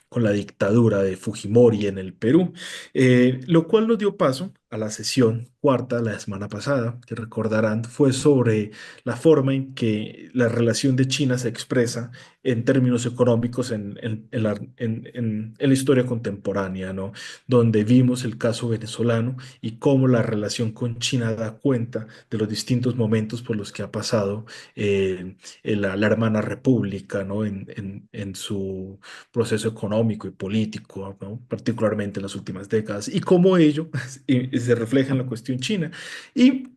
con la dictadura de Fujimori en el Perú, lo cual nos dio paso a la sesión cuarta la semana pasada, que recordarán fue sobre la forma en que la relación de China se expresa en términos económicos en la historia contemporánea, ¿no? Donde vimos el caso venezolano y cómo la relación con China da cuenta de los distintos momentos por los que ha pasado la hermana república, ¿no? En su proceso económico y político, ¿no? Particularmente en las últimas décadas, y cómo ello se refleja en la cuestión china. Y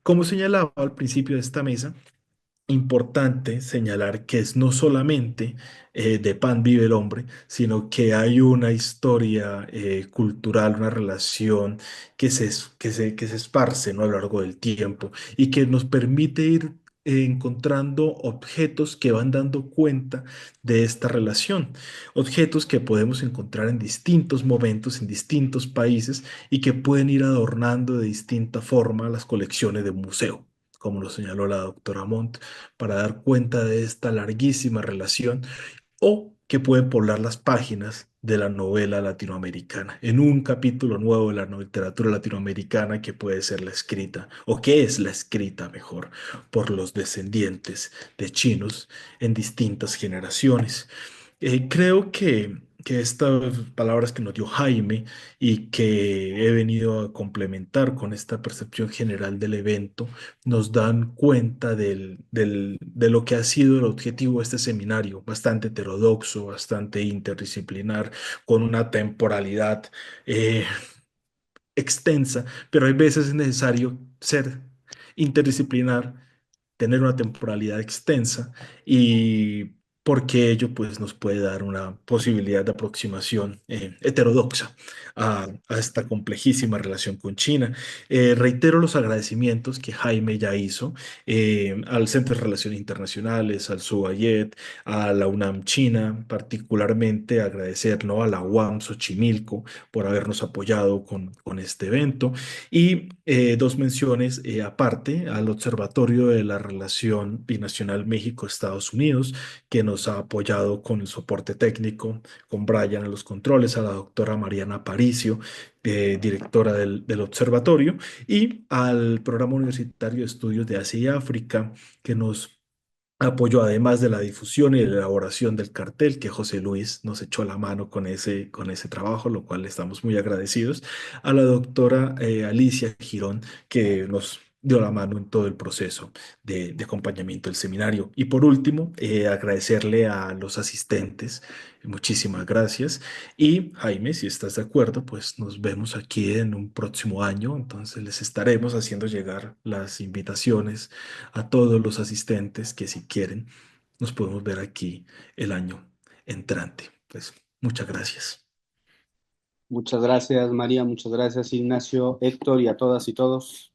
como señalaba al principio de esta mesa, importante señalar que es no solamente de pan vive el hombre, sino que hay una historia cultural, una relación que se esparce, ¿no? A lo largo del tiempo y que nos permite ir encontrando objetos que van dando cuenta de esta relación, objetos que podemos encontrar en distintos momentos, en distintos países y que pueden ir adornando de distinta forma las colecciones de un museo, como lo señaló la doctora Montt, para dar cuenta de esta larguísima relación o que pueden poblar las páginas de la novela latinoamericana, en un capítulo nuevo de la literatura latinoamericana que puede ser la escrita, o que es la escrita mejor, por los descendientes de chinos en distintas generaciones. Creo que estas palabras que nos dio Jaime y que he venido a complementar con esta percepción general del evento nos dan cuenta de lo que ha sido el objetivo de este seminario, bastante heterodoxo, bastante interdisciplinar, con una temporalidad eh, extensa, pero hay veces es necesario ser interdisciplinar, tener una temporalidad extensa y porque ello pues nos puede dar una posibilidad de aproximación heterodoxa a esta complejísima relación con China. Reitero los agradecimientos que Jaime ya hizo al Centro de Relaciones Internacionales, al SUAYET, a la UNAM China, particularmente agradecer, ¿no? A la UAM Xochimilco por habernos apoyado con este evento y dos menciones aparte al Observatorio de la Relación Binacional México-Estados Unidos, que nos ha apoyado con el soporte técnico, con Brian en los controles, a la doctora Mariana Aparicio, directora del observatorio, y al Programa Universitario de Estudios de Asia y África, que nos apoyó además de la difusión y la elaboración del cartel, que José Luis nos echó la mano con ese trabajo, lo cual le estamos muy agradecidos, a la doctora Alicia Girón, que nos dio la mano en todo el proceso de acompañamiento del seminario. Y por último, agradecerle a los asistentes, muchísimas gracias. Y Jaime, si estás de acuerdo, pues nos vemos aquí en un próximo año, entonces les estaremos haciendo llegar las invitaciones a todos los asistentes que si quieren nos podemos ver aquí el año entrante. Pues muchas gracias. Muchas gracias, María, muchas gracias, Ignacio, Héctor y a todas y todos.